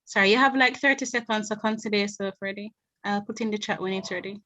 Sorry, you have like 30 seconds to consider yourself ready. I'll put in the chat when it's ready.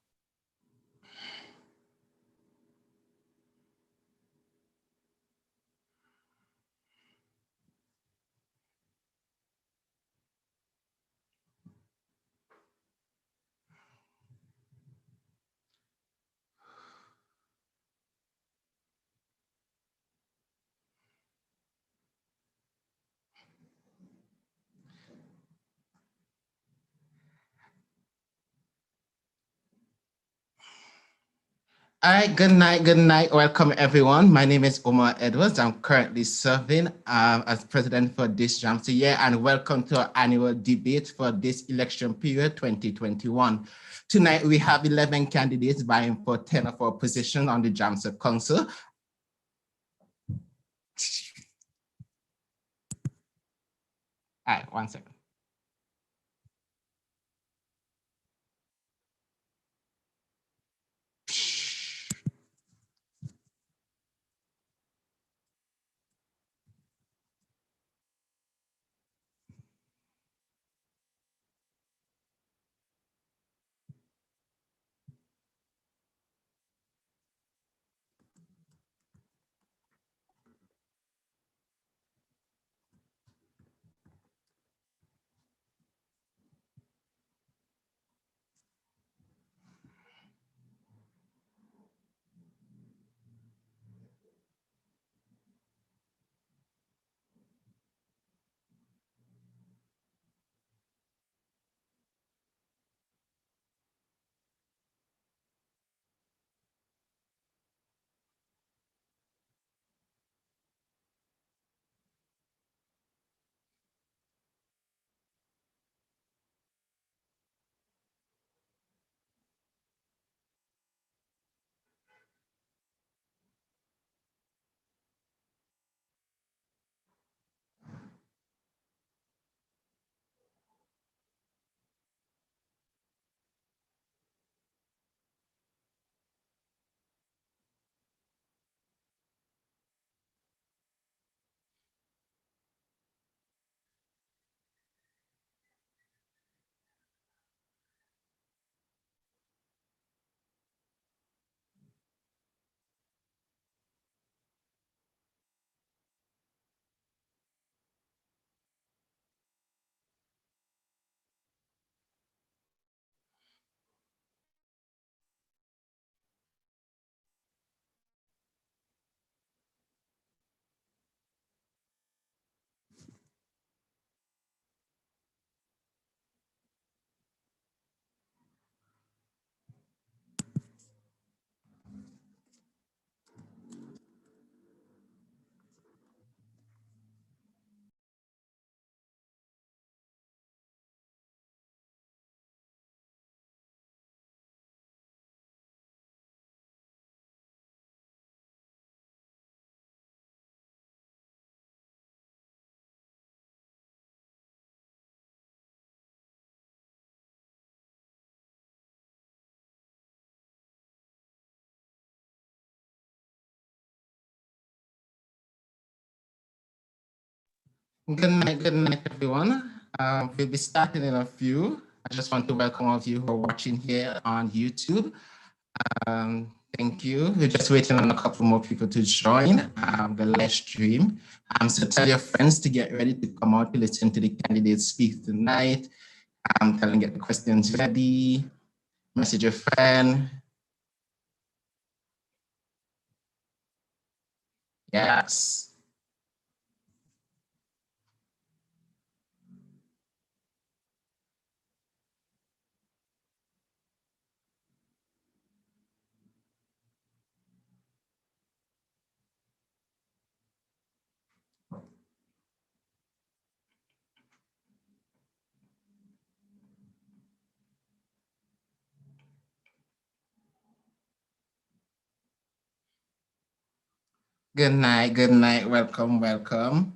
All right, good night. Welcome, everyone. My name is Omar Edwards. I'm currently serving as president for this JAMSA year, and welcome to our annual debate for this election period 2021. Tonight, we have 11 candidates vying for 10 of our positions on the JAMSA Council. All right, 1 second. Good night, everyone. We'll be starting in a few. I just want to welcome all of you who are watching here on YouTube. Thank you. We're just waiting on a couple more people to join the live stream. So tell your friends to get ready to come out to listen to the candidates speak tonight. Tell them get the questions ready. Message a friend. Yes. Good night. Welcome. Welcome.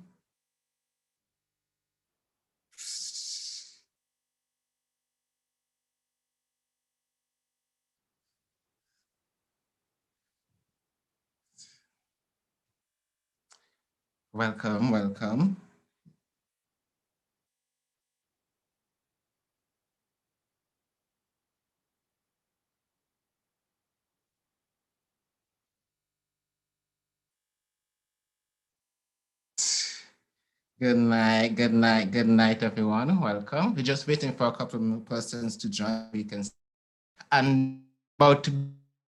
Good night, everyone. Welcome. We're just waiting for a couple more persons to join. We can, and about to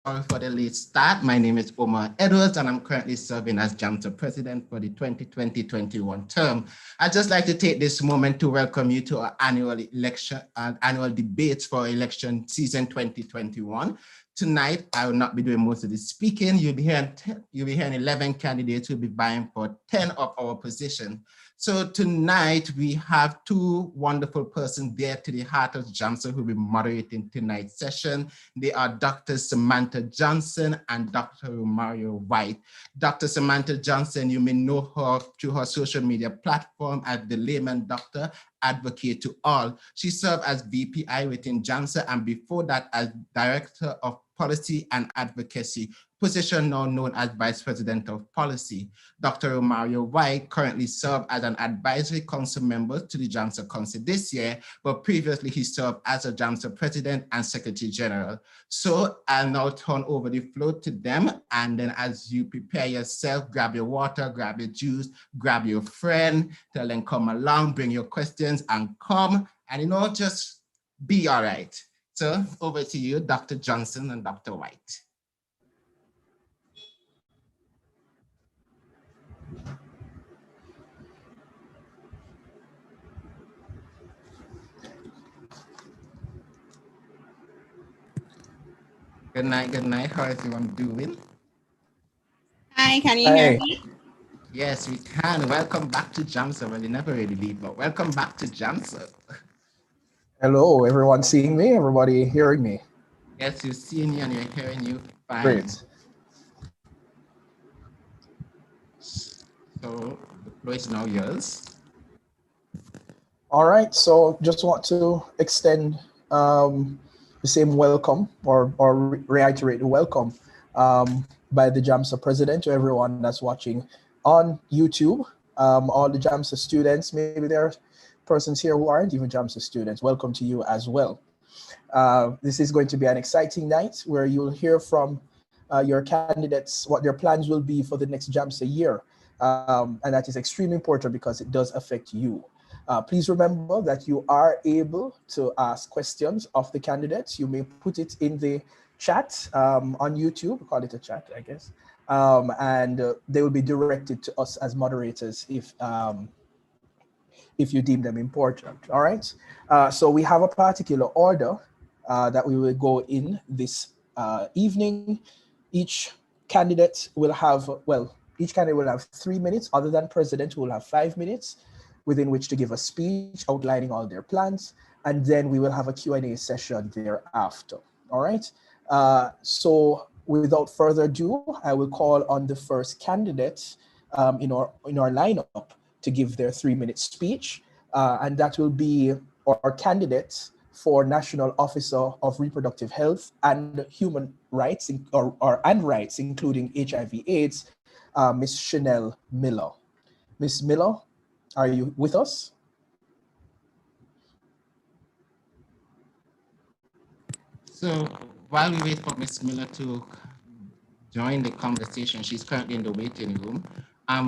sorry for the late start. My name is Omar Edwards, and I'm currently serving as JAMSA president for the 2020-21 term. I'd just like to take this moment to welcome you to our annual election and annual debates for election season 2021. Tonight, I will not be doing most of the speaking. You'll be hearing 11 candidates who will be vying for 10 of our positions. So tonight we have two wonderful persons there to the heart of JAMSA who will be moderating tonight's session. They are Dr. Samantha Johnson and Dr. Romario White. Dr. Samantha Johnson, you may know her through her social media platform as the layman doctor, advocate to all. She served as VPI within JAMSA and before that as Director of Policy and Advocacy, position now known as Vice President of Policy. Dr. Romario White currently served as an advisory council member to the JAMSA Council this year, but previously he served as a JAMSA President and Secretary General. So I'll now turn over the floor to them, and then as you prepare yourself, grab your water, grab your juice, grab your friend, tell them come along, bring your questions and come, and just be all right. So over to you, Dr. Johnson and Dr. White. Good night, good night. How is everyone doing? Hi, can you hear me? Yes, we can. Welcome back to JAMSA. Well, you never really leave, but welcome back to JAMSA. Hello, everyone seeing me? Everybody hearing me? Yes, you're seeing you and you're hearing you fine. Great. So the floor is now yours. All right, so just want to extend the same welcome or reiterate the welcome by the JAMSA president to everyone that's watching on YouTube. All the JAMSA students, maybe there are persons here who aren't even JAMSA students. Welcome to you as well. This is going to be an exciting night where you'll hear from your candidates what their plans will be for the next JAMSA year. And that is extremely important because it does affect you. Please remember that you are able to ask questions of the candidates. You may put it in the chat on YouTube, call it a chat, I guess. And they will be directed to us as moderators if you deem them important, all right? So we have a particular order that we will go in this evening. Each candidate will have, each candidate will have 3 minutes, other than president who will have 5 minutes within which to give a speech outlining all their plans. And then we will have a Q&A session thereafter, all right? So without further ado, I will call on the first candidate in our lineup to give their 3-minute speech. And that will be our candidate for National Officer of Reproductive Health and Human Rights, and rights, including HIV/AIDS, Ms. Chanel Miller. Ms. Miller, are you with us? So while we wait for Ms. Miller to join the conversation, she's currently in the waiting room.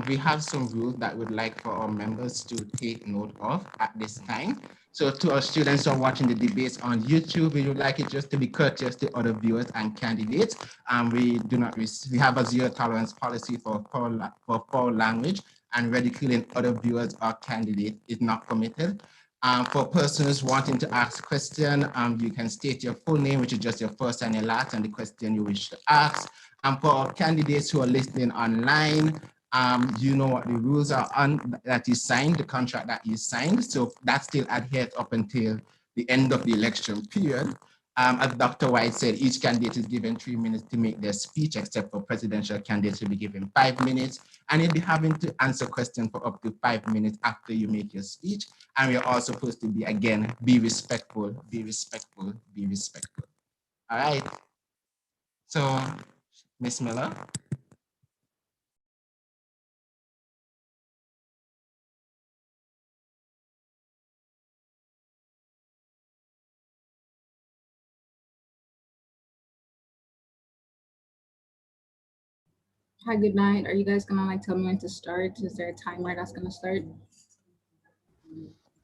We have some rules that we'd like for our members to take note of at this time. So to our students who are watching the debates on YouTube, we would like it just to be courteous to other viewers and candidates. We have a zero tolerance policy for foul language, and ridiculing other viewers or candidates is not permitted. For persons wanting to ask a question, you can state your full name, which is just your first and your last, and the question you wish to ask. And for our candidates who are listening online, you know what the rules are on that you signed, the contract that you signed. So that's still adhered up until the end of the election period. As Dr. White said, each candidate is given 3 minutes to make their speech, except for presidential candidates will be given 5 minutes. And you'll be having to answer questions for up to 5 minutes after you make your speech. And we're all supposed to be, again, be respectful, be respectful, be respectful. All right. So, Ms. Miller. Hi, good night. Are you guys gonna tell me when to start? Is there a timer that's gonna start?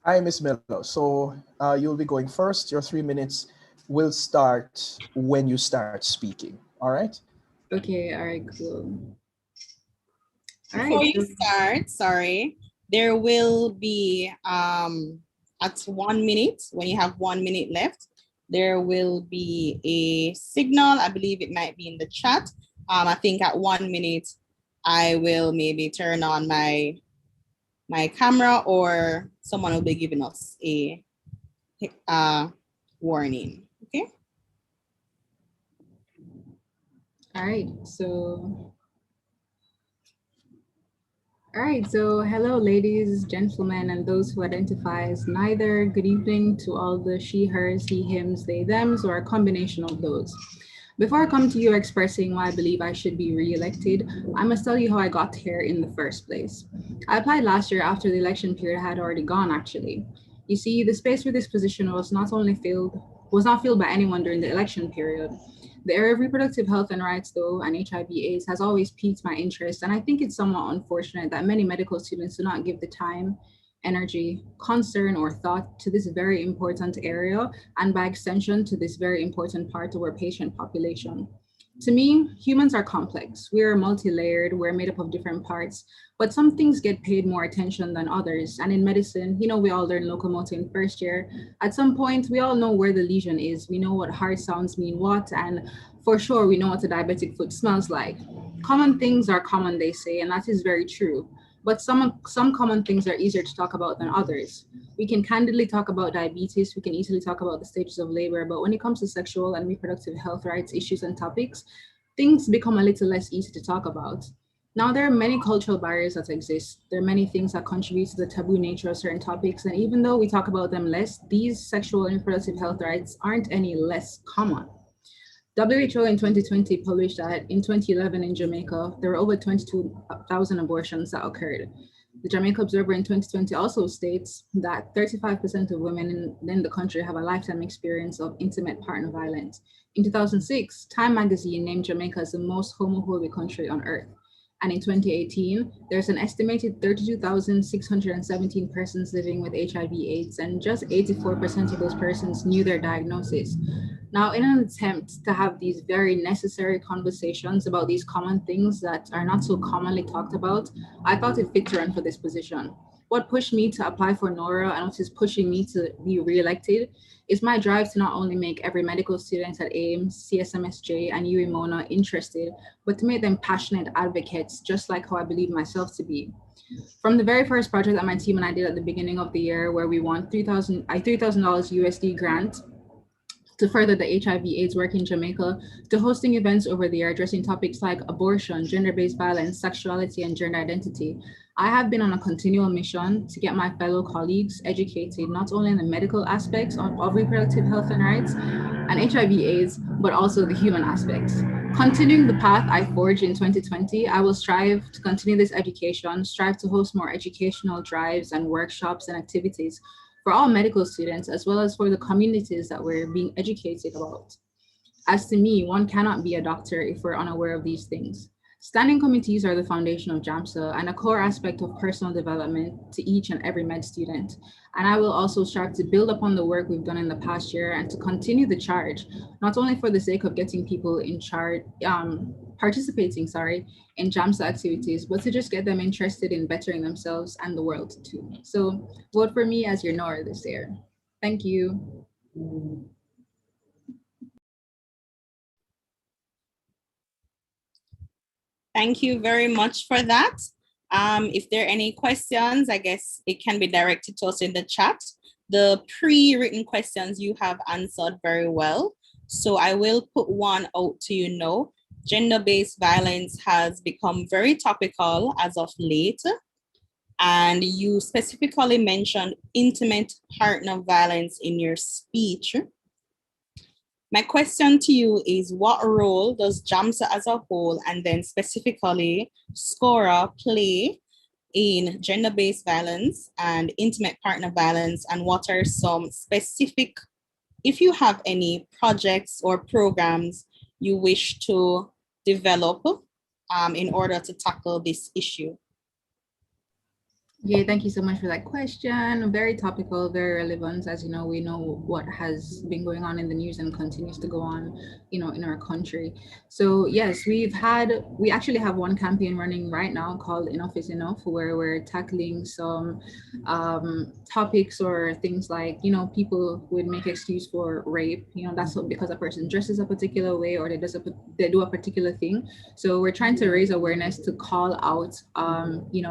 Hi, Miss Mello. So you'll be going first. Your 3 minutes will start when you start speaking. All right? Okay, all right, cool. All Before right, you start, sorry, there will be at 1 minute, when you have 1 minute left, there will be a signal. I believe it might be in the chat. I think at 1 minute, I will maybe turn on my camera, or someone will be giving us a warning. Okay. all right, so hello, ladies, gentlemen, and those who identify as neither. Good evening to all the she, hers, he, hims, they, thems, or a combination of those. Before I come to you expressing why I believe I should be re-elected, I must tell you how I got here in the first place. I applied last year after the election period had already gone, actually. You see, the space for this position was not filled by anyone during the election period. The area of reproductive health and rights, though, and HIV/AIDS has always piqued my interest, and I think it's somewhat unfortunate that many medical students do not give the time, energy, concern, or thought to this very important area, and by extension, to this very important part of our patient population. To me, humans are complex. We are multi-layered, we're made up of different parts, but some things get paid more attention than others. And in medicine, we all learn locomotor in first year. At some point, we all know where the lesion is. We know what hard sounds mean what, and for sure, we know what a diabetic foot smells like. Common things are common, they say, and that is very true. But some common things are easier to talk about than others. We can candidly talk about diabetes, we can easily talk about the stages of labor, but when it comes to sexual and reproductive health rights issues and topics, things become a little less easy to talk about. Now, there are many cultural barriers that exist. There are many things that contribute to the taboo nature of certain topics, and even though we talk about them less, these sexual and reproductive health rights aren't any less common. WHO in 2020 published that in 2011 in Jamaica, there were over 22,000 abortions that occurred. The Jamaica Observer in 2020 also states that 35% of women in the country have a lifetime experience of intimate partner violence. In 2006, Time magazine named Jamaica as the most homophobic country on earth. And in 2018, there's an estimated 32,617 persons living with HIV/AIDS, and just 84% of those persons knew their diagnosis. Now, in an attempt to have these very necessary conversations about these common things that are not so commonly talked about, I thought it fit to run for this position. What pushed me to apply for NORA and what is pushing me to be re-elected is my drive to not only make every medical student at AIMS, CSMSJ, and UEMONA interested, but to make them passionate advocates, just like how I believe myself to be. From the very first project that my team and I did at the beginning of the year, where we won $3,000 USD grant to further the HIV/AIDS work in Jamaica, to hosting events over the year addressing topics like abortion, gender-based violence, sexuality, and gender identity. I have been on a continual mission to get my fellow colleagues educated, not only in the medical aspects of reproductive health and rights and HIV/AIDS, but also the human aspects. Continuing the path I forged in 2020, I will strive to continue this education, strive to host more educational drives and workshops and activities for all medical students, as well as for the communities that we're being educated about. As to me, one cannot be a doctor if we're unaware of these things. Standing committees are the foundation of JAMSA and a core aspect of personal development to each and every med student. And I will also strive to build upon the work we've done in the past year and to continue the charge, not only for the sake of getting people in charge, participating in JAMSA activities, but to just get them interested in bettering themselves and the world too. So vote for me as your NORA this year. Thank you. Thank you very much for that. If there are any questions, I guess it can be directed to us in the chat. The pre-written questions you have answered very well. So I will put one out to you now. Gender-based violence has become very topical as of late. And you specifically mentioned intimate partner violence in your speech. My question to you is, what role does JAMSA as a whole, and then specifically SCORA, play in gender-based violence and intimate partner violence, and what are some specific, if you have any projects or programs you wish to develop in order to tackle this issue? Yeah, thank you so much for that question. Very topical, very relevant. As you know, we know what has been going on in the news and continues to go on, in our country. So yes, we actually have one campaign running right now called Enough is Enough, where we're tackling some topics or things like, people would make excuse for rape. That's what, because a person dresses a particular way or they do a particular thing. So we're trying to raise awareness to call out,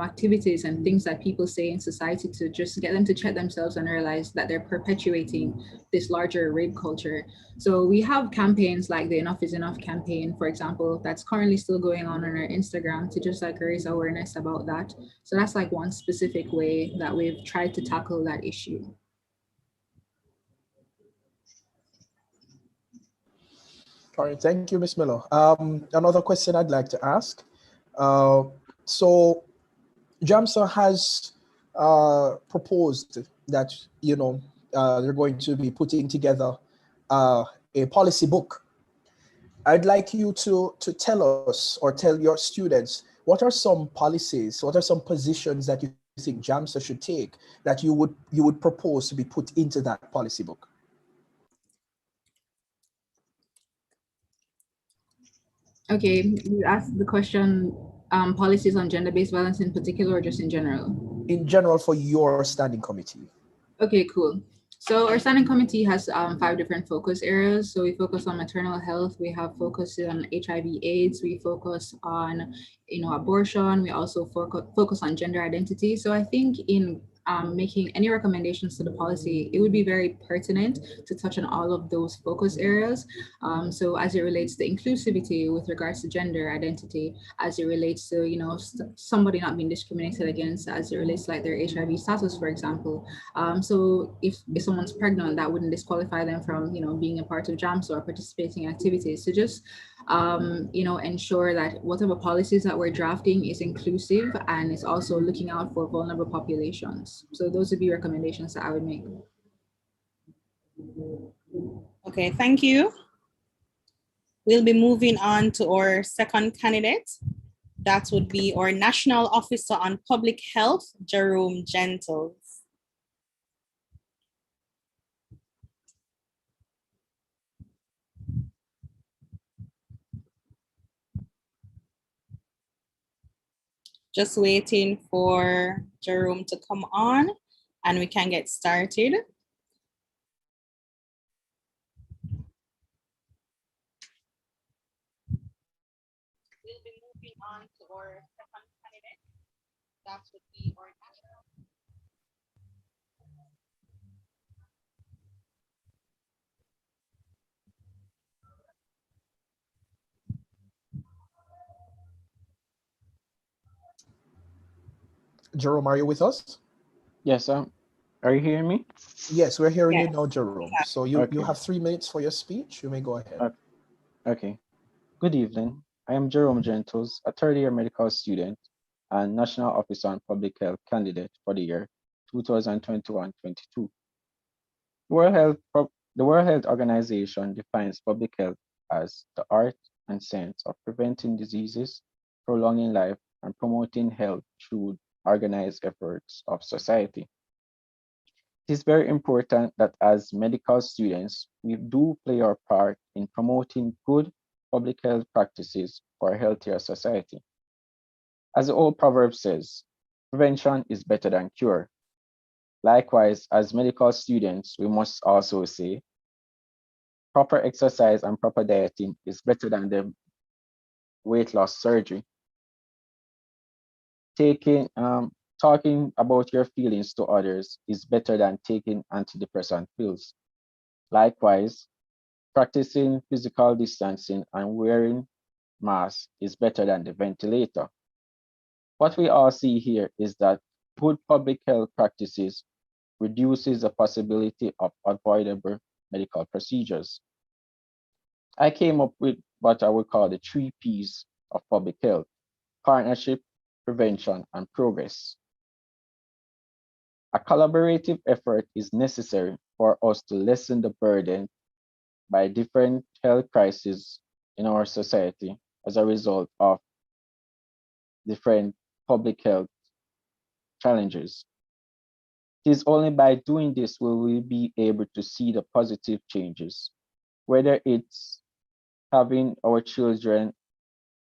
activities and things that people say in society to just get them to check themselves and realize that they're perpetuating this larger rape culture. So we have campaigns like the Enough is Enough campaign, for example, that's currently still going on our Instagram to just like raise awareness about that. So that's like one specific way that we've tried to tackle that issue. All right, thank you, Ms. Miller. Another question I'd like to ask. So JAMSA has proposed that, they're going to be putting together a policy book. I'd like you to tell us or tell your students, what are some policies, what are some positions that you think JAMSA should take that you would propose to be put into that policy book? Okay, you asked the question, policies on gender-based violence in particular or just in general? In general, for your standing committee. Okay, cool. So our standing committee has 5 different focus areas. So we focus on maternal health, we have focus on HIV/AIDS, we focus on, abortion. We also focus on gender identity. So I think in making any recommendations to the policy, it would be very pertinent to touch on all of those focus areas. So as it relates to inclusivity with regards to gender identity, as it relates to, somebody not being discriminated against, as it relates to like their HIV status, for example. So if someone's pregnant, that wouldn't disqualify them from, being a part of JAMS or participating in activities. So just, ensure that whatever policies that we're drafting is inclusive and is also looking out for vulnerable populations. So those would be recommendations that I would make. Okay, thank you. We'll be moving on to our second candidate. That would be our National Officer on Public Health, Jerome Gentles. Just waiting for Jerome to come on and we can get started. We'll be moving on to our second candidate. That would be our national. Jerome, are you with us? Yes, are you hearing me? Yes, we're hearing Yes. you now, Jerome. So you Okay. have 3 minutes for your speech. You may go ahead. Okay. Good evening. I am Jerome Gentles, a third-year medical student and National Officer on Public Health candidate for the year 2021-22. The World Health Organization defines public health as the art and science of preventing diseases, prolonging life, and promoting health through organized efforts of society. It is very important that as medical students, we do play our part in promoting good public health practices for a healthier society. As the old proverb says, prevention is better than cure. Likewise, as medical students, we must also say, proper exercise and proper dieting is better than the weight loss surgery. Talking about your feelings to others is better than taking antidepressant pills. Likewise, practicing physical distancing and wearing masks is better than the ventilator. What we all see here is that good public health practices reduces the possibility of avoidable medical procedures. I came up with what I would call the 3 Ps of public health: partnership, prevention, and progress. A collaborative effort is necessary for us to lessen the burden by different health crises in our society as a result of different public health challenges. It is only by doing this will we be able to see the positive changes, whether it's having our children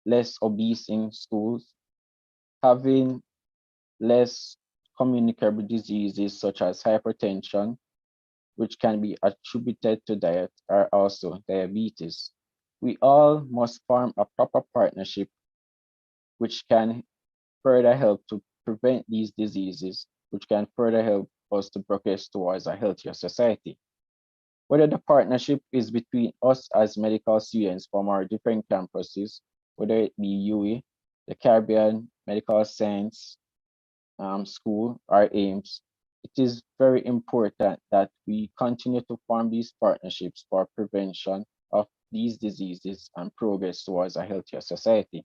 less obese in schools, having less communicable diseases such as hypertension, which can be attributed to diet, or also diabetes. We all must form a proper partnership which can further help to prevent these diseases, which can further help us to progress towards a healthier society. Whether the partnership is between us as medical students from our different campuses, whether it be UE, the Caribbean Medical Science School, or AIMS, it is very important that we continue to form these partnerships for prevention of these diseases and progress towards a healthier society.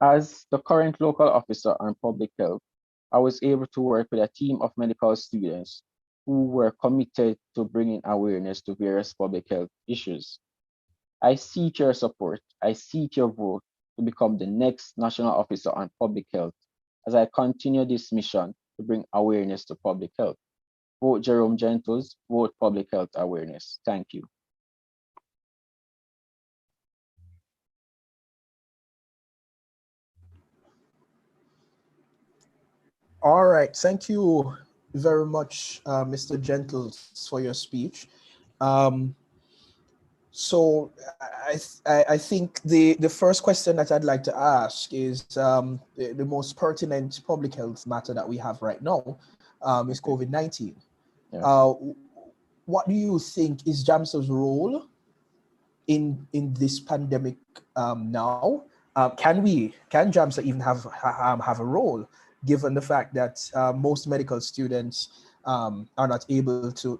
As the current local officer on public health, I was able to work with a team of medical students who were committed to bringing awareness to various public health issues. I seek your support. I seek your vote to become the next national officer on public health as I continue this mission to bring awareness to public health. Vote Jerome Gentles, vote public health awareness. Thank you. All right, thank you very much, Mr. Gentles, for your speech. So I think the first question that I'd like to ask is the most pertinent public health matter that we have right now is COVID-19. Yes. What do you think is JAMSA's role in this pandemic now? Can JAMSA even have a role, given the fact that most medical students are not able to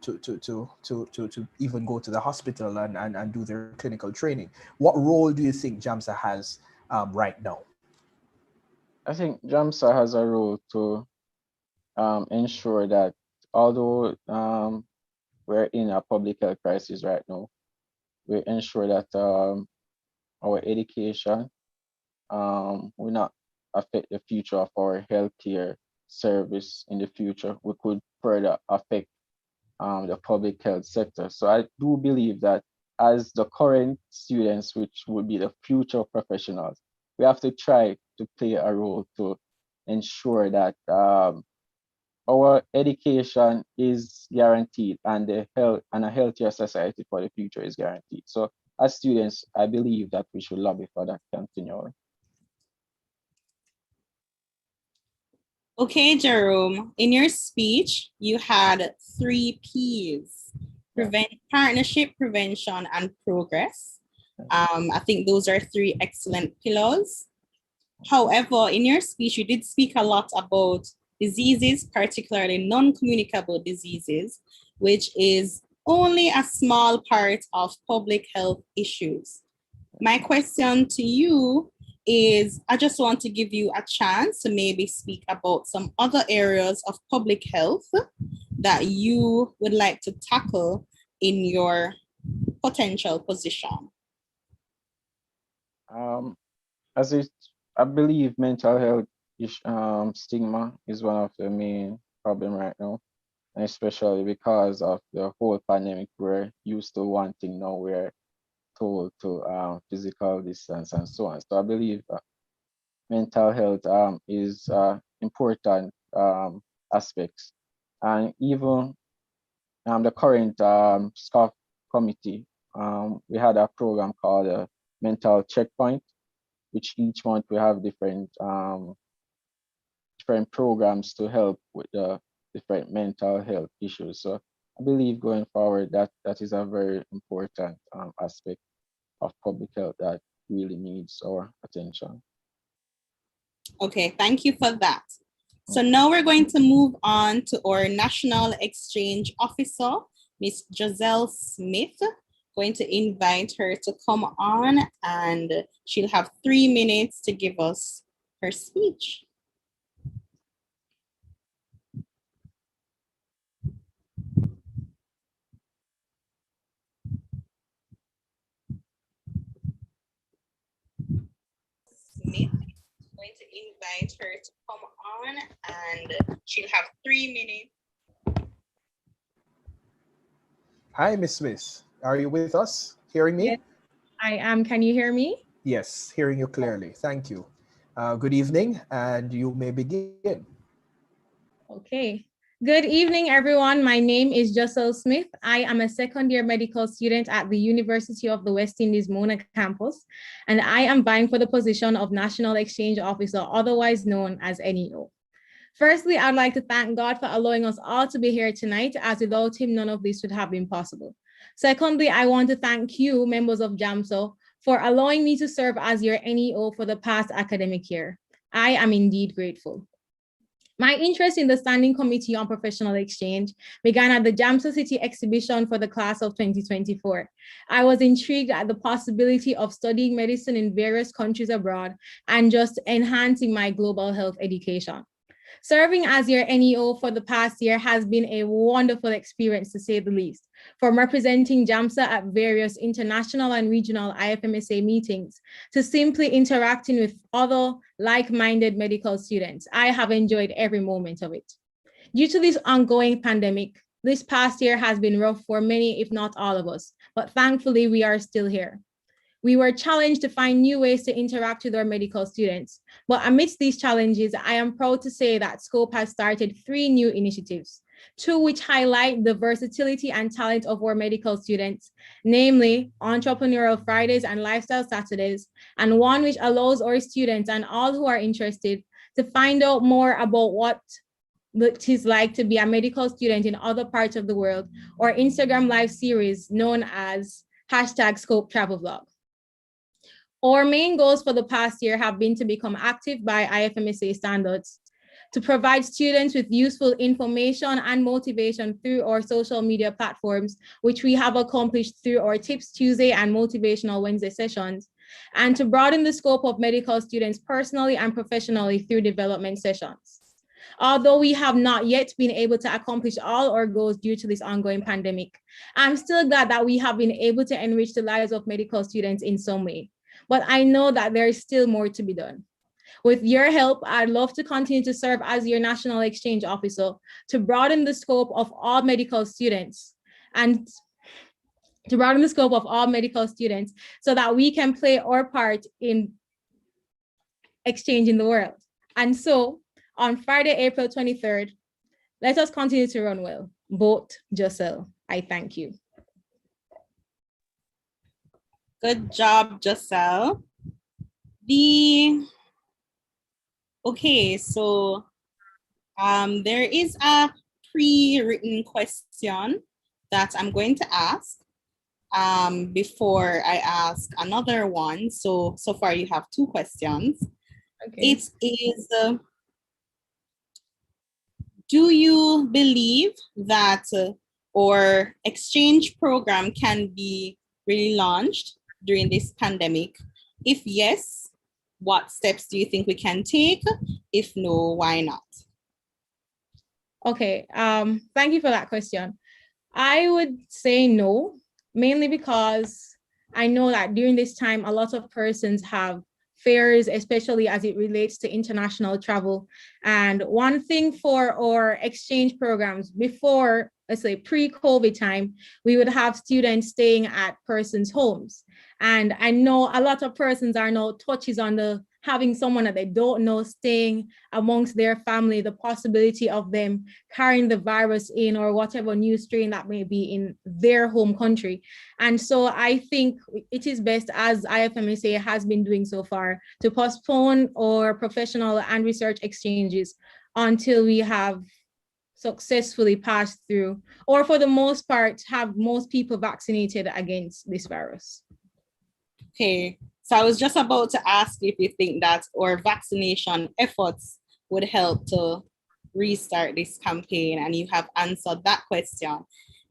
even go to the hospital and do their clinical training? What role do you think JAMSA has right now? I think JAMSA has a role to ensure that although we're in a public health crisis right now, we ensure that our education will not affect the future of our healthcare service in the future. We could further affect the public health sector. So I do believe that as the current students, which would be the future professionals, we have to try to play a role to ensure that our education is guaranteed and the health and a healthier society for the future is guaranteed. So as students, I believe that we should lobby for that continually. Okay, Jerome, in your speech, you had 3 Ps: partnership, prevention, and progress. I think those are 3 excellent pillars. However, in your speech, you did speak a lot about diseases, particularly non-communicable diseases, which is only a small part of public health issues. My question to you is, I just want to give you a chance to maybe speak about some other areas of public health that you would like to tackle in your potential position. I believe mental health stigma is one of the main problem right now, and especially because of the whole pandemic. We're used to one thing, now we're told to physical distance and so on. So I believe mental health is important aspects, and even the current SCOF committee, we had a program called a mental checkpoint, which each month we have different programs to help with the different mental health issues. So I believe going forward that is a very important aspect of public health that really needs our attention. Okay, thank you for that. So now we're going to move on to our National Exchange Officer, Miss Giselle Smith. Going to invite her to come on, and she'll have 3 minutes to give us her speech. Smith, going going to invite her to come on, and she'll have 3 minutes. Hi, Miss Smith. Are you with us? Hearing me? Yes, I am. Can you hear me? Yes, hearing you clearly. Thank you. Good evening, and you may begin. Okay. Good evening, everyone. My name is Jocelyn Smith. I am a second-year medical student at the University of the West Indies Mona campus, and I am vying for the position of National Exchange Officer, otherwise known as NEO. Firstly, I'd like to thank God for allowing us all to be here tonight, as without him, none of this would have been possible. Secondly, I want to thank you, members of JAMSA, for allowing me to serve as your NEO for the past academic year. I am indeed grateful. My interest in the Standing Committee on Professional Exchange began at the JAMSA City exhibition for the class of 2024. I was intrigued at the possibility of studying medicine in various countries abroad and just enhancing my global health education. Serving as your NEO for the past year has been a wonderful experience, to say the least. From representing JAMSA at various international and regional IFMSA meetings to simply interacting with other like-minded medical students, I have enjoyed every moment of it. Due to this ongoing pandemic, this past year has been rough for many, if not all of us, but thankfully we are still here. We were challenged to find new ways to interact with our medical students. But amidst these challenges, I am proud to say that SCOPE has started 3 new initiatives, 2 which highlight the versatility and talent of our medical students, namely Entrepreneurial Fridays and Lifestyle Saturdays, and 1 which allows our students and all who are interested to find out more about what it is like to be a medical student in other parts of the world, or Instagram live series known as #Scope Travel Vlog. Our main goals for the past year have been to become active by IFMSA standards, to provide students with useful information and motivation through our social media platforms, which we have accomplished through our Tips Tuesday and Motivational Wednesday sessions, and to broaden the scope of medical students personally and professionally through development sessions. Although we have not yet been able to accomplish all our goals due to this ongoing pandemic, I'm still glad that we have been able to enrich the lives of medical students in some way. But I know that there is still more to be done. With your help, I'd love to continue to serve as your National Exchange Officer to broaden the scope of all medical students so that we can play our part in exchanging the world. And so on Friday, April 23rd, let us continue to run well. Vote Jocel. I thank you. Good job, Jocel. Okay, so there is a pre-written question that I'm going to ask before I ask another one. So far you have 2 questions. Okay. It is, do you believe that our exchange program can be relaunched during this pandemic? If yes, what steps do you think we can take? If no, why not? Okay, thank you for that question. I would say no, mainly because I know that during this time, a lot of persons have fears, especially as it relates to international travel. And one thing for our exchange programs before, let's say pre-COVID time, we would have students staying at persons' homes. And I know a lot of persons are now touches on the having someone that they don't know staying amongst their family, the possibility of them carrying the virus in or whatever new strain that may be in their home country. And so I think it is best, as IFMSA has been doing so far, to postpone our professional and research exchanges until we have successfully passed through, or for the most part, have most people vaccinated against this virus. Okay, so I was just about to ask if you think that our vaccination efforts would help to restart this campaign, and you have answered that question.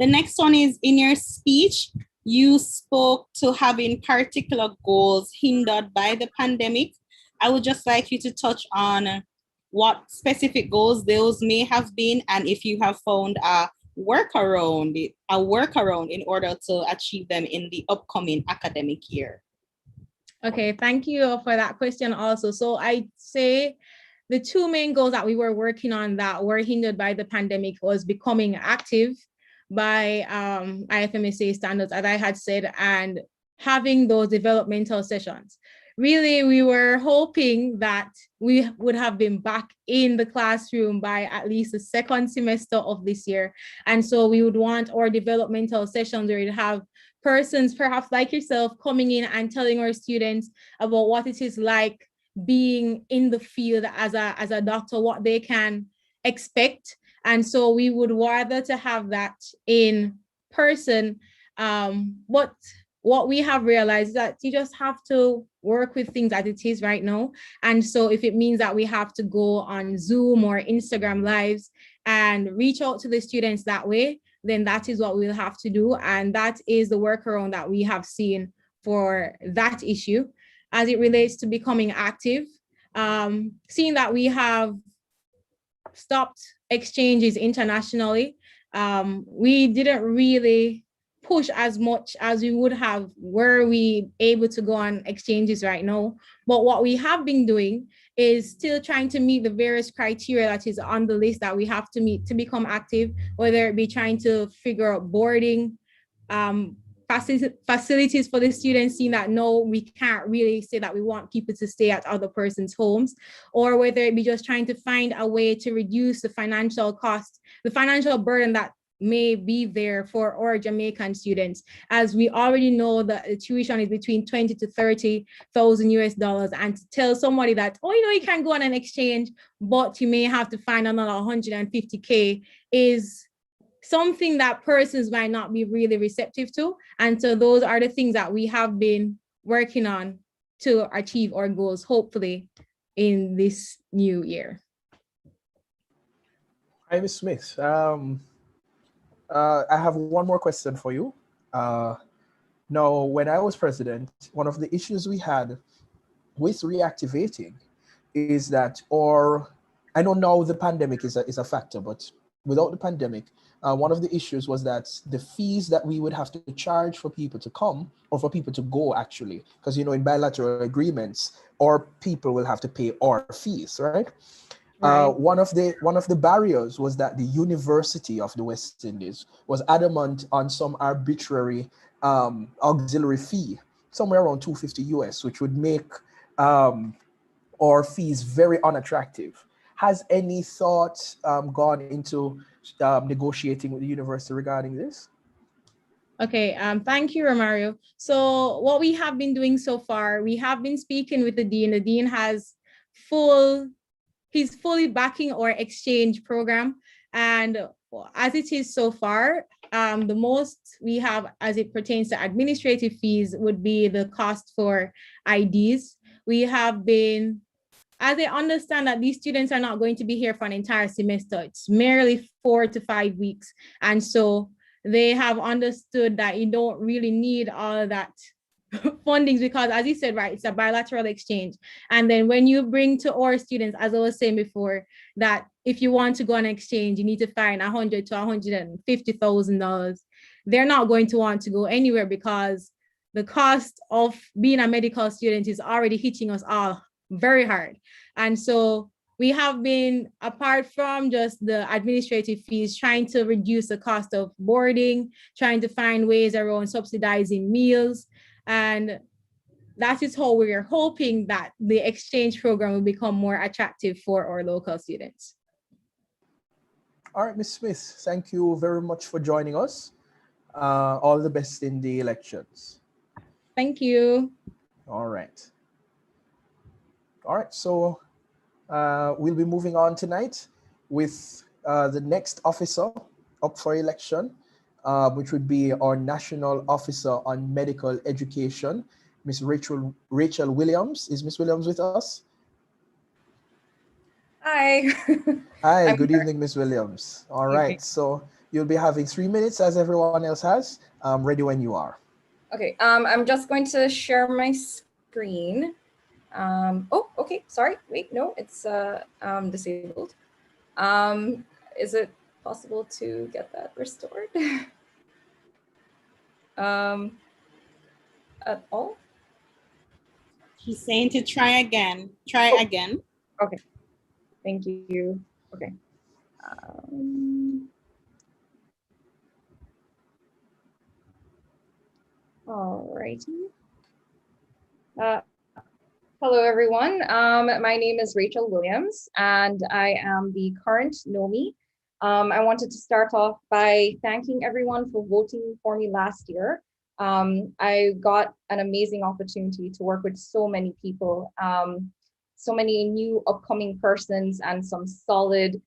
The next one is, in your speech, you spoke to having particular goals hindered by the pandemic. I would just like you to touch on what specific goals those may have been, and if you have found a workaround in order to achieve them in the upcoming academic year. Okay, thank you for that question also. So I'd say the two main goals that we were working on that were hindered by the pandemic was becoming active by IFMSA standards, as I had said, and having those developmental sessions. Really, we were hoping that we would have been back in the classroom by at least the second semester of this year. And so we would want our developmental sessions where we'd have persons, perhaps like yourself, coming in and telling our students about what it is like being in the field as a doctor, what they can expect. And so we would rather to have that in person. But what we have realized is that you just have to work with things as it is right now. And so if it means that we have to go on Zoom or Instagram lives and reach out to the students that way, then that is what we'll have to do. And that is the workaround that we have seen for that issue. As it relates to becoming active, seeing that we have stopped exchanges internationally, we didn't really push as much as we would have were we able to go on exchanges right now. But what we have been doing is still trying to meet the various criteria that is on the list that we have to meet to become active, whether it be trying to figure out boarding, facilities for the students, seeing that no, we can't really say that we want people to stay at other person's homes, or whether it be just trying to find a way to reduce the financial cost, the financial burden that may be there for our Jamaican students, as we already know that the tuition is between 20 to 30,000 US dollars, and to tell somebody that, oh, you can go on an exchange, but you may have to find another 150K is something that persons might not be really receptive to. And so those are the things that we have been working on to achieve our goals, hopefully in this new year. Hi, Ms. Smith. I have one more question for you. Now, when I was president, one of the issues we had with reactivating is that, I know now the pandemic is a factor, but without the pandemic, one of the issues was that the fees that we would have to charge for people to come, or for people to go actually, because in bilateral agreements, our people will have to pay our fees, right? Right. One of the barriers was that the University of the West Indies was adamant on some arbitrary auxiliary fee, somewhere around 250 US, which would make our fees very unattractive. Has any thought gone into negotiating with the university regarding this? Okay, thank you, Romario. So what we have been doing so far, we have been speaking with the dean. The dean has he's fully backing our exchange program. And as it is so far, the most we have as it pertains to administrative fees would be the cost for IDs. We have been, as they understand that these students are not going to be here for an entire semester, it's merely 4 to 5 weeks. And so they have understood that you don't really need all of that fundings, because as you said, right, it's a bilateral exchange. And then when you bring to our students, as I was saying before, that if you want to go on exchange, you need to find $100,000 to $150,000. They're not going to want to go anywhere, because the cost of being a medical student is already hitting us all very hard. And so we have been, apart from just the administrative fees, trying to reduce the cost of boarding, trying to find ways around subsidizing meals. And that is how we are hoping that the exchange program will become more attractive for our local students. All right, Ms. Smith, thank you very much for joining us. All the best in the elections. Thank you. All right. All right, so we'll be moving on tonight with the next officer up for election, which would be our National Officer on Medical Education, Ms. Rachel Williams. Is Ms. Williams with us? Hi. Hi, good evening, Ms. Williams. All right, Evening. so you'll be having 3 minutes as everyone else has. Ready when you are. Okay, I'm just going to share my screen. Oh, okay, sorry, wait, no, it's disabled. Is it possible to get that restored? At all? He's saying to try again. Try again. Okay. Thank you. Okay. All righty. Hello, everyone. My name is Rachel Williams, and I am the current NOMI. I wanted to start off by thanking everyone for voting for me last year. I got an amazing opportunity to work with so many people, so many new upcoming persons, and some solid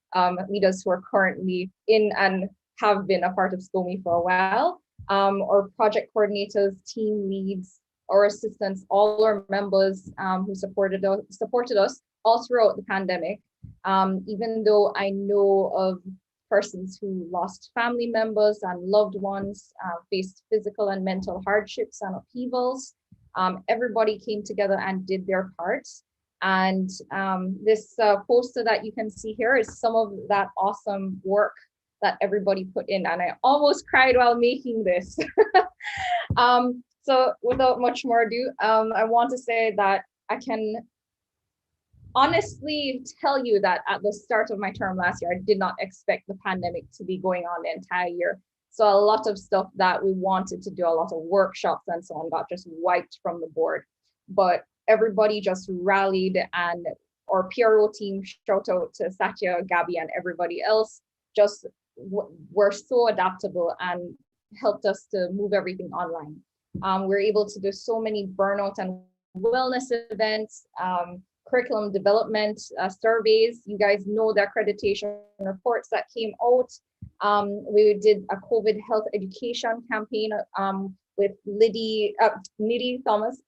leaders who are currently in and have been a part of SCOMI for a while, or project coordinators, team leads, or assistants, all our members who supported us all throughout the pandemic. Even though I know of persons who lost family members and loved ones, faced physical and mental hardships and upheavals, everybody came together and did their parts. And this poster that you can see here is some of that awesome work that everybody put in. And I almost cried while making this. So without much more ado, I want to say that I can honestly tell you that at the start of my term last year, I did not expect the pandemic to be going on the entire year. So a lot of stuff that we wanted to do, a lot of workshops and so on, got just wiped from the board. But everybody just rallied, and our PRO team, shout out to Satya, Gabby, and everybody else, just were so adaptable and helped us to move everything online. We're able to do so many burnout and wellness events, curriculum development surveys. You guys know the accreditation reports that came out. We did a COVID health education campaign with Nidhi Thomas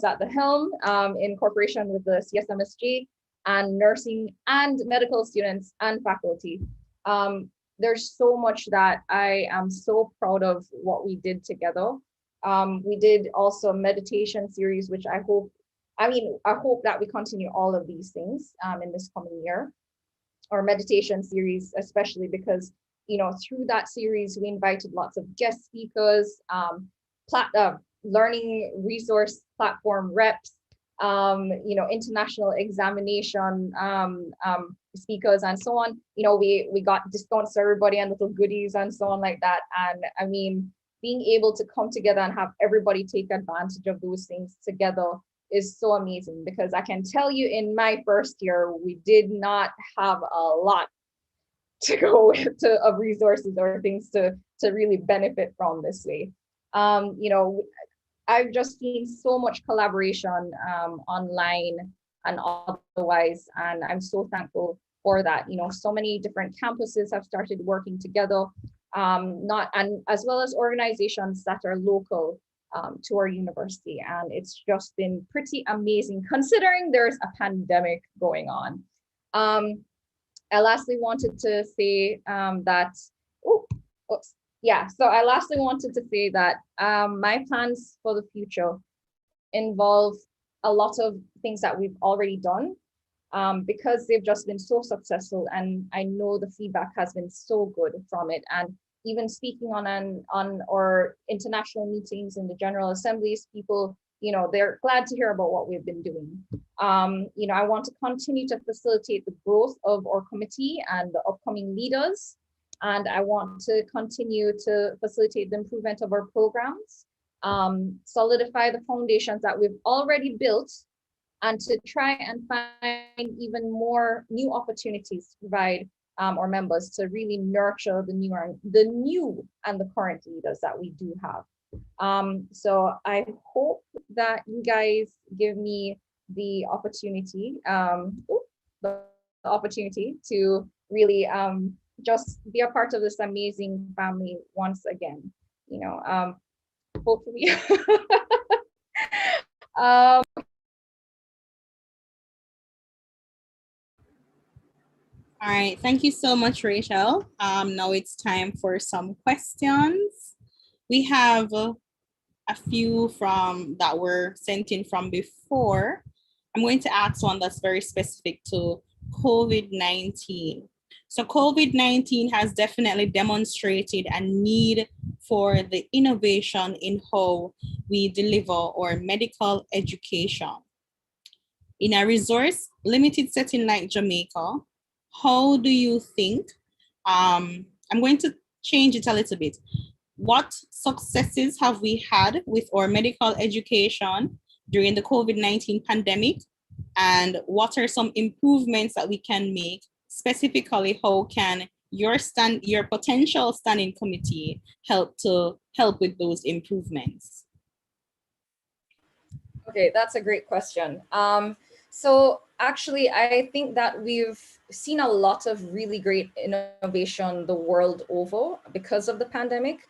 at the helm, in cooperation with the CSMSG and nursing and medical students and faculty. There's so much that I am so proud of what we did together. We did also a meditation series, which I hope that we continue all of these things in this coming year. Our meditation series, especially because, through that series, we invited lots of guest speakers, learning resource platform reps, international examination speakers and so on. We got discounts to everybody and little goodies and so on like that. And I mean, being able to come together and have everybody take advantage of those things together is so amazing, because I can tell you in my first year, we did not have a lot to go with of resources or things to really benefit from this way. I've just seen so much collaboration online and otherwise, and I'm so thankful for that. So many different campuses have started working together, as well as organizations that are local to our university, and it's just been pretty amazing considering there's a pandemic going on. I lastly wanted to say my plans for the future involve a lot of things that we've already done, because they've just been so successful, and I know the feedback has been so good from it. And even speaking on our international meetings in the General Assemblies, people, they're glad to hear about what we've been doing. I want to continue to facilitate the growth of our committee and the upcoming leaders. And I want to continue to facilitate the improvement of our programs, solidify the foundations that we've already built, and to try and find even more new opportunities to provide our members to really nurture the new and the current leaders that we do have. So I hope that you guys give me the opportunity, to really just be a part of this amazing family once again. Hopefully. All right, thank you so much, Rachel. Now it's time for some questions. We have a few that were sent in from before. I'm going to ask one that's very specific to COVID-19. So COVID-19 has definitely demonstrated a need for the innovation in how we deliver our medical education. In a resource limited setting like Jamaica, how do you think, I'm going to change it a little bit. What successes have we had with our medical education during the COVID-19 pandemic? And what are some improvements that we can make? Specifically, how can your potential standing committee help with those improvements? Okay, that's a great question. So actually, I think that we've seen a lot of really great innovation the world over because of the pandemic.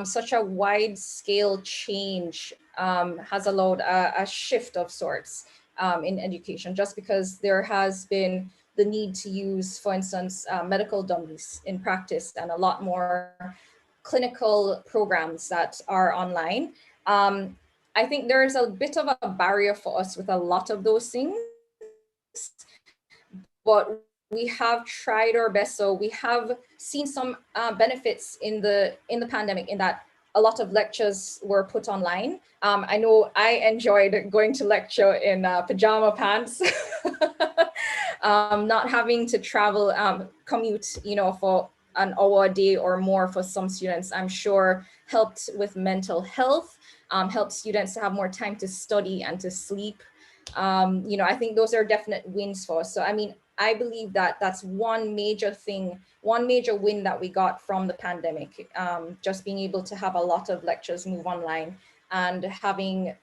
Such a wide scale change has allowed a shift of sorts in education, just because there has been the need to use, for instance, medical dummies in practice and a lot more clinical programs that are online. I think there's a bit of a barrier for us with a lot of those things, but we have tried our best. So we have seen some benefits in the pandemic, in that a lot of lectures were put online. I know I enjoyed going to lecture in pajama pants, not having to travel, commute, for an hour a day or more for some students, I'm sure helped with mental health, helped students to have more time to study and to sleep. I think those are definite wins for us. So, I mean, I believe that that's one major thing, one major win that we got from the pandemic, just being able to have a lot of lectures move online and having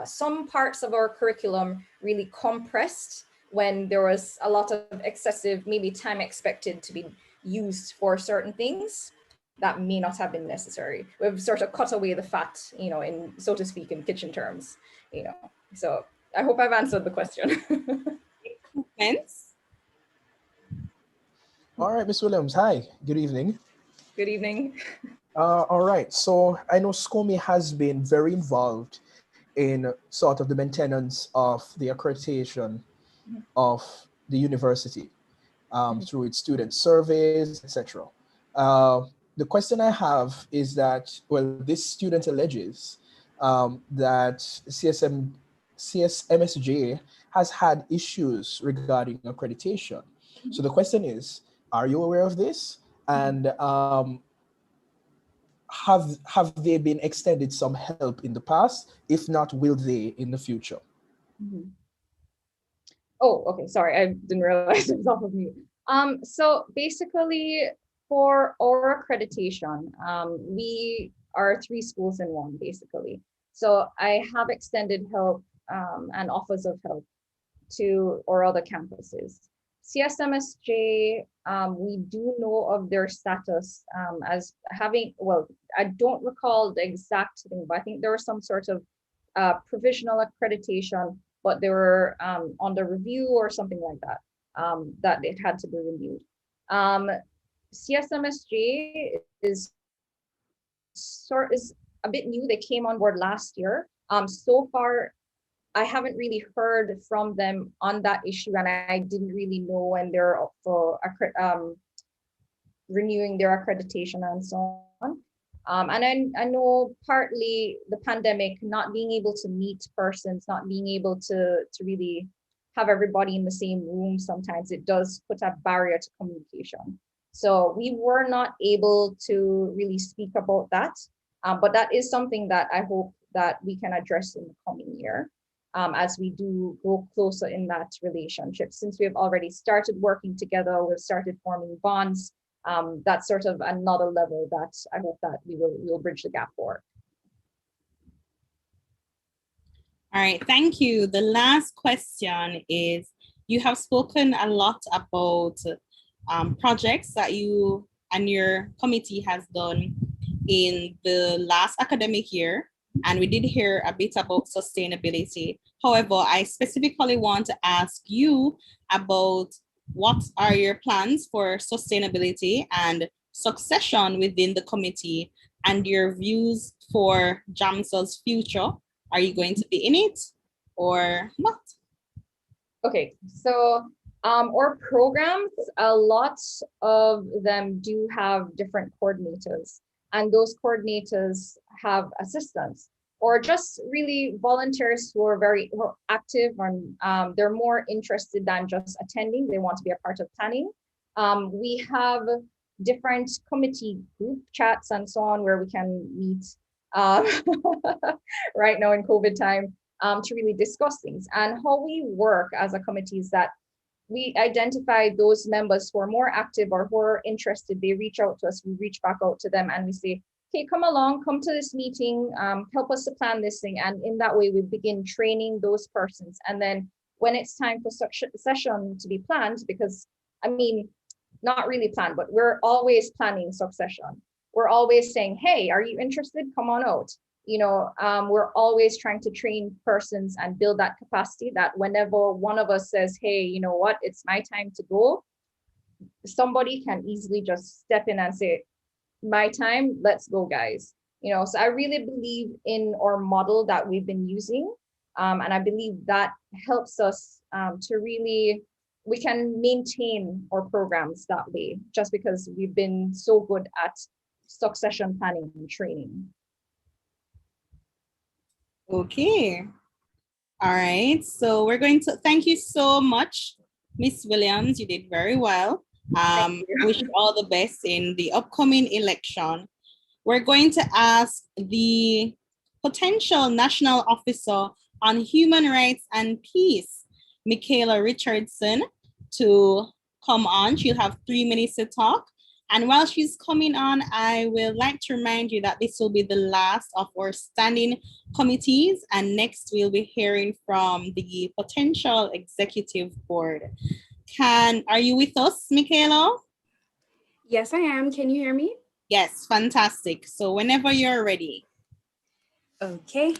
some parts of our curriculum really compressed when there was a lot of excessive, maybe time expected to be used for certain things that may not have been necessary. We've sort of cut away the fat, in, so to speak, in kitchen terms, So I hope I've answered the question. Thanks. All right, Ms. Williams, hi, good evening. Good evening. All right, so I know SCOME has been very involved in sort of the maintenance of the accreditation of the university through its student surveys, etc. The question I have is that, well, this student alleges that CSMSJ has had issues regarding accreditation. So the question is, are you aware of this? And have they been extended some help in the past? If not, will they in the future? Oh, okay. Sorry, I didn't realize it was off of mute. So basically, for our accreditation, we are 3 schools in one, basically. So I have extended help and offers of help to our other campuses. CSMSJ, we do know of their status as having, well, I don't recall the exact thing, but I think there was some sort of provisional accreditation, but they were under review or something like that, that it had to be renewed. CSMSJ is a bit new. They came on board last year. So far, I haven't really heard from them on that issue, and I didn't really know when they're up for renewing their accreditation and so on. And I know partly the pandemic, not being able to meet persons, not being able to really have everybody in the same room, sometimes it does put a barrier to communication. So we were not able to really speak about that, but that is something that I hope that we can address in the coming year. As we do go closer in that relationship. Since we have already started working together, we've started forming bonds. That's sort of another level that I hope that we'll bridge the gap for. All right, thank you. The last question is, you have spoken a lot about projects that you and your committee has done in the last academic year. And we did hear a bit about sustainability. However, I specifically want to ask you about what are your plans for sustainability and succession within the committee and your views for JAMSA's future. Are you going to be in it or not? Okay, so our programs, a lot of them do have different coordinators. and those coordinators have assistants, or just really volunteers who are who are active and they're more interested than just attending. They want to be a part of planning. We have different committee group chats and so on where we can meet right now in COVID time to really discuss things. And how we work as a committee is that we identify those members who are more active or who are interested. They reach out to us, we reach back out to them, and we say, okay, come along, come to this meeting, help us to plan this thing. And in that way, we begin training those persons. And then when it's time for succession to be planned, because I mean, not really planned, but we're always planning succession. We're always saying, hey, are you interested? Come on out. You know, we're always trying to train persons and build that capacity that whenever one of us says, hey, you know what, it's my time to go, somebody can easily just step in and say, my time, let's go, guys. You know, so I really believe in our model that we've been using. And I believe that helps us to really, we can maintain our programs that way, just because we've been so good at succession planning and training. Okay. All right. So we're going to thank you so much, Miss Williams. You did very well. Wish you all the best in the upcoming election. We're going to ask the potential National Officer on Human Rights and Peace, Michaela Richardson, to come on. She'll have 3 minutes to talk. And while she's coming on, I will like to remind you that this will be the last of our standing committees. And next we'll be hearing from the potential executive board. Are you with us, Michaela? Yes, I am. Can you hear me? Yes, fantastic. So whenever you're ready. Okay.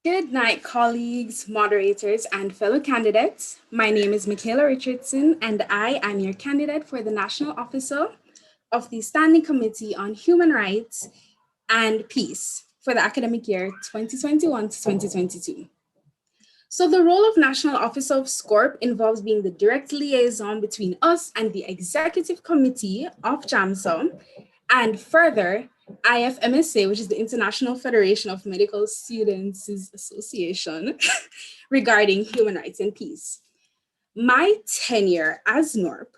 Good night, colleagues, moderators, and fellow candidates. My name is Michaela Richardson, and I am your candidate for the National Officer of the Standing Committee on Human Rights and Peace for the academic year 2021 to 2022. So the role of National Officer of SCORP involves being the direct liaison between us and the Executive Committee of JAMSA, and further, IFMSA, which is the International Federation of Medical Students Association, regarding human rights and peace. My tenure as NORP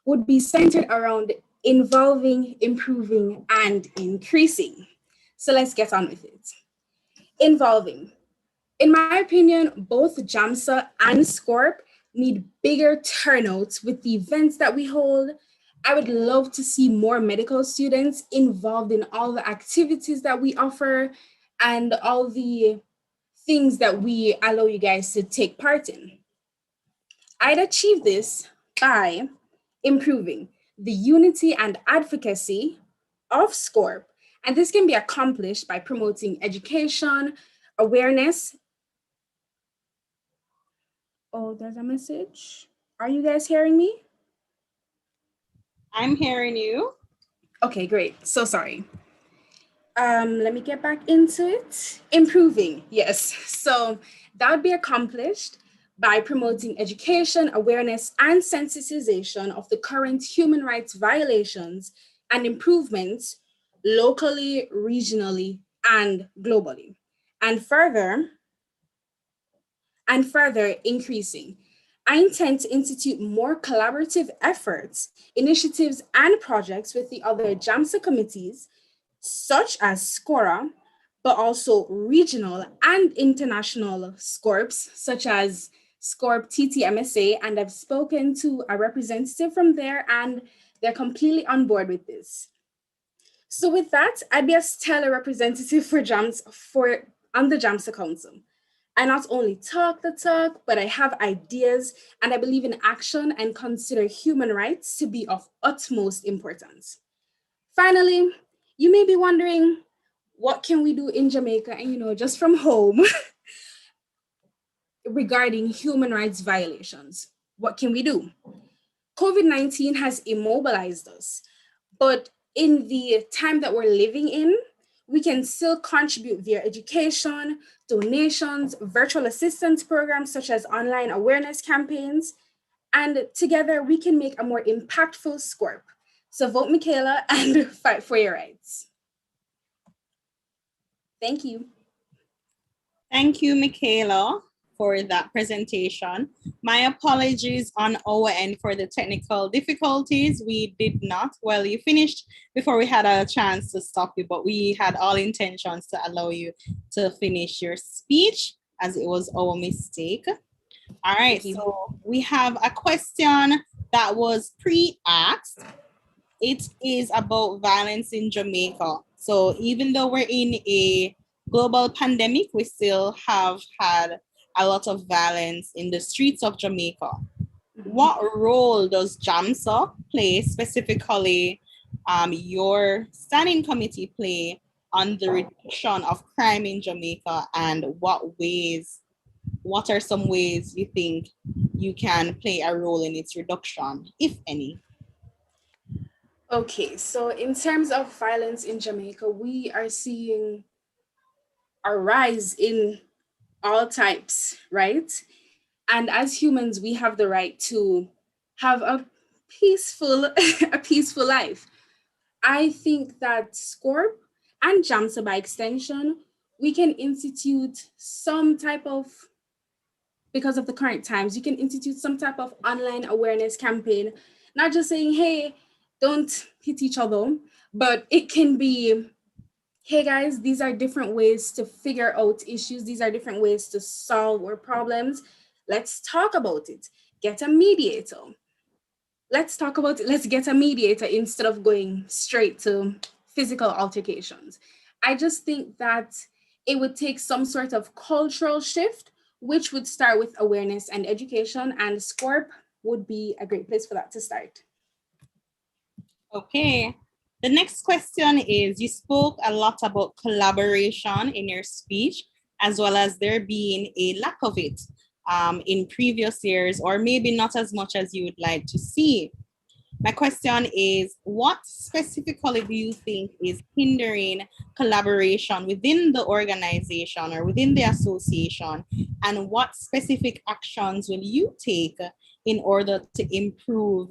would be centered around involving, improving, and increasing. So let's get on with it. Involving. In my opinion, both JAMSA and SCORP need bigger turnouts with the events that we hold. I would love to see more medical students involved in all the activities that we offer and all the things that we allow you guys to take part in. I'd achieve this by improving the unity and advocacy of SCORP. And this can be accomplished by promoting education, awareness. Oh, there's a message. Are you guys hearing me? I'm hearing you. Okay, great. So sorry. Let me get back into it. Improving, yes. So that would be accomplished by promoting education, awareness, and sensitization of the current human rights violations and improvements locally, regionally, and globally. And further increasing. I intend to institute more collaborative efforts, initiatives, and projects with the other JAMSA committees, such as SCORA, but also regional and international SCORPs, such as SCORP TTMSA, and I've spoken to a representative from there, and they're completely on board with this. So with that, I'd be a stellar representative for JAMSA on the JAMSA Council. I not only talk the talk, but I have ideas, and I believe in action and consider human rights to be of utmost importance. Finally, you may be wondering, what can we do in Jamaica and, just from home regarding human rights violations? What can we do? COVID-19 has immobilized us, but in the time that we're living in, we can still contribute via education, donations, virtual assistance programs such as online awareness campaigns, And together we can make a more impactful SCORP. So vote Michaela and fight for your rights. Thank you. Thank you, Michaela, for that presentation. My apologies on our end for the technical difficulties. We did not, well, you finished before we had a chance to stop you, but we had all intentions to allow you to finish your speech, as it was our mistake. All right, so we have a question that was pre-asked. It is about violence in Jamaica. So even though we're in a global pandemic, we still have had a lot of violence in the streets of Jamaica. What role does JAMSA play, specifically your standing committee play, on the reduction of crime in Jamaica, and what are some ways you think you can play a role in its reduction, if any? Okay, so in terms of violence in Jamaica, we are seeing a rise in all types, right? And as humans, we have the right to have a peaceful, a peaceful life. I think that SCORP and JAMSA by extension, we can institute some type of, because of the current times, you can institute some type of online awareness campaign, not just saying, hey, don't hit each other, but it can be, hey guys, these are different ways to figure out issues. These are different ways to solve our problems. Let's talk about it. Get a mediator. Let's talk about it. Let's get a mediator instead of going straight to physical altercations. I just think that it would take some sort of cultural shift, which would start with awareness and education, and SCORP would be a great place for that to start. Okay. The next question is, you spoke a lot about collaboration in your speech, as well as there being a lack of it in previous years, or maybe not as much as you would like to see. My question is, what specifically do you think is hindering collaboration within the organization or within the association? And what specific actions will you take in order to improve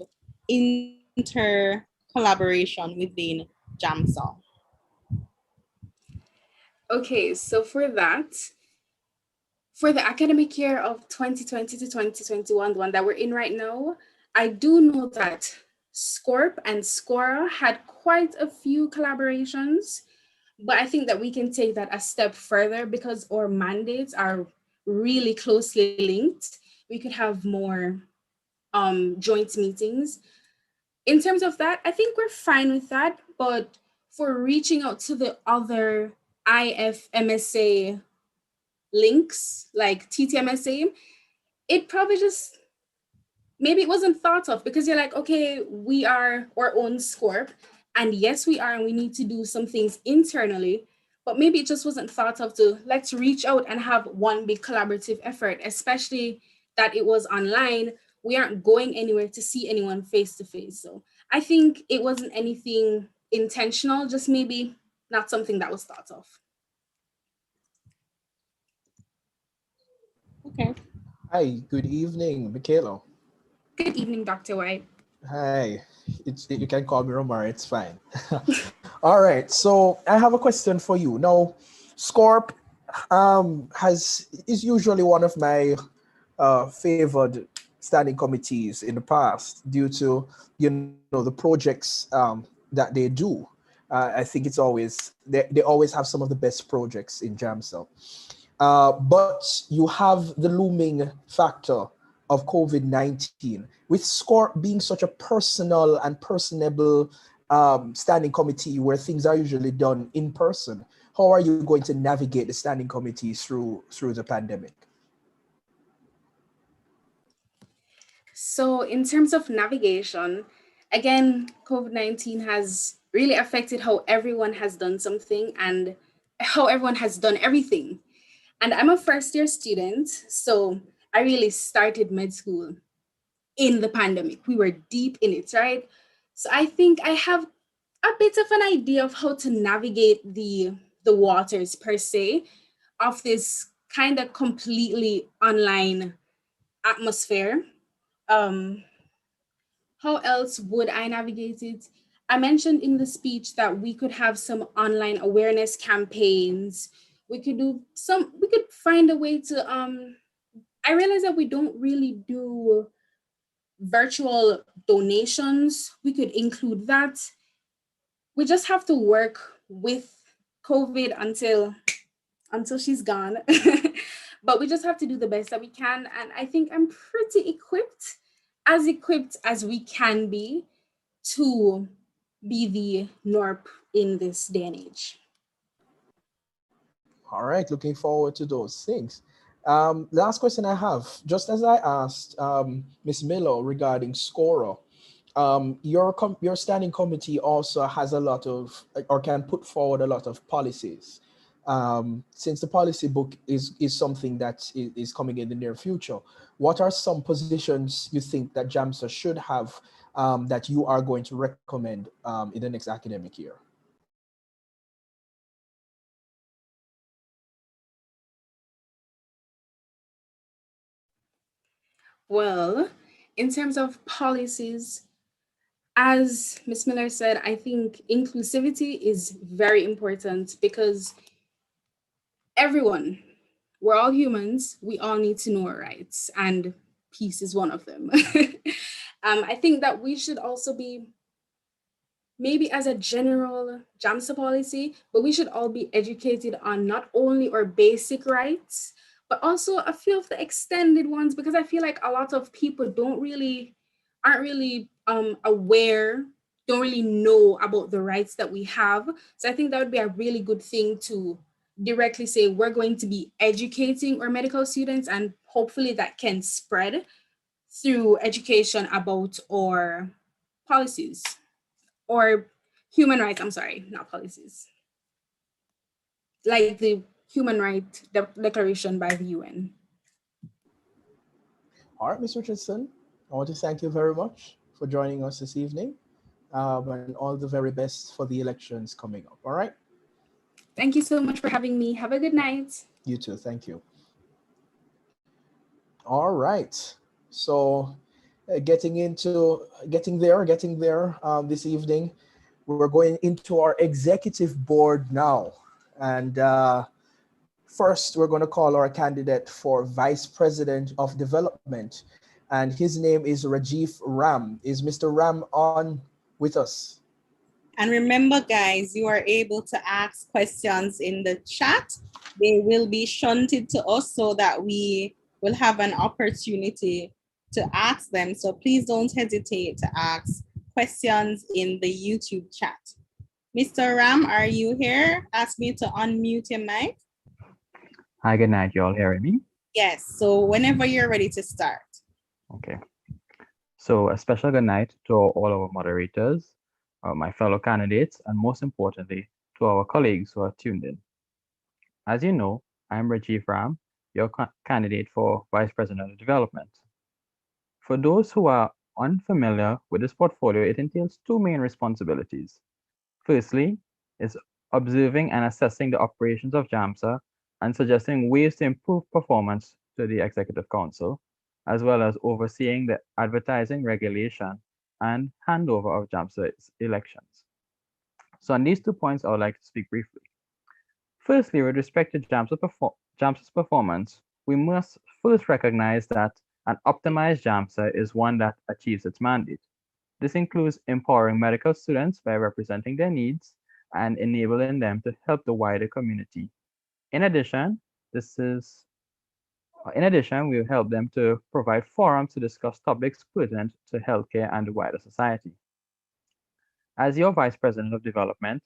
collaboration within JAMSA? Okay, so for that, for the academic year of 2020 to 2021, the one that we're in right now, I do know that SCORP and SCORA had quite a few collaborations, but I think that we can take that a step further because our mandates are really closely linked. We could have more joint meetings. In terms of that, I think we're fine with that, but for reaching out to the other IFMSA links like TTMSA, it probably just, maybe it wasn't thought of because you're like, okay, we are our own SCORP, and yes, we are, and we need to do some things internally, but maybe it just wasn't thought of to let's reach out and have one big collaborative effort, especially that it was online. We aren't going anywhere to see anyone face to face. So I think it wasn't anything intentional, just maybe not something that was thought of. Okay. Hi, good evening, Michaela. Good evening, Dr. White. Hi, you can call me Romario, it's fine. All right, so I have a question for you. Now, SCORP is usually one of my favored standing committees in the past due to the projects that they do. I think it's always they always have some of the best projects in JAMSA. But you have the looming factor of COVID-19, with SCORP being such a personal and personable standing committee where things are usually done in person. How are you going to navigate the standing committees through the pandemic? So in terms of navigation, again, COVID-19 has really affected how everyone has done something and how everyone has done everything. And I'm a first year student, so I really started med school in the pandemic. We were deep in it, right? So I think I have a bit of an idea of how to navigate the waters per se of this kind of completely online atmosphere. how else would I navigate it? I mentioned in the speech that we could have some online awareness campaigns. We could find a way to I realize that we don't really do virtual donations. We could include that. We just have to work with COVID until she's gone. But we just have to do the best that we can. And I think I'm pretty equipped as we can be to be the NORP in this day and age. All right, looking forward to those things. Last question I have, just as I asked Ms. Miller regarding Scora, your standing committee also has a lot of, or can put forward a lot of policies. Since the policy book is something that is coming in the near future, what are some positions you think that JAMSA should have that you are going to recommend in the next academic year? Well, in terms of policies, as Ms. Miller said, I think inclusivity is very important because everyone, we're all humans, we all need to know our rights, and peace is one of them. I think that we should also be, maybe as a general JAMSA policy, but we should all be educated on not only our basic rights, but also a few of the extended ones, because I feel like a lot of people aren't really aware, don't really know about the rights that we have. So I think that would be a really good thing to directly say, we're going to be educating our medical students, and hopefully that can spread through education about our policies or human rights, I'm sorry, not policies. Like the Human Rights Declaration by the UN. All right, Ms. Richardson, I want to thank you very much for joining us this evening, and all the very best for the elections coming up. All right. Thank you so much for having me. Have a good night. You too. Thank you. All right. So getting there this evening, we're going into our executive board now. And first, we're going to call our candidate for Vice President of Development. And his name is Rajiv Ram. Is Mr. Ram on with us? And remember, guys, you are able to ask questions in the chat. They will be shunted to us so that we will have an opportunity to ask them. So please don't hesitate to ask questions in the YouTube chat. Mr. Ram, are you here? Ask me to unmute your mic. Hi, good night. You all hearing me? Yes, so whenever you're ready to start. Okay. So a special good night to all our moderators, my fellow candidates, and most importantly, to our colleagues who are tuned in. As you know, I'm Rajiv Ram, your candidate for Vice President of Development. For those who are unfamiliar with this portfolio, it entails two main responsibilities. Firstly, is observing and assessing the operations of JAMSA and suggesting ways to improve performance to the Executive Council, as well as overseeing the advertising regulation and handover of JAMSA's elections. So on these 2 points, I would like to speak briefly. Firstly, with respect to JAMSA's performance, we must first recognize that an optimized JAMSA is one that achieves its mandate. This includes empowering medical students by representing their needs and enabling them to help the wider community. In addition, we help them to provide forums to discuss topics pertinent to healthcare and the wider society. As your Vice President of Development,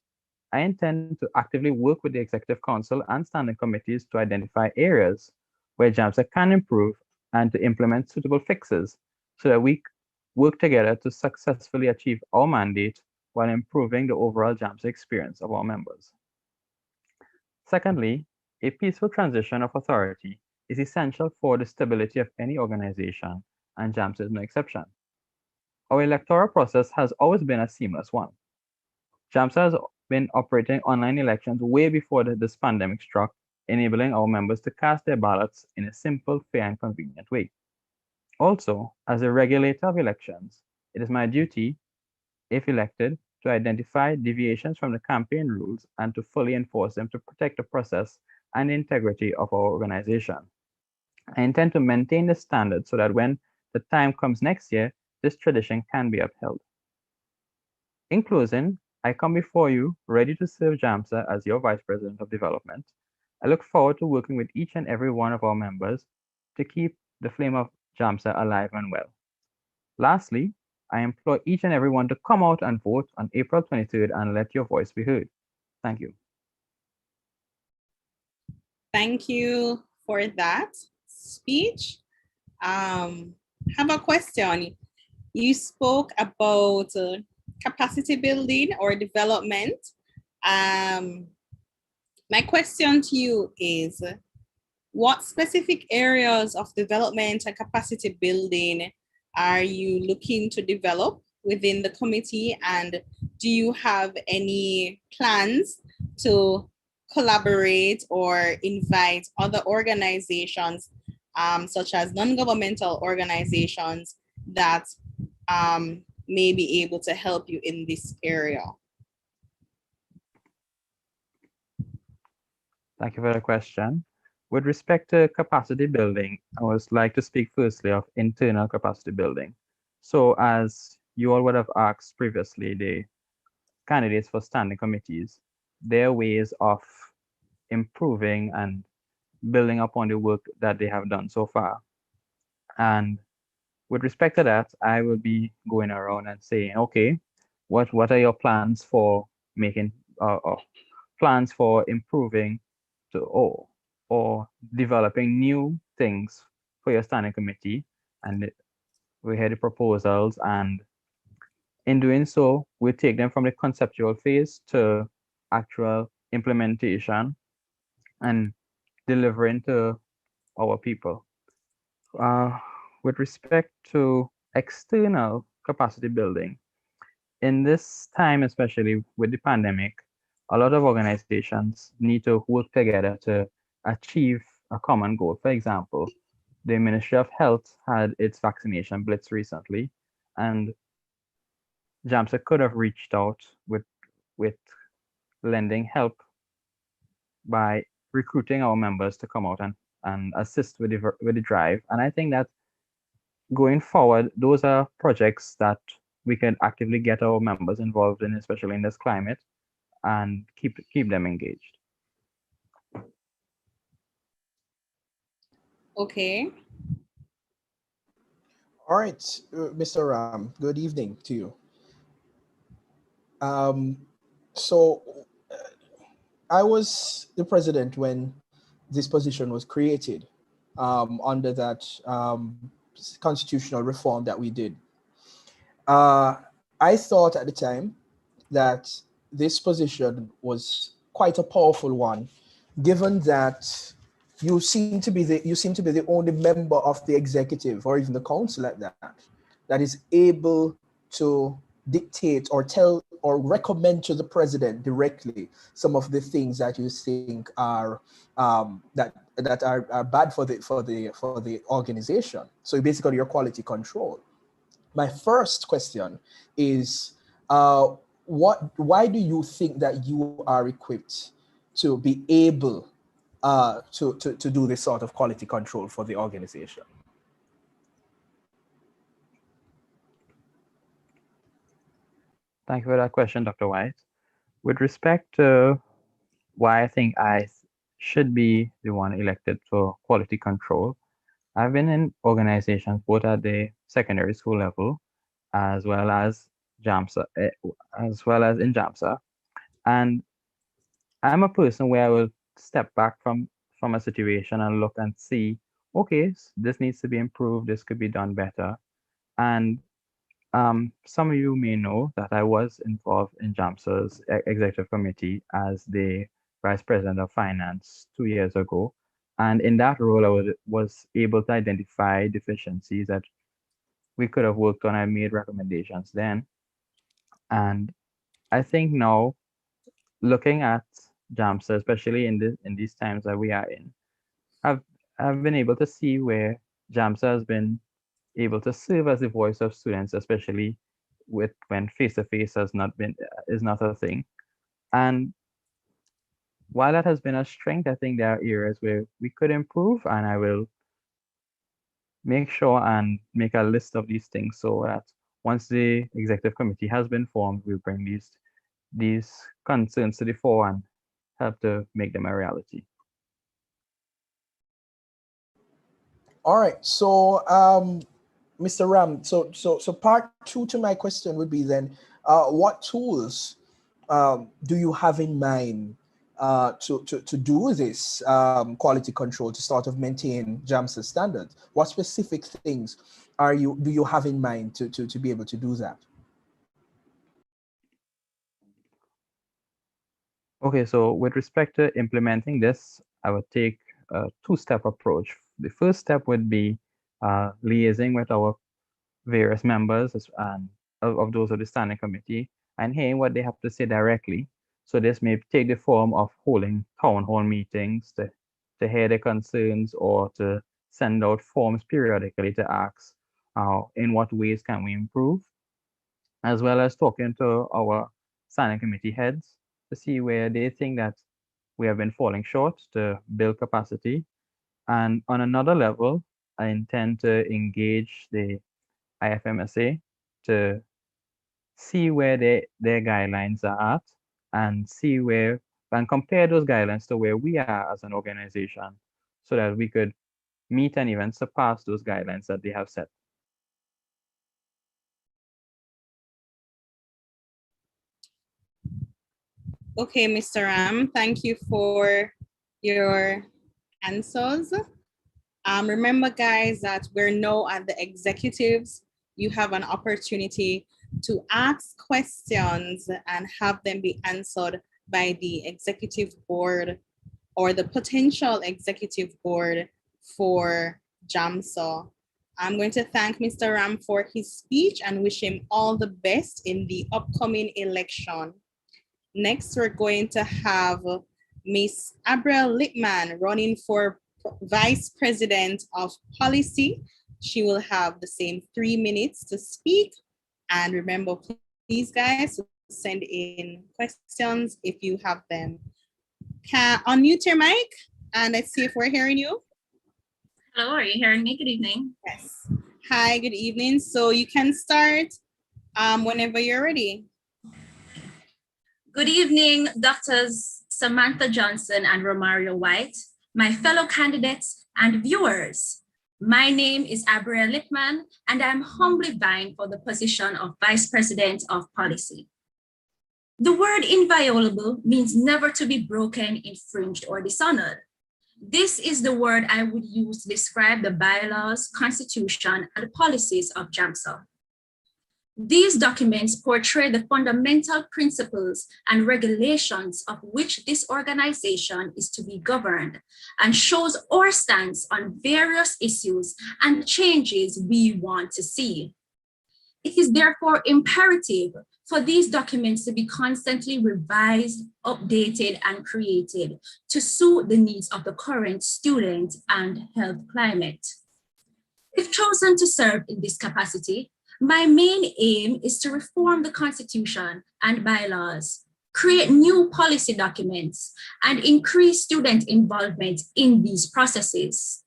I intend to actively work with the Executive Council and standing committees to identify areas where JAMSA can improve and to implement suitable fixes so that we work together to successfully achieve our mandate while improving the overall JAMSA experience of our members. Secondly, a peaceful transition of authority is essential for the stability of any organization, and JAMSA is no exception. Our electoral process has always been a seamless one. JAMSA has been operating online elections way before this pandemic struck, enabling our members to cast their ballots in a simple, fair, and convenient way. Also, as a regulator of elections, it is my duty, if elected, to identify deviations from the campaign rules and to fully enforce them to protect the process and the integrity of our organization. I intend to maintain this standard so that when the time comes next year, this tradition can be upheld. In closing, I come before you ready to serve JAMSA as your Vice President of Development. I look forward to working with each and every one of our members to keep the flame of JAMSA alive and well. Lastly, I implore each and everyone to come out and vote on April 23rd and let your voice be heard. Thank you. Thank you for that speech. Have a question. You spoke about capacity building or development. My question to you is, what specific areas of development and capacity building are you looking to develop within the committee? And do you have any plans to collaborate or invite other organizations, such as non-governmental organizations that may be able to help you in this area? Thank you for the question. With respect to capacity building, I would like to speak firstly of internal capacity building. So as you all would have asked previously, the candidates for standing committees, their ways of improving and building upon the work that they have done so far. And with respect to that, I will be going around and saying, okay, what are your plans for making plans for improving to or developing new things for your standing committee? And we hear the proposals, and in doing so, we take them from the conceptual phase to actual implementation and delivering to our people. With respect to external capacity building, in this time, especially with the pandemic, a lot of organizations need to work together to achieve a common goal. For example, the Ministry of Health had its vaccination blitz recently, and JAMSA could have reached out with lending help by recruiting our members to come out and assist with the drive. And I think that going forward, those are projects that we can actively get our members involved in, especially in this climate, and keep them engaged. Okay. All right, Mr. Ram, good evening to you. So I was the president when this position was created under that constitutional reform that we did. I thought at the time that this position was quite a powerful one, given that you seem to be the only member of the executive or even the council at that is able to dictate or tell or recommend to the president directly some of the things that you think are that are bad for the organization. So basically, your quality control. My first question is, why do you think that you are equipped to be able to do this sort of quality control for the organization? Thank you for that question, Dr. White. With respect to why I think I should be the one elected for quality control, I've been in organizations both at the secondary school level as well as JAMSA, as well as in JAMSA. And I'm a person where I will step back from a situation and look and see, okay, this needs to be improved, this could be done better. And some of you may know that I was involved in JAMSA's executive committee as the vice president of finance 2 years ago. And in that role, I was able to identify deficiencies that we could have worked on. I made recommendations then. And I think now, looking at JAMSA, especially in these times that we are in, I've been able to see where JAMSA has been able to serve as the voice of students, especially when face-to-face is not a thing. And while that has been a strength, I think there are areas where we could improve, and I will make sure and make a list of these things so that once the executive committee has been formed, we'll bring these concerns to the fore and help to make them a reality. All right. So, Mr. Ram, so part two to my question would be then, what tools do you have in mind to do this quality control, to sort of maintain JAMSA standards? What specific things do you have in mind to be able to do that? Okay, so with respect to implementing this, I would take a two-step approach. The first step would be liaising with our various members and of those of the standing committee and hearing what they have to say directly. So this may take the form of holding town hall meetings to hear their concerns or to send out forms periodically to ask in what ways can we improve, as well as talking to our standing committee heads to see where they think that we have been falling short to build capacity. And on another level, I intend to engage the IFMSA to see where their guidelines are at and compare those guidelines to where we are as an organization so that we could meet and even surpass those guidelines that they have set. Okay, Mr. Ram, thank you for your answers. Remember, guys, that we're now at the executives. You have an opportunity to ask questions and have them be answered by the executive board or the potential executive board for JAMSA. I'm going to thank Mr. Ram for his speech and wish him all the best in the upcoming election. Next, we're going to have Ms. Abriel Lippman running for Vice President of Policy. She will have the same 3 minutes to speak. And remember, please guys, send in questions if you have them. Can unmute your mic and let's see if we're hearing you. Hello, are you hearing me? Good evening. Yes. Hi, good evening. So you can start whenever you're ready. Good evening, Doctors Samantha Johnson and Romario White, my fellow candidates and viewers. My name is Abriel Lippman, and I'm humbly vying for the position of Vice President of Policy. The word inviolable means never to be broken, infringed, or dishonored. This is the word I would use to describe the bylaws, constitution, and policies of JAMSA. These documents portray the fundamental principles and regulations of which this organization is to be governed and shows our stance on various issues and changes we want to see. It is therefore imperative for these documents to be constantly revised, updated, and created to suit the needs of the current student and health climate. If chosen to serve in this capacity, my main aim is to reform the Constitution and bylaws, create new policy documents, and increase student involvement in these processes.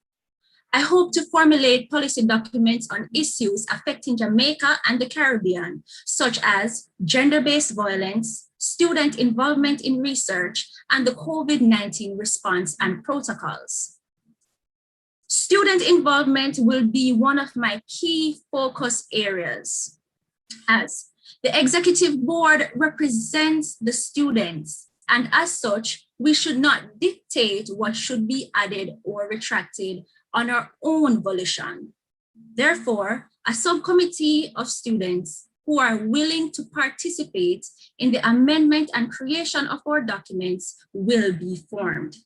I hope to formulate policy documents on issues affecting Jamaica and the Caribbean, such as gender-based violence, student involvement in research, and the COVID-19 response and protocols. Student involvement will be one of my key focus areas, as the executive board represents the students, and as such, we should not dictate what should be added or retracted on our own volition. Therefore, a subcommittee of students who are willing to participate in the amendment and creation of our documents will be formed.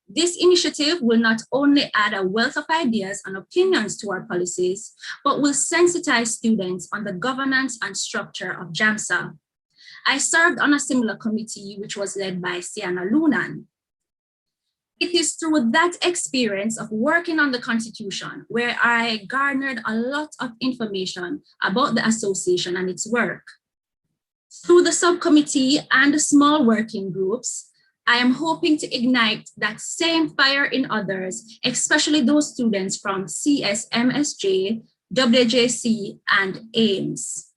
This initiative will not only add a wealth of ideas and opinions to our policies, but will sensitize students on the governance and structure of JAMSA. I served on a similar committee which was led by Sienna Lunan. It is through that experience of working on the Constitution where I garnered a lot of information about the association and its work. Through the subcommittee and the small working groups, I am hoping to ignite that same fire in others, especially those students from CSMSJ, WJC, and AIMS.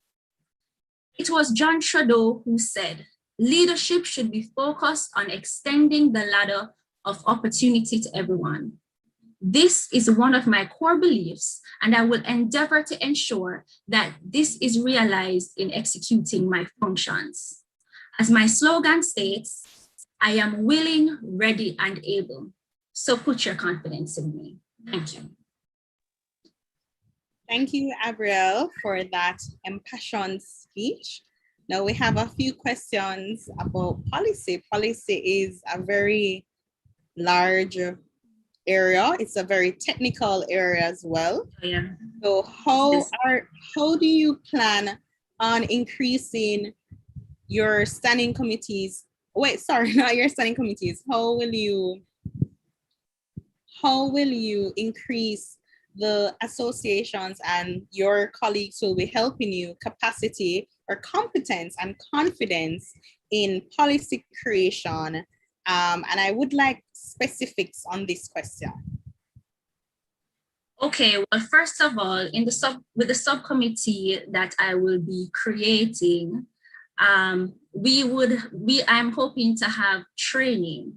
It was John Trudeau who said, leadership should be focused on extending the ladder of opportunity to everyone. This is one of my core beliefs, and I will endeavor to ensure that this is realized in executing my functions. As my slogan states, I am willing, ready, and able. So put your confidence in me. Thank you. Thank you, Abrielle, for that impassioned speech. Now we have a few questions about policy. Policy is a very large area. It's a very technical area as well. Yeah. So how do you plan on increasing your standing committees? Wait, sorry, not your standing committees. How will you increase the associations and your colleagues will be helping you capacity or competence and confidence in policy creation? And I would like specifics on this question. Okay, well, first of all, with the subcommittee that I will be creating, I'm hoping to have training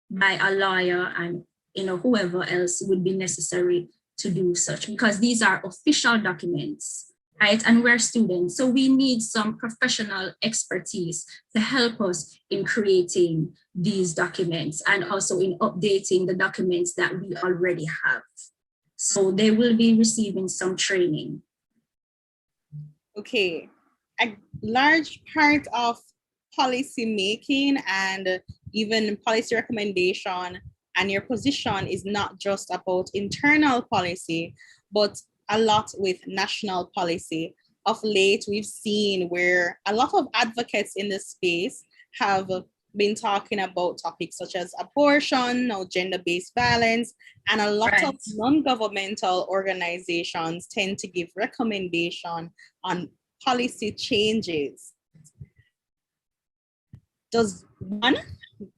by a lawyer and whoever else would be necessary to do such, because these are official documents, right? And we're students, so we need some professional expertise to help us in creating these documents and also in updating the documents that we already have. So they will be receiving some training. Okay, a large part of policy making and even policy recommendation and your position is not just about internal policy, but a lot with national policy. Of late, we've seen where a lot of advocates in this space have been talking about topics such as abortion or gender-based violence, and a lot of non-governmental organizations tend to give recommendation on policy changes. Does one,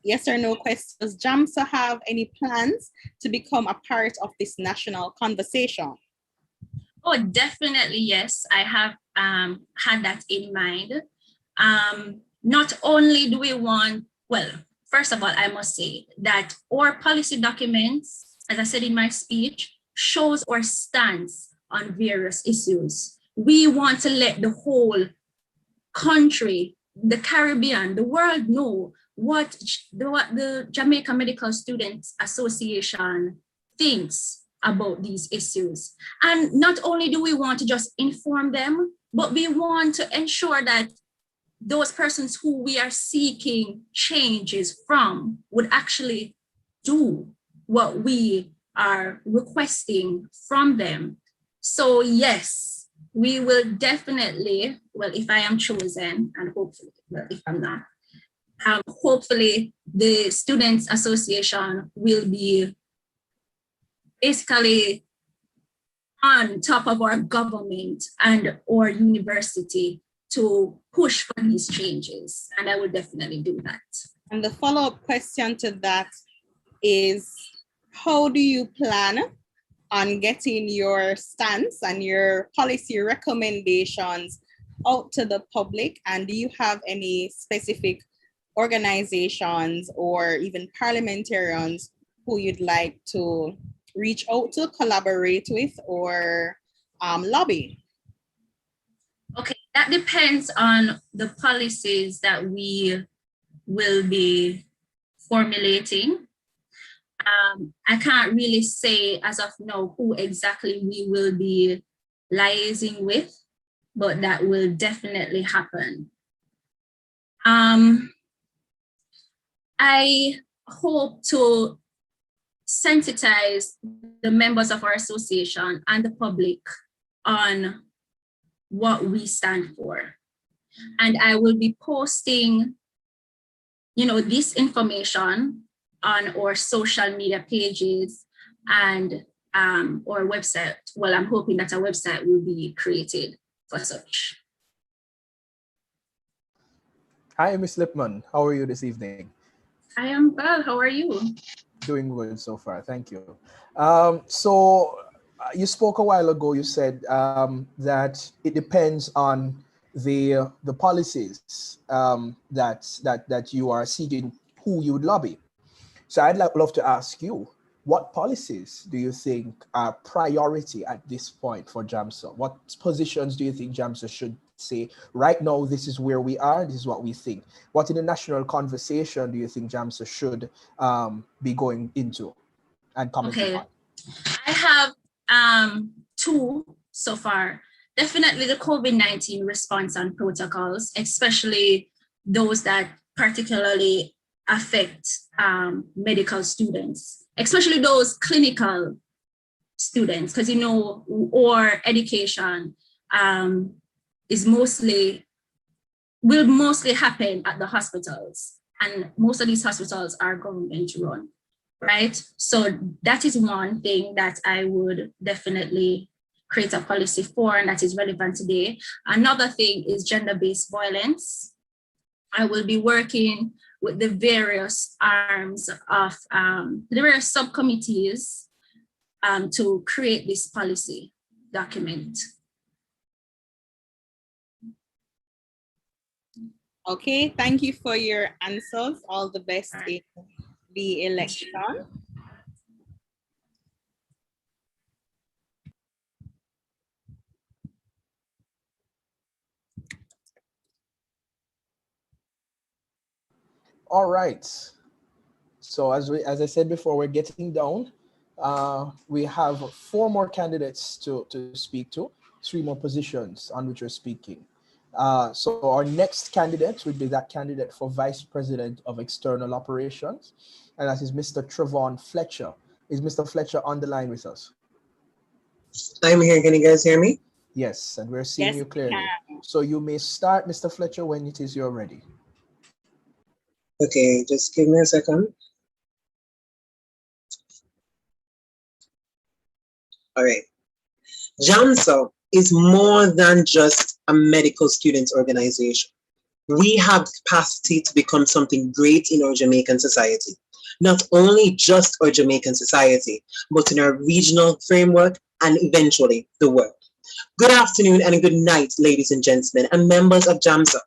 yes or no question, does JAMSA have any plans to become a part of this national conversation? Oh, definitely, yes. I have had that in mind. Not only do we want, well, first of all, I must say that our policy documents, as I said in my speech, shows our stance on various issues. We want to let the whole country, the Caribbean, the world know what the Jamaica Medical Students Association thinks about these issues. And not only do we want to just inform them, but we want to ensure that those persons who we are seeking changes from would actually do what we are requesting from them. So yes, we will definitely, well, if I am chosen, and hopefully, well, if I'm not, hopefully the Students Association will be basically on top of our government and our university to push for these changes. And I will definitely do that. And the follow-up question to that is, how do you plan on getting your stance and your policy recommendations out to the public? And do you have any specific organizations or even parliamentarians who you'd like to reach out to, collaborate with, or lobby? Okay, that depends on the policies that we will be formulating. I can't really say as of now who exactly we will be liaising with, but that will definitely happen. I hope to sensitize the members of our association and the public on what we stand for. And I will be posting, this information on our social media pages and our website. Well, I'm hoping that a website will be created for such. Hi, Ms. Lipman. How are you this evening? I am well. How are you? Doing good so far. Thank you. You spoke a while ago. You said that it depends on the policies that you are seeking, who you would lobby. So I'd love to ask you, what policies do you think are priority at this point for JAMSA? What positions do you think JAMSA should say, right now, this is where we are, this is what we think? What in the national conversation do you think JAMSA should be going into and commenting on? I have two so far. Definitely the COVID-19 response and protocols, especially those that particularly affect medical students, especially those clinical students, because our education will mostly happen at the hospitals, and most of these hospitals are government run, right? So that is one thing that I would definitely create a policy for, and that is relevant today. Another thing is gender-based violence. I will be working with the various arms of the various subcommittees to create this policy document. Okay, thank you for your answers. All the best in the election. All right. So as I said before, we're getting down. We have 4 more candidates to speak to, 3 more positions on which we're speaking. So our next candidate would be that candidate for Vice President of External Operations, and that is Mr. Trevon Fletcher. Is Mr. Fletcher on the line with us? I'm here. Can you guys hear me? Yes, and we're seeing you clearly. So you may start, Mr. Fletcher, when it is you're ready. Okay, just give me a second. All right. JAMSA is more than just a medical students organization. We have the capacity to become something great in our Jamaican society. Not only just our Jamaican society, but in our regional framework and eventually the world. Good afternoon and good night, ladies and gentlemen, and members of JAMSA.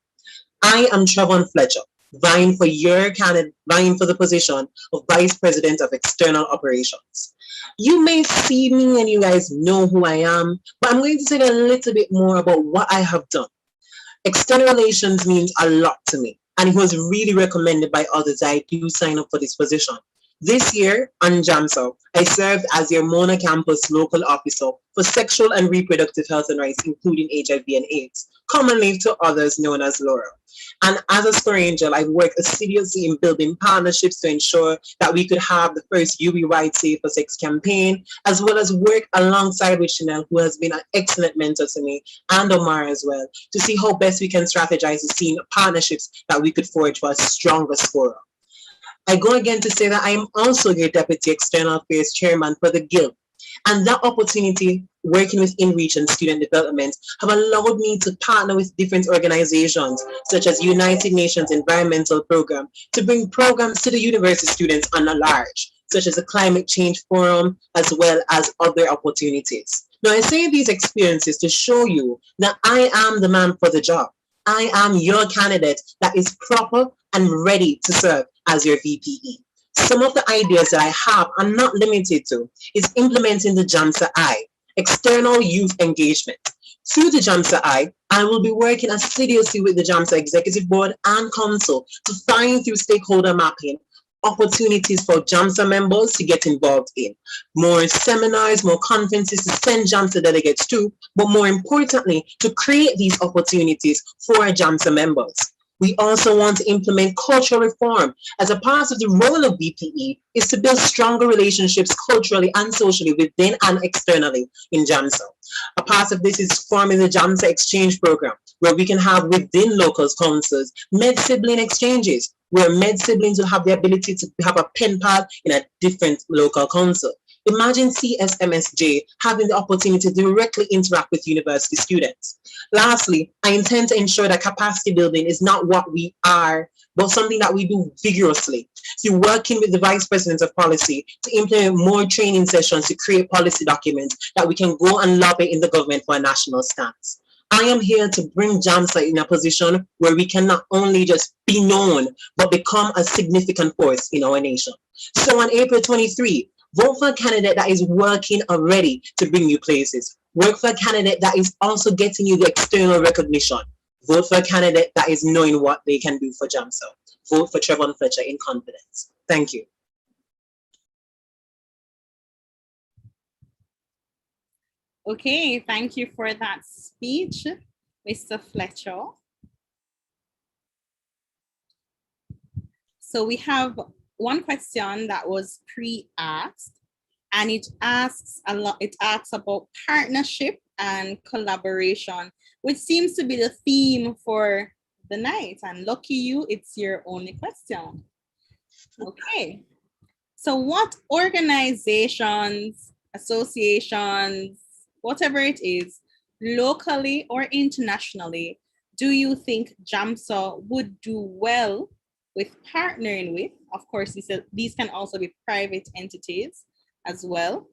I am Trevon Fletcher, vying for the position of Vice President of External Operations. You may see me and you guys know who I am, but I'm going to say a little bit more about what I have done. External relations means a lot to me, and it was really recommended by others that I do sign up for this position. This year on JAMSA, I served as your Mona Campus local officer for sexual and reproductive health and rights, including HIV and AIDS, commonly to others known as Laura. And as a SCORE angel, I've worked assiduously in building partnerships to ensure that we could have the first UB-wide Safe for Sex campaign, as well as work alongside with Chanel, who has been an excellent mentor to me, and Omar as well, to see how best we can strategize to see partnerships that we could forge for a stronger SCORE. I go again to say that I am also your Deputy External Affairs Chairman for the Guild, and that opportunity working with InReach and student development have allowed me to partner with different organizations such as United Nations Environmental Program to bring programs to the university students on a large, such as the Climate Change Forum, as well as other opportunities. Now, I say these experiences to show you that I am the man for the job. I am your candidate that is proper and ready to serve as your VPE. Some of the ideas that I have are not limited to is implementing the JAMSA I, external youth engagement. Through the JAMSA I will be working assiduously with the JAMSA Executive Board and Council to find through stakeholder mapping opportunities for JAMSA members to get involved in. More seminars, more conferences to send JAMSA delegates to, but more importantly, to create these opportunities for JAMSA members. We also want to implement cultural reform as a part of the role of BPE is to build stronger relationships culturally and socially within and externally in JAMSA. A part of this is forming the JAMSA exchange program, where we can have within local councils med-sibling exchanges, where med siblings will have the ability to have a pen pal in a different local council. Imagine CSMSJ having the opportunity to directly interact with university students. Lastly, I intend to ensure that capacity building is not what we are, but something that we do vigorously. So working with the Vice President of Policy to implement more training sessions to create policy documents that we can go and lobby in the government for a national stance. I am here to bring JAMSA in a position where we can not only just be known, but become a significant force in our nation. So on April 23, vote for a candidate that is working already to bring you places. Work for a candidate that is also getting you the external recognition. Vote for a candidate that is knowing what they can do for JAMSA. Vote for Trevon Fletcher in confidence. Thank you. Okay, thank you for that speech, Mr. Fletcher. So we have one question that was pre-asked, and it asks about partnership and collaboration, which seems to be the theme for the night. And lucky you, it's your only question. Okay. So what organizations, associations, whatever it is, locally or internationally, do you think JAMSA would do well with partnering with? Of course, these can also be private entities as well.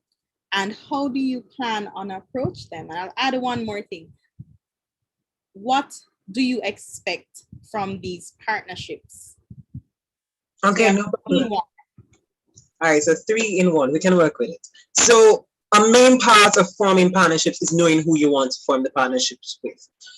And how do you plan on approach them? And I'll add one more thing. What do you expect from these partnerships? Okay, no problem. All right, so 3 in 1, we can work with it. So a main part of forming partnerships is knowing who you want to form the partnerships with.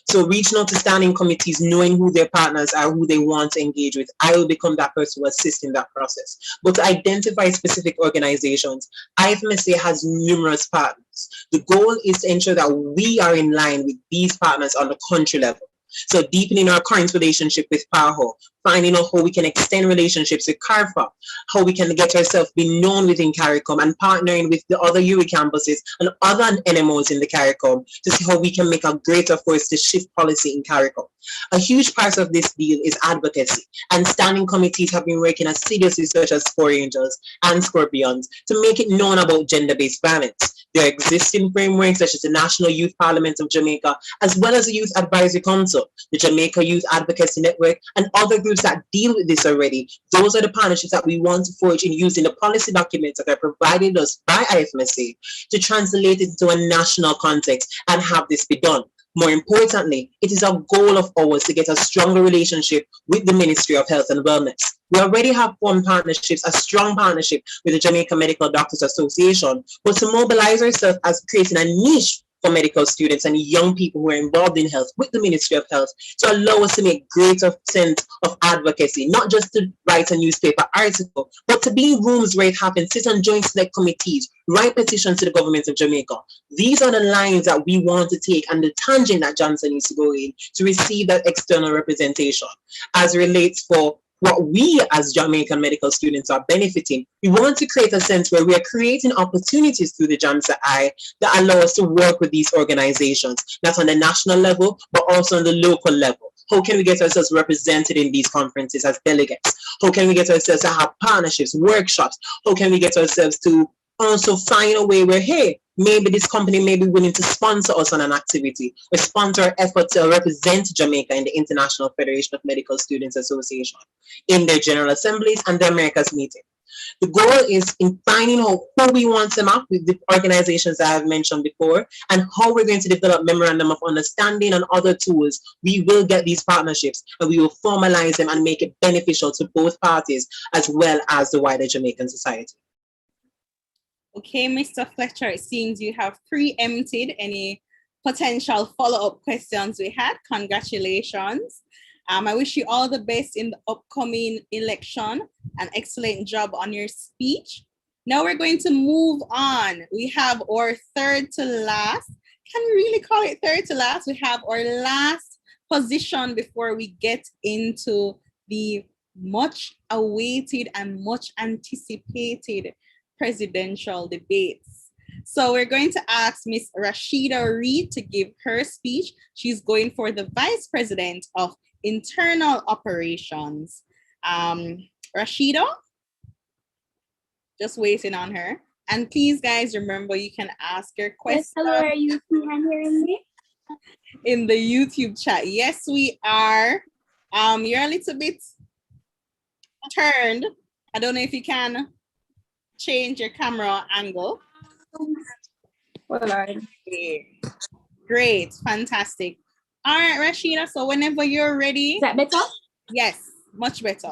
So reaching out to standing committees, knowing who their partners are, who they want to engage with. I will become that person who assists in that process. But to identify specific organizations, IFMSA has numerous partners. The goal is to ensure that we are in line with these partners on the country level. So deepening our current relationship with PAHO, finding out how we can extend relationships with CARFA, how we can get ourselves be known within CARICOM, and partnering with the other UWI campuses and other NMOs in the CARICOM to see how we can make a greater force to shift policy in CARICOM. A huge part of this deal is advocacy, and standing committees have been working assiduously, such as Score Angels and Scorpions, to make it known about gender-based violence. There are existing frameworks such as the National Youth Parliament of Jamaica, as well as the Youth Advisory Council, the Jamaica Youth Advocacy Network, and other groups that deal with this already. Those are the partnerships that we want to forge in using the policy documents that are provided us by IFMSA to translate it into a national context and have this be done. More importantly, it is a goal of ours to get a stronger relationship with the Ministry of Health and Wellness. We already have formed partnerships, a strong partnership with the Jamaica Medical Doctors Association, but to mobilize ourselves as creating a niche for medical students and young people who are involved in health with the Ministry of Health to allow us to make greater sense of advocacy, not just to write a newspaper article, but to be in rooms where it happens, sit on joint select committees, write petitions to the government of Jamaica. These are the lines that we want to take and the tangent that JAMSA needs to go in to receive that external representation. As relates for what we as Jamaican medical students are benefiting, we want to create a sense where we are creating opportunities through the JAMSA Eye that allow us to work with these organizations, not on the national level, but also on the local level. How can we get ourselves represented in these conferences as delegates? How can we get ourselves to have partnerships, workshops? How can we get ourselves to also find a way where, hey, maybe this company may be willing to sponsor us on an activity or sponsor our effort to represent Jamaica in the International Federation of Medical Students Association in their General Assemblies and the Americas meeting. The goal is in finding out who we want to map with the organizations that I've mentioned before and how we're going to develop memorandum of understanding and other tools. We will get these partnerships and we will formalize them and make it beneficial to both parties as well as the wider Jamaican society. Okay, Mr. Fletcher, it seems you have preempted any potential follow-up questions we had. Congratulations. I wish you all the best in the upcoming election. An excellent job on your speech. Now we're going to move on. We have our third to last. Can we really call it third to last? We have our last position before we get into the much awaited and much anticipated presidential debates. So we're going to ask Ms. Rashida Reed to give her speech. She's going for the Vice President of Internal Operations. Rashida, just waiting on her. And please, guys, remember you can ask your questions. Yes, hello, are you hearing me? In the YouTube chat. Yes, we are. You're a little bit turned. I don't know if you can change your camera angle. Hold on. Okay. Great, fantastic. All right, Rashida, so whenever you're ready. Is that better? Yes, much better.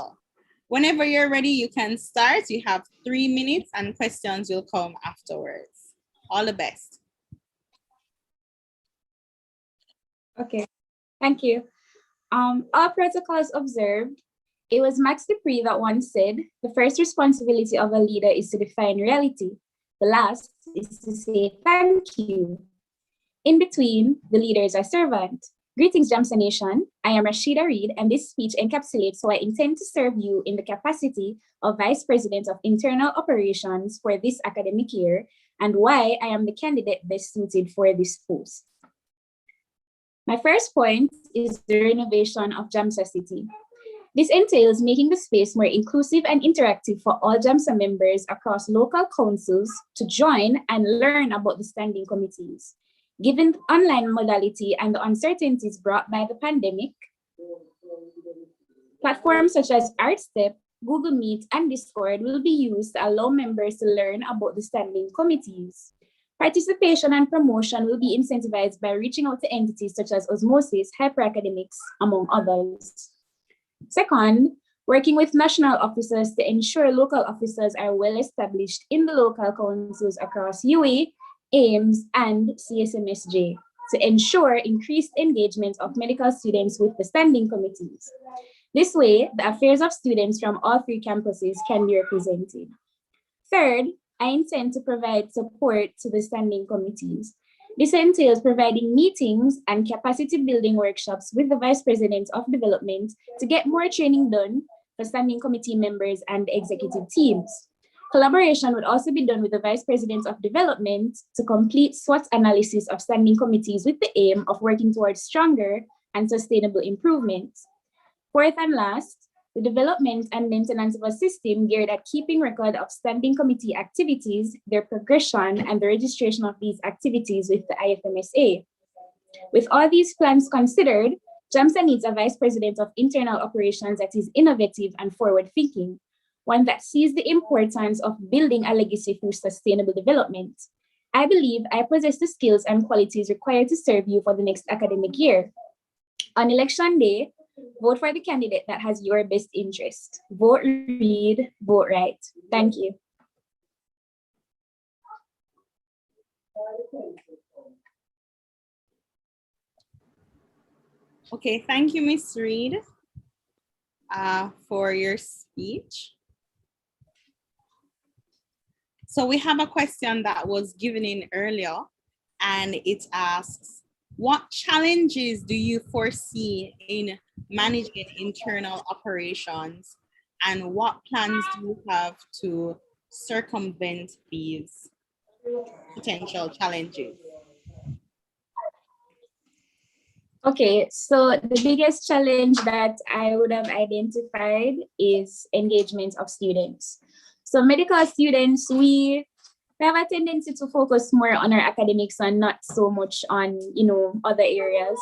Whenever you're ready, you can start. You have 3 minutes and questions will come afterwards. All the best. Okay, thank you. Our protocols observed. It was Max Dupree that once said, the first responsibility of a leader is to define reality. The last is to say thank you. In between, the leader is our servant. Greetings, JAMSA Nation. I am Rashida Reed, and this speech encapsulates how I intend to serve you in the capacity of Vice President of Internal Operations for this academic year, and why I am the candidate best suited for this post. My first point is the renovation of JAMSA City. This entails making the space more inclusive and interactive for all JAMSA members across local councils to join and learn about the standing committees. Given the online modality and the uncertainties brought by the pandemic, platforms such as ArtStep, Google Meet, and Discord will be used to allow members to learn about the standing committees. Participation and promotion will be incentivized by reaching out to entities such as Osmosis, Hyperacademics, among others. Second, working with national officers to ensure local officers are well established in the local councils across UA, AIMS, and CSMSJ to ensure increased engagement of medical students with the standing committees. This way, the affairs of students from all 3 campuses can be represented. Third, I intend to provide support to the standing committees. This entails providing meetings and capacity building workshops with the Vice President of Development to get more training done for standing committee members and executive teams. Collaboration would also be done with the Vice President of Development to complete SWOT analysis of standing committees with the aim of working towards stronger and sustainable improvements. Fourth and last, the development and maintenance of a system geared at keeping record of standing committee activities, their progression, and the registration of these activities with the IFMSA. With all these plans considered, JAMSA needs a Vice President of Internal Operations that is innovative and forward-thinking, one that sees the importance of building a legacy through sustainable development. I believe I possess the skills and qualities required to serve you for the next academic year. On election day, vote for the candidate that has your best interest. Vote Read, vote right. Thank you. Okay, thank you, Ms. Reed, for your speech. So we have a question that was given in earlier, and it asks, what challenges do you foresee in managing internal operations, and what plans do you have to circumvent these potential challenges? Okay, so the biggest challenge that I would have identified is engagement of students. So medical students, we have a tendency to focus more on our academics and not so much on, other areas.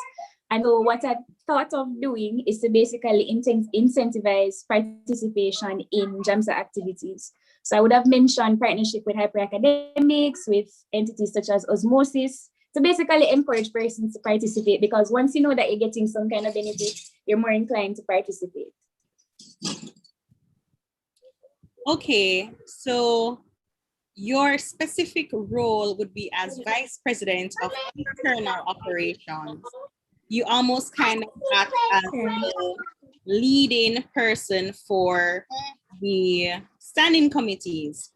And so what I thought of doing is to basically incentivize participation in JAMSA activities. So I would have mentioned partnership with Hyperacademics, with entities such as Osmosis, to basically encourage persons to participate, because once you know that you're getting some kind of benefit, you're more inclined to participate. Okay, so your specific role would be as Vice President of Internal Operations. You almost kind of act as the leading person for the standing committees.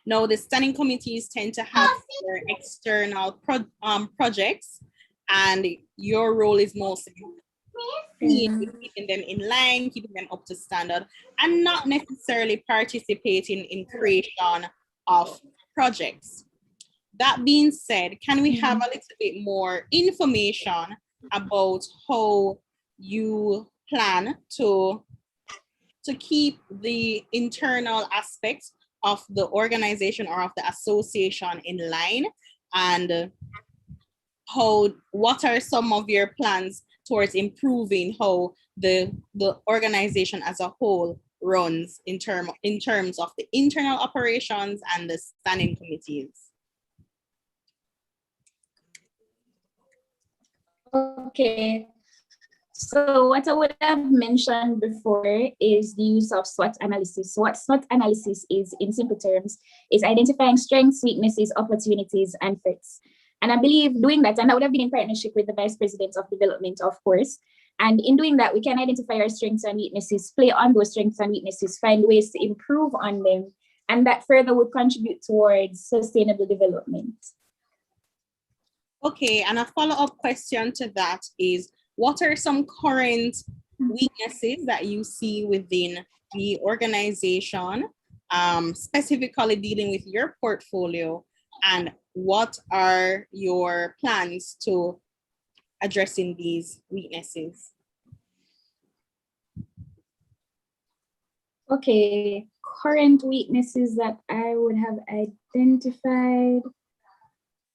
Now, the standing committees tend to have their external projects, and your role is mostly keeping them in line, keeping them up to standard, and not necessarily participating in creation of projects. That being said, can we have a little bit more information about how you plan to to keep the internal aspects of the organization or of the association in line? And what are some of your plans towards improving how the organization as a whole runs in terms of the internal operations and the standing committees? Okay, so what I would have mentioned before is the use of SWOT analysis. So what SWOT analysis is, in simple terms, is identifying strengths, weaknesses, opportunities, and threats. And I believe doing that, and that would have been in partnership with the Vice President of Development, of course. And in doing that, we can identify our strengths and weaknesses, play on those strengths and weaknesses, find ways to improve on them, and that further would contribute towards sustainable development. Okay, and a follow-up question to that is, what are some current weaknesses that you see within the organization, specifically dealing with your portfolio, and what are your plans to addressing these weaknesses? Okay, current weaknesses that I would have identified.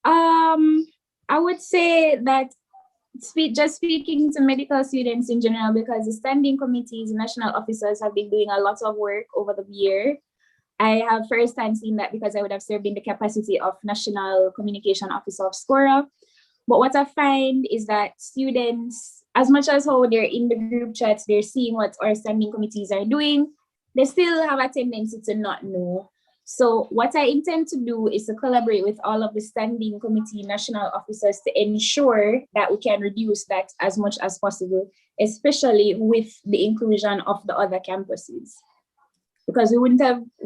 I would say that just speaking to medical students in general, because the standing committees, national officers have been doing a lot of work over the year. I have firsthand seen that because I would have served in the capacity of National Communication Officer of SCORA. But what I find is that students, as much as how they're in the group chats, they're seeing what our standing committees are doing, they still have a tendency to not know. So what I intend to do is to collaborate with all of the standing committee national officers to ensure that we can reduce that as much as possible, especially with the inclusion of the other campuses. Because we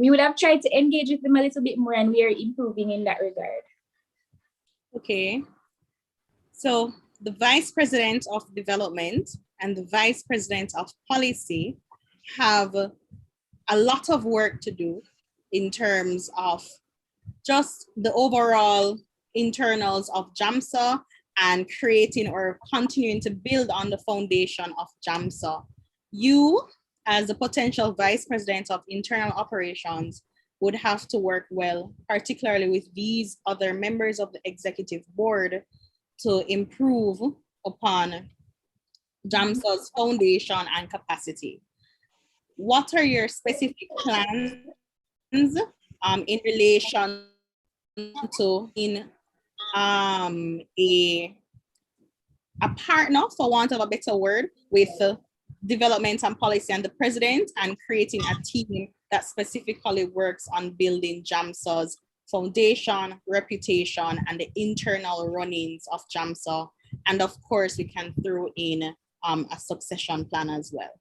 would have tried to engage with them a little bit more, and we are improving in that regard. Okay. So the Vice President of Development and the Vice President of Policy have a lot of work to do in terms of just the overall internals of JAMSA and creating or continuing to build on the foundation of JAMSA. You, as a potential Vice President of Internal Operations, would have to work well, particularly with these other members of the Executive Board, to improve upon JAMSA's foundation and capacity. What are your specific plans in relation to a partner, for want of a better word, with development and policy and the president, and creating a team that specifically works on building JAMSA's foundation, reputation, and the internal runnings of JAMSA. And of course, we can throw in a succession plan as well.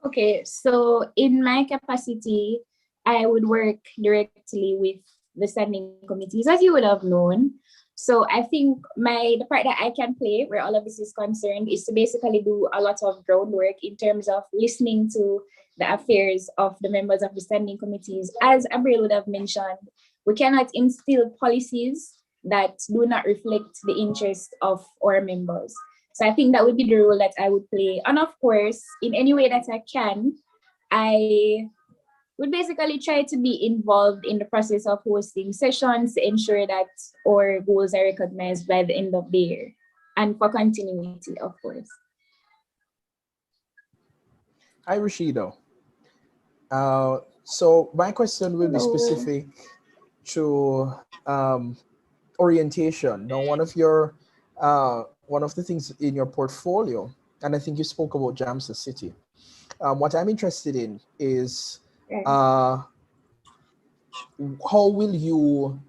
Okay, so in my capacity, I would work directly with the standing committees, as you would have known. So I think the part that I can play, where all of this is concerned, is to basically do a lot of groundwork in terms of listening to the affairs of the members of the standing committees. As Abriel would have mentioned, we cannot instill policies that do not reflect the interest of our members. So I think that would be the role that I would play. And of course, in any way that I can, I would basically try to be involved in the process of hosting sessions to ensure that our goals are recognized by the end of the year, and for continuity, of course. Hi, Rashido. So my question will be specific to orientation. Now, one of the things in your portfolio, and I think you spoke about JAMSA City. What I'm interested in is how will you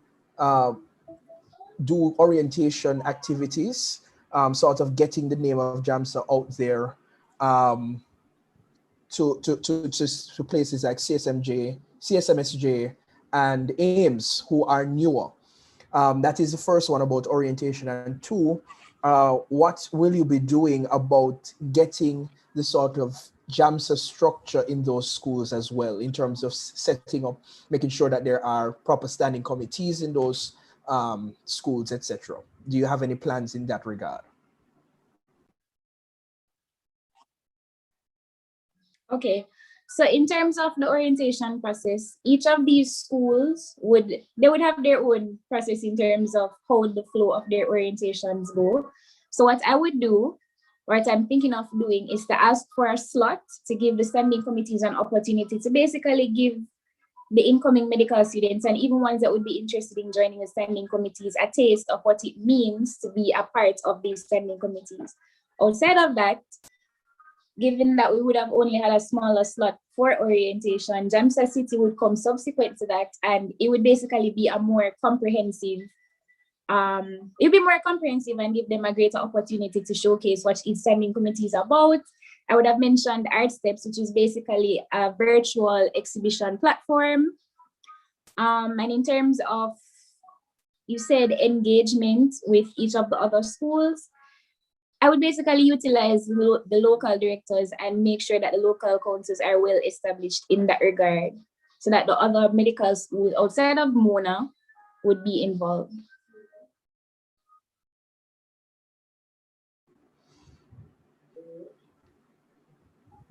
do orientation activities, sort of getting the name of JAMSA out there to places like CSMSJ and AIMS, who are newer. That is the first one about orientation. And two, what will you be doing about getting the sort of JAMSA structure in those schools as well, in terms of setting up, making sure that there are proper standing committees in those schools, etc. Do you have any plans in that regard? Okay. So in terms of the orientation process, each of these schools would have their own process in terms of how the flow of their orientations go. So what I would do, what I'm thinking of doing, is to ask for a slot to give the standing committees an opportunity to basically give the incoming medical students and even ones that would be interested in joining the standing committees a taste of what it means to be a part of these standing committees. Outside of that, given that we would have only had a smaller slot for orientation, JAMSA City would come subsequent to that, and it would basically be a more comprehensive, and give them a greater opportunity to showcase what each standing committee is about. I would have mentioned Art Steps, which is basically a virtual exhibition platform. And in terms of, you said engagement with each of the other schools, I would basically utilize the local directors and make sure that the local councils are well established in that regard, so that the other medical schools outside of Mona would be involved.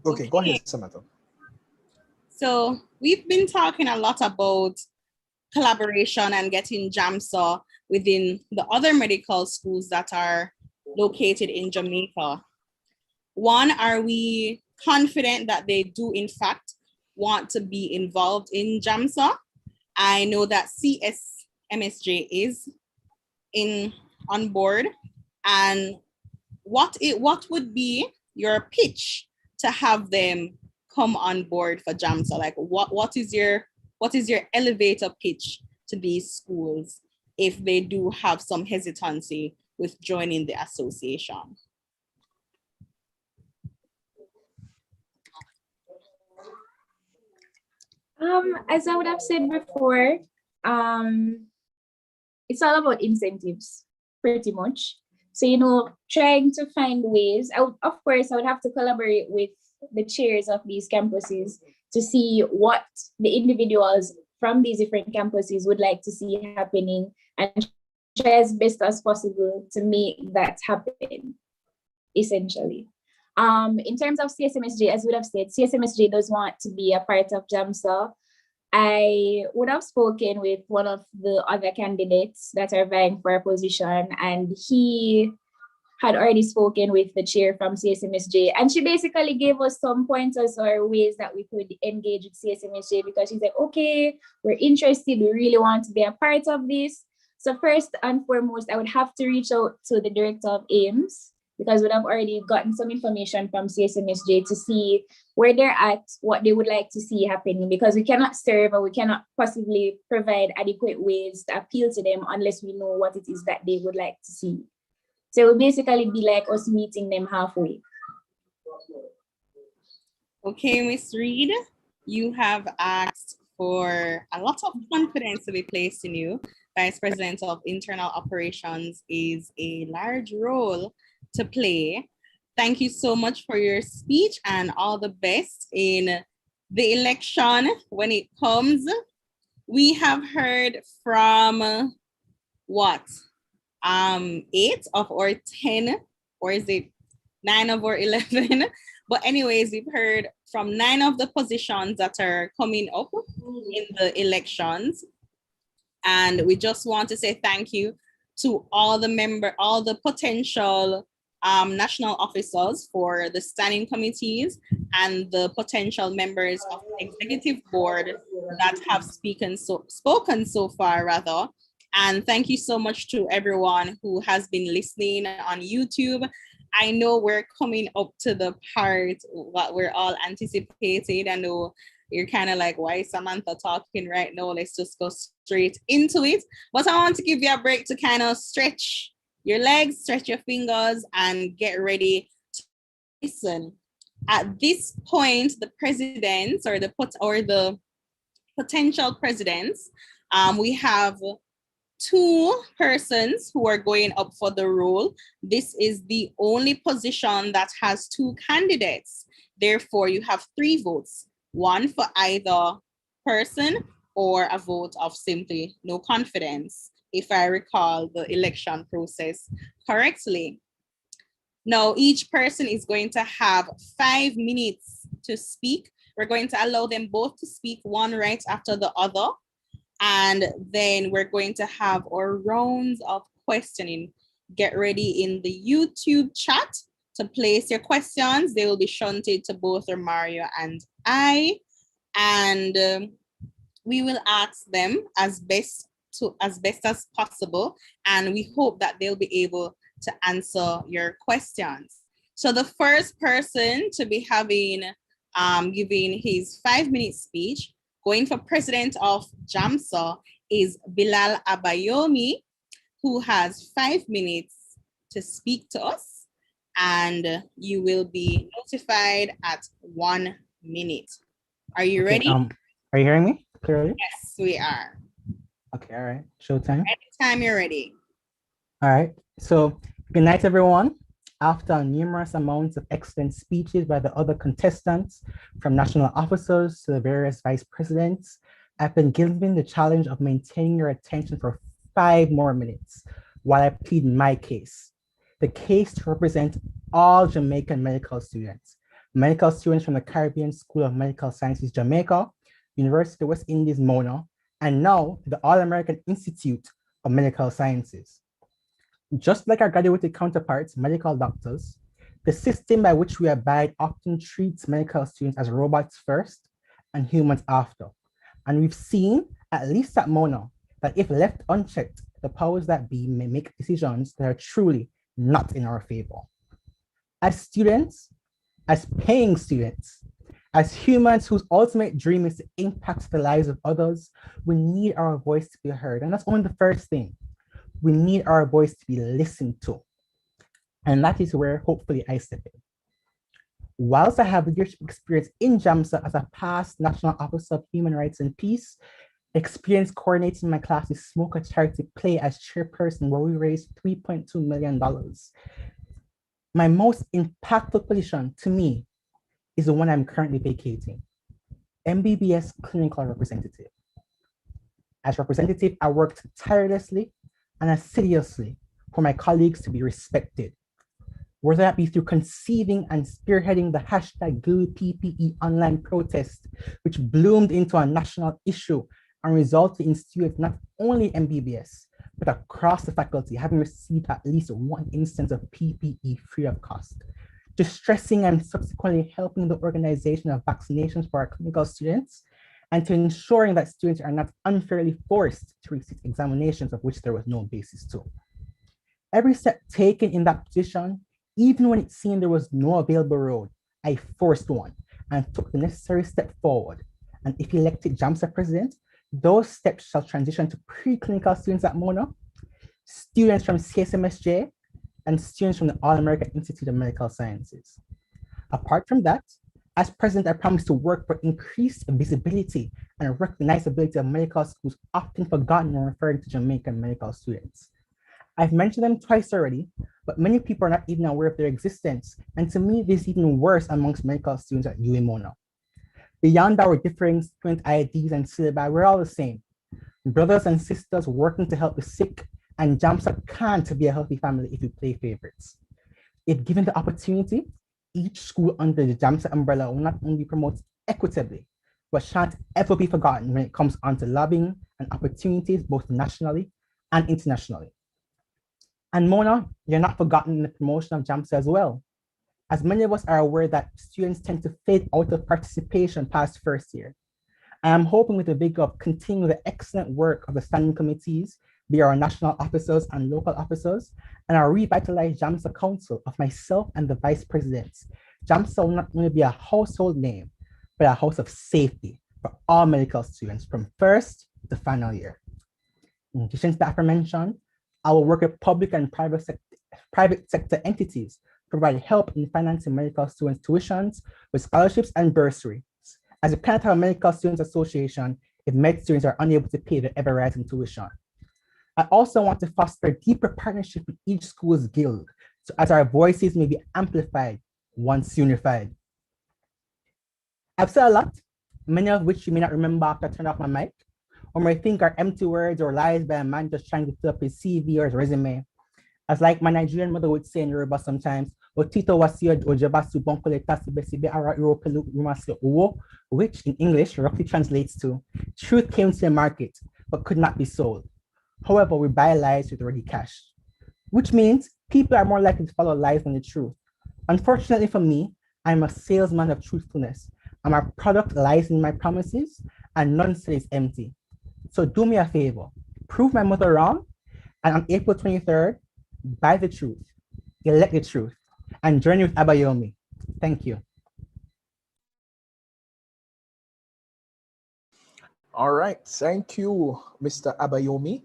Okay, go ahead, Samantha. So we've been talking a lot about collaboration and getting JAMSA within the other medical schools that are located in Jamaica. One, are we confident that they do in fact want to be involved in JAMSA? I know that CSMSJ is on board. And what would be your pitch to have them come on board for JAMSA? Like what is your elevator pitch to these schools if they do have some hesitancy with joining the association? As I would have said before, it's all about incentives, pretty much. So, trying to find ways. Of course, I would have to collaborate with the chairs of these campuses to see what the individuals from these different campuses would like to see happening, and try as best as possible to make that happen, essentially. In terms of CSMSJ, as we would have said, CSMSJ does want to be a part of JAMSA. I would have spoken with one of the other candidates that are vying for a position, and he had already spoken with the chair from CSMSJ, and she basically gave us some pointers or ways that we could engage with CSMSJ, because she's like, okay, we're interested, we really want to be a part of this. So first and foremost, I would have to reach out to the director of AIMS, because we'd have already gotten some information from CSMSJ to see where they're at, what they would like to see happening, because we cannot serve or we cannot possibly provide adequate ways to appeal to them unless we know what it is that they would like to see. So it would basically be like us meeting them halfway. Okay, Ms. Reed, you have asked for a lot of confidence to be placed in you. Vice President of Internal Operations is a large role to play. Thank you so much for your speech, and all the best in the election when it comes. We have heard from 8 of our 10, or is it 9 of our 11? But anyways, we've heard from 9 of the positions that are coming up in the elections. And we just want to say thank you to all the potential national officers for the standing committees and the potential members of the executive board that have spoken so far rather. And thank you so much to everyone who has been listening on YouTube. I know we're coming up to the part what we're all anticipating. I know you're kind of like, why is Samantha talking right now? Let's just go straight into it. But I want to give you a break to kind of stretch your legs, stretch your fingers, and get ready to listen. At this point, the presidents or the potential presidents, we have 2 persons who are going up for the role. This is the only position that has 2 candidates. Therefore, you have 3 votes, 1 for either person or a vote of simply no confidence, if I recall the election process correctly. Now, each person is going to have 5 minutes to speak. We're going to allow them both to speak, one right after the other. And then we're going to have our rounds of questioning. Get ready in the YouTube chat to place your questions. They will be shunted to both Romario and I. And we will ask them as best as possible. And we hope that they'll be able to answer your questions. So the first person to be having, giving his 5-minute speech, going for president of JAMSA, is Bilal Abayomi, who has 5 minutes to speak to us, and you will be notified at 1 minute. Are you ready? Are you hearing me clearly? Yes, we are. Okay, all right. Showtime. Anytime you're ready. All right. So good night, everyone. After numerous amounts of excellent speeches by the other contestants, from national officers to the various vice presidents, I've been given the challenge of maintaining your attention for 5 more minutes while I plead my case. The case to represent all Jamaican medical students from the Caribbean School of Medical Sciences, Jamaica, University of the West Indies, Mona, and now the All-American Institute of Medical Sciences. Just like our graduated counterparts, medical doctors, the system by which we abide often treats medical students as robots first and humans after. And we've seen, at least at Mona, that if left unchecked, the powers that be may make decisions that are truly not in our favor. As students, as paying students, as humans whose ultimate dream is to impact the lives of others, we need our voice to be heard. And that's only the first thing. We need our voice to be listened to. And that is where hopefully I step in. Whilst I have leadership experience in JAMSA as a past National Officer of Human Rights and Peace, experience coordinating my class's Smoke a Charity Play as chairperson, where we raised $3.2 million. My most impactful position to me is the one I'm currently vacating, MBBS clinical representative. As representative, I worked tirelessly and assiduously for my colleagues to be respected, whether that be through conceiving and spearheading the hashtag #GluePPE online protest, which bloomed into a national issue and resulted in students not only MBBS, but across the faculty having received at least one instance of PPE free of cost, to stressing and subsequently helping the organization of vaccinations for our clinical students, and to ensuring that students are not unfairly forced to receive examinations of which there was no basis to. Every step taken in that position, even when it seemed there was no available road, I forced one and took the necessary step forward. And if elected JAMSA president, those steps shall transition to preclinical students at Mona, students from CSMSJ, and students from the All-American Institute of Medical Sciences. Apart from that, as president, I promise to work for increased visibility and recognizability of medical schools often forgotten when referring to Jamaican medical students. I've mentioned them twice already, but many people are not even aware of their existence. And to me, this is even worse amongst medical students at UMona. Beyond our differing student IDs and syllabi, we're all the same. Brothers and sisters working to help the sick, and JAMSA can't be a healthy family if we play favorites. If given the opportunity, each school under the JAMSA umbrella will not only promote equitably, but shan't ever be forgotten when it comes onto lobbying and opportunities both nationally and internationally. And Mona, you're not forgotten in the promotion of JAMSA as well. As many of us are aware that students tend to fade out of participation past first year. I am hoping with the vigor of continuing the excellent work of the standing committees, be our national officers and local officers, and our revitalized JAMSA Council of myself and the vice presidents. JAMSA will not only be a household name, but a house of safety for all medical students from first to final year. In addition to the aforementioned, I will work with public and private sector entities to provide help in financing medical students' tuitions with scholarships and bursaries, as we cannot have a medical students association if med students are unable to pay their ever-rising tuition. I also want to foster a deeper partnership with each school's guild, so as our voices may be amplified once unified. I've said a lot, many of which you may not remember after I turned off my mic, or may think are empty words or lies by a man just trying to fill up his CV or his resume. As like my Nigerian mother would say in Yoruba sometimes, Otito wasio ojabasu bonkoleta sibesibe ara europelu rumase uwo, which in English roughly translates to truth came to the market but could not be sold. However, we buy lies with ready cash, which means people are more likely to follow lies than the truth. Unfortunately for me, I'm a salesman of truthfulness, and my product lies in my promises, and none says empty. So do me a favor, prove my mother wrong, and on April 23rd, buy the truth, elect the truth, and journey with Abayomi. Thank you. All right, thank you, Mr. Abayomi.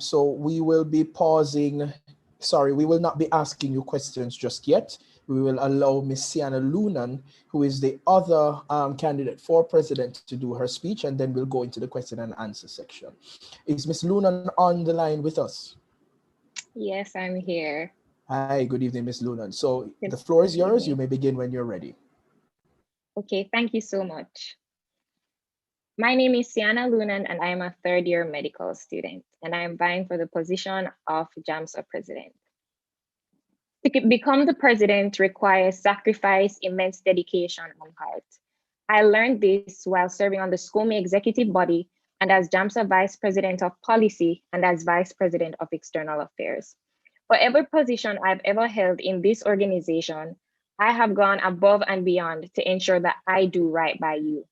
So we will be pausing. Sorry, we will not be asking you questions just yet. We will allow Ms. Sienna Lunan, who is the other candidate for president, to do her speech, and then we'll go into the question and answer section. Is Ms. Lunan on the line with us? Yes, I'm here. Hi, good evening, Ms. Lunan. So the floor is yours. You may begin when you're ready. Okay, thank you so much. My name is Sienna Lunan, and I am a third-year medical student, and I am vying for the position of JAMSA president. To become the president requires sacrifice, immense dedication, and heart. I learned this while serving on the SCOME executive body and as JAMSA vice president of policy and as vice president of external affairs. For every position I've ever held in this organization, I have gone above and beyond to ensure that I do right by you.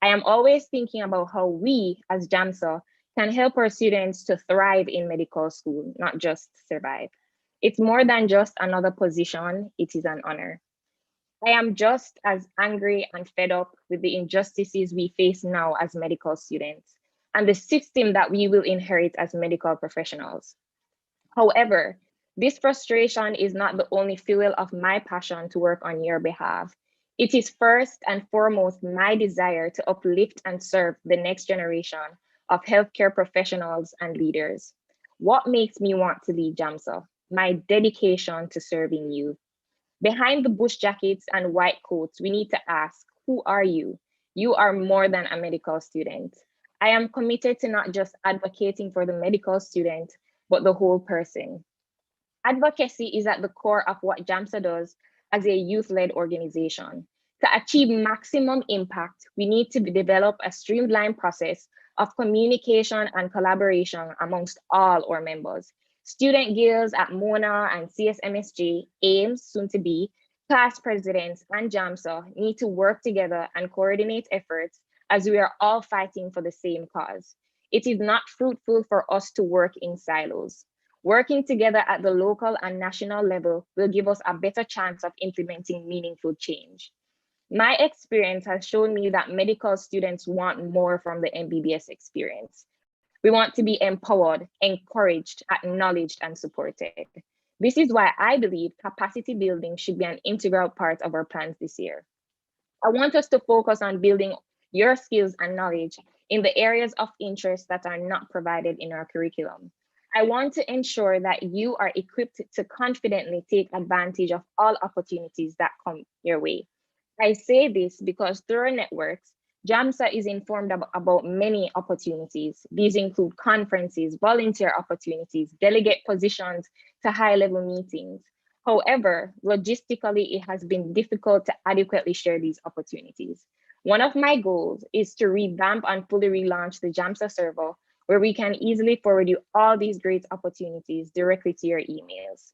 I am always thinking about how we, as JAMSA, can help our students to thrive in medical school, not just survive. It's more than just another position, it is an honor. I am just as angry and fed up with the injustices we face now as medical students and the system that we will inherit as medical professionals. However, this frustration is not the only fuel of my passion to work on your behalf. It is first and foremost my desire to uplift and serve the next generation of healthcare professionals and leaders. What makes me want to lead JAMSA? My dedication to serving you. Behind the bush jackets and white coats, we need to ask, who are you? You are more than a medical student. I am committed to not just advocating for the medical student, but the whole person. Advocacy is at the core of what JAMSA does as a youth-led organization. To achieve maximum impact, we need to develop a streamlined process of communication and collaboration amongst all our members. Student guilds at MONA and CSMSJ, AIMS, soon to be, class presidents and JAMSA need to work together and coordinate efforts as we are all fighting for the same cause. It is not fruitful for us to work in silos. Working together at the local and national level will give us a better chance of implementing meaningful change. My experience has shown me that medical students want more from the MBBS experience. We want to be empowered, encouraged, acknowledged, and supported. This is why I believe capacity building should be an integral part of our plans this year. I want us to focus on building your skills and knowledge in the areas of interest that are not provided in our curriculum. I want to ensure that you are equipped to confidently take advantage of all opportunities that come your way. I say this because through our networks, JAMSA is informed about many opportunities. These include conferences, volunteer opportunities, delegate positions to high-level meetings. However, logistically, it has been difficult to adequately share these opportunities. One of my goals is to revamp and fully relaunch the JAMSA server, where we can easily forward you all these great opportunities directly to your emails.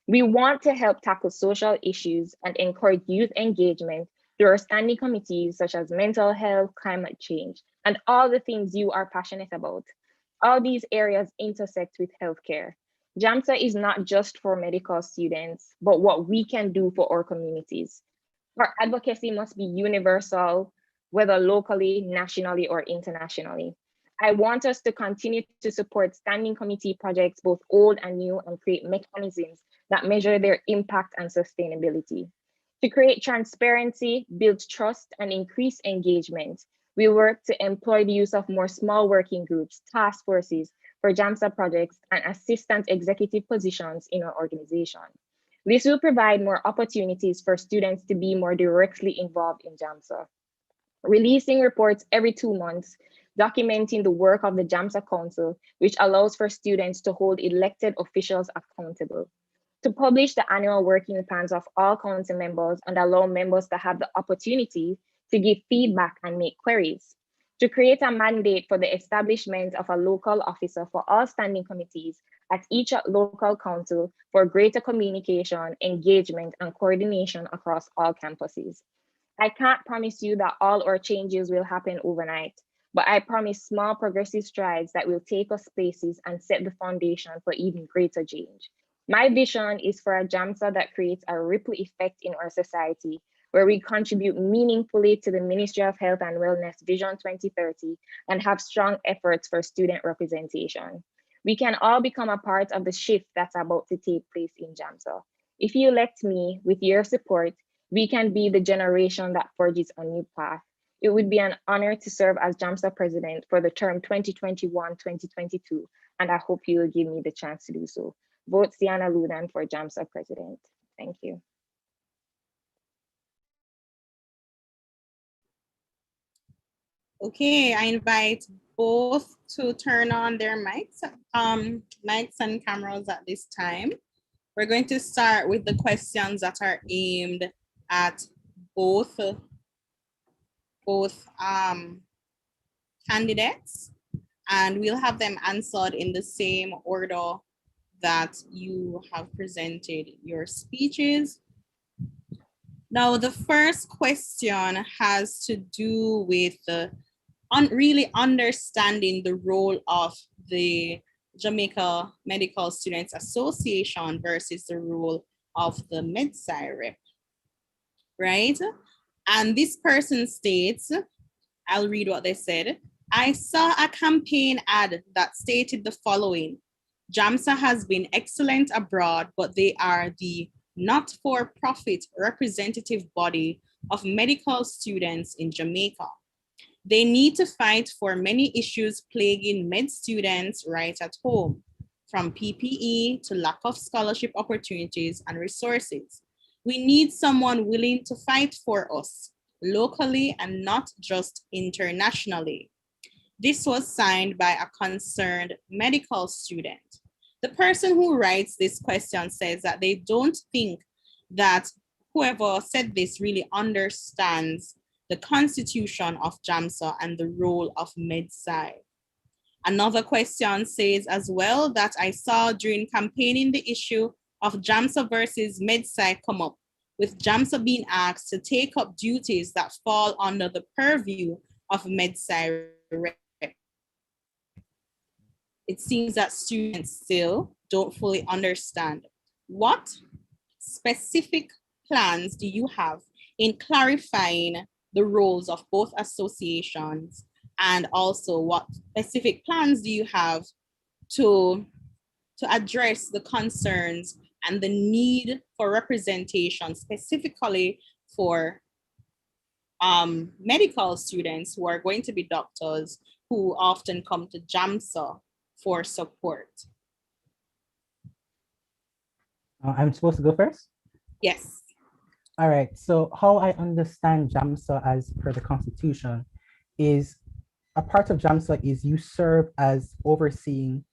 We want to help tackle social issues and encourage youth engagement through our standing committees such as mental health, climate change, and all the things you are passionate about. All these areas intersect with healthcare. JAMSA is not just for medical students, but what we can do for our communities. Our advocacy must be universal, whether locally, nationally, or internationally. I want us to continue to support standing committee projects, both old and new, and create mechanisms that measure their impact and sustainability. To create transparency, build trust, and increase engagement, we work to employ the use of more small working groups, task forces for JAMSA projects, and assistant executive positions in our organization. This will provide more opportunities for students to be more directly involved in JAMSA. Releasing reports every 2 months, documenting the work of the JAMSA Council, which allows for students to hold elected officials accountable. to publish the annual working plans of all council members and allow members to have the opportunity to give feedback and make queries, to create a mandate for the establishment of a local officer for all standing committees at each local council for greater communication, engagement, and coordination across all campuses. I can't promise you that all our changes will happen overnight, but I promise small progressive strides that will take us places and set the foundation for even greater change. My vision is for a JAMSA that creates a ripple effect in our society, where we contribute meaningfully to the Ministry of Health and Wellness Vision 2030 and have strong efforts for student representation. We can all become a part of the shift that's about to take place in JAMSA. If you elect me with your support, we can be the generation that forges a new path. It would be an honor to serve as JAMSA president for the term 2021-2022, and I hope you will give me the chance to do so. Vote Sienna Ludan for JAMSA president. Thank you. Okay, I invite both to turn on their mics and cameras at this time. We're going to start with the questions that are aimed at both candidates, and we'll have them answered in the same order that you have presented your speeches. Now, the first question has to do with really understanding the role of the Jamaica Medical Students Association versus the role of the MedSci rep, right? And this person states, I'll read what they said. I saw a campaign ad that stated the following: JAMSA has been excellent abroad, but they are the not-for-profit representative body of medical students in Jamaica. They need to fight for many issues plaguing med students right at home, from PPE to lack of scholarship opportunities and resources. We need someone willing to fight for us locally and not just internationally. This was signed by a concerned medical student. The person who writes this question says that they don't think that whoever said this really understands the constitution of JAMSA and the role of MedSci. Another question says as well that I saw during campaigning the issue of JAMSA versus MedSci come up, with JAMSA being asked to take up duties that fall under the purview of MedSci. It seems that students still don't fully understand. What specific plans do you have in clarifying the roles of both associations, and also what specific plans do you have to address the concerns and the need for representation specifically for medical students who are going to be doctors who often come to JAMSA for support? I'm supposed to go first? Yes. All right, so how I understand JAMSA as per the Constitution is a part of JAMSA is you serve as overseeing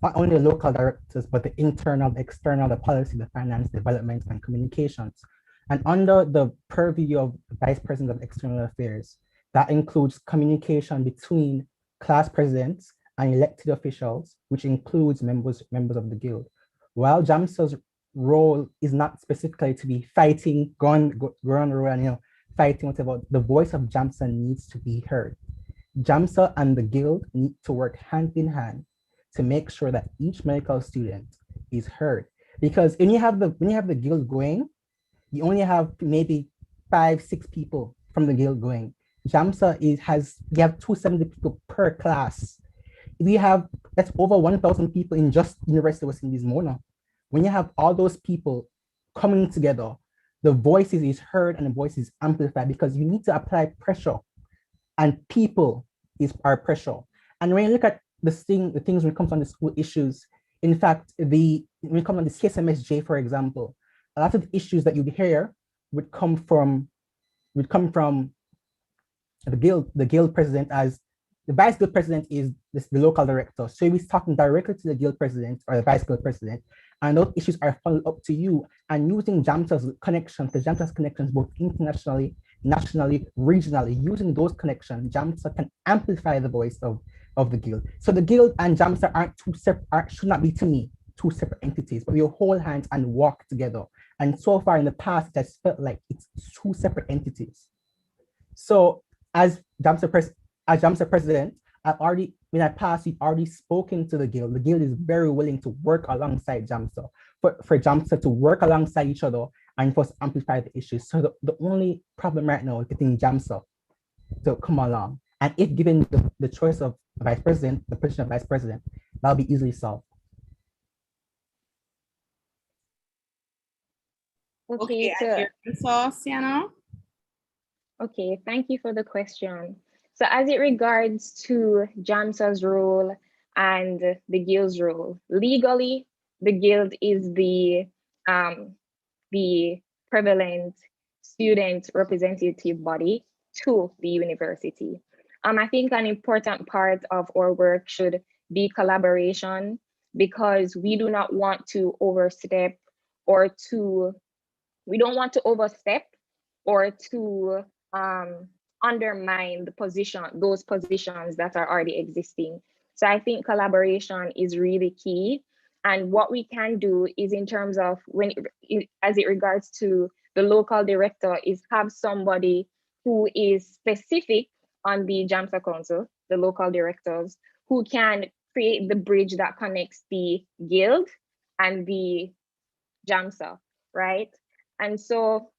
not only the local directors, but the internal, the external, the policy, the finance, development, and communications. And under the purview of the Vice President of External Affairs, that includes communication between class presidents and elected officials, which includes members of the guild. While JAMSA's role is not specifically to be fighting, going on the road and fighting whatever, the voice of JAMSA needs to be heard. JAMSA and the guild need to work hand in hand to make sure that each medical student is heard. Because when you have the guild going, you only have maybe 5-6 people from the guild going. JAMSA you have 270 people per class. That's over 1,000 people in just University of West Indies, Mona. When you have all those people coming together, the voices is heard and the voice is amplified, because you need to apply pressure, and people are pressure. And when you look at the things when it comes on the school issues, in fact, when it comes on the CSMSJ, for example, a lot of the issues that you'd hear would come from the guild president, as the vice guild president is the local director. So he's talking directly to the guild president or the vice guild president, and those issues are funneled up to you. And using JAMSA's connections, the JAMSA's connections, both internationally, nationally, regionally, using those connections, JAMSA can amplify the voice of the guild. So the guild and JAMSA aren't two separate, should not be, to me, two separate entities, but we hold hands and walk together. And so far in the past, it has felt like it's two separate entities. So as JAMSA president, when I passed, we've already spoken to the guild. The guild is very willing to work alongside JAMSA, for JAMSA to work alongside each other and for us to amplify the issues. So the only problem right now is getting JAMSA to come along. And if given the choice of vice president, the position of vice president, that'll be easily solved. Okay, so Sienna. Okay, thank you for the question. So as it regards to JAMSA's role and the guild's role, legally, the guild is the prevalent student representative body to the university. I think an important part of our work should be collaboration, because we do not want to overstep or to undermine those positions that are already existing. So I think collaboration is really key. And what we can do is, in terms of as it regards to the local director, is have somebody who is specific on the JAMSA Council, the local directors, who can create the bridge that connects the guild and the JAMSA, right? And so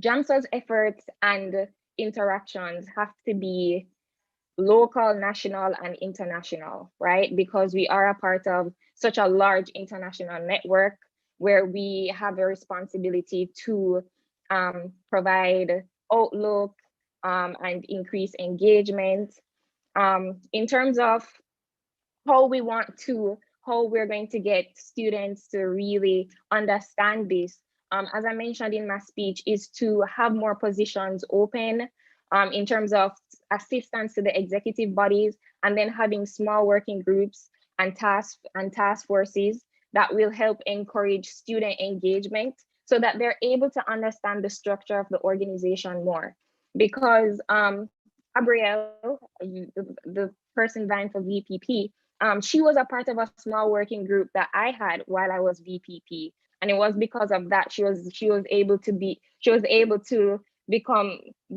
JAMSA's efforts and interactions have to be local, national, and international, right? Because we are a part of such a large international network where we have a responsibility to provide outlook and increase engagement. In terms of how we're going to get students to really understand this, as I mentioned in my speech, is to have more positions open in terms of assistance to the executive bodies, and then having small working groups and task forces that will help encourage student engagement so that they're able to understand the structure of the organization more. Because Gabrielle, the person vying for VPP, she was a part of a small working group that I had while I was VPP. And it was because of that she was able to be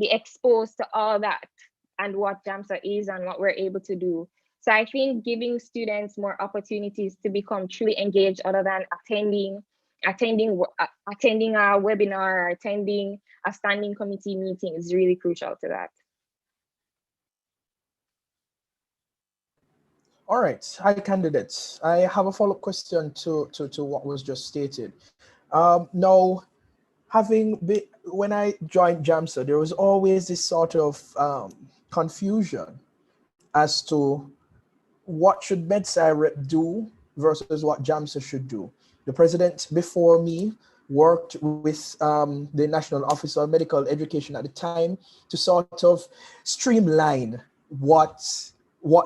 exposed to all that and what JAMSA is and what we're able to do. So I think giving students more opportunities to become truly engaged, other than attending a webinar or attending a standing committee meeting, is really crucial to that. All right, hi candidates. I have a follow-up question to what was just stated. Now, when I joined JAMSA, there was always this sort of confusion as to what should MedSci Rep do versus what JAMSA should do. The president before me worked with the National Office of Medical Education at the time to sort of streamline what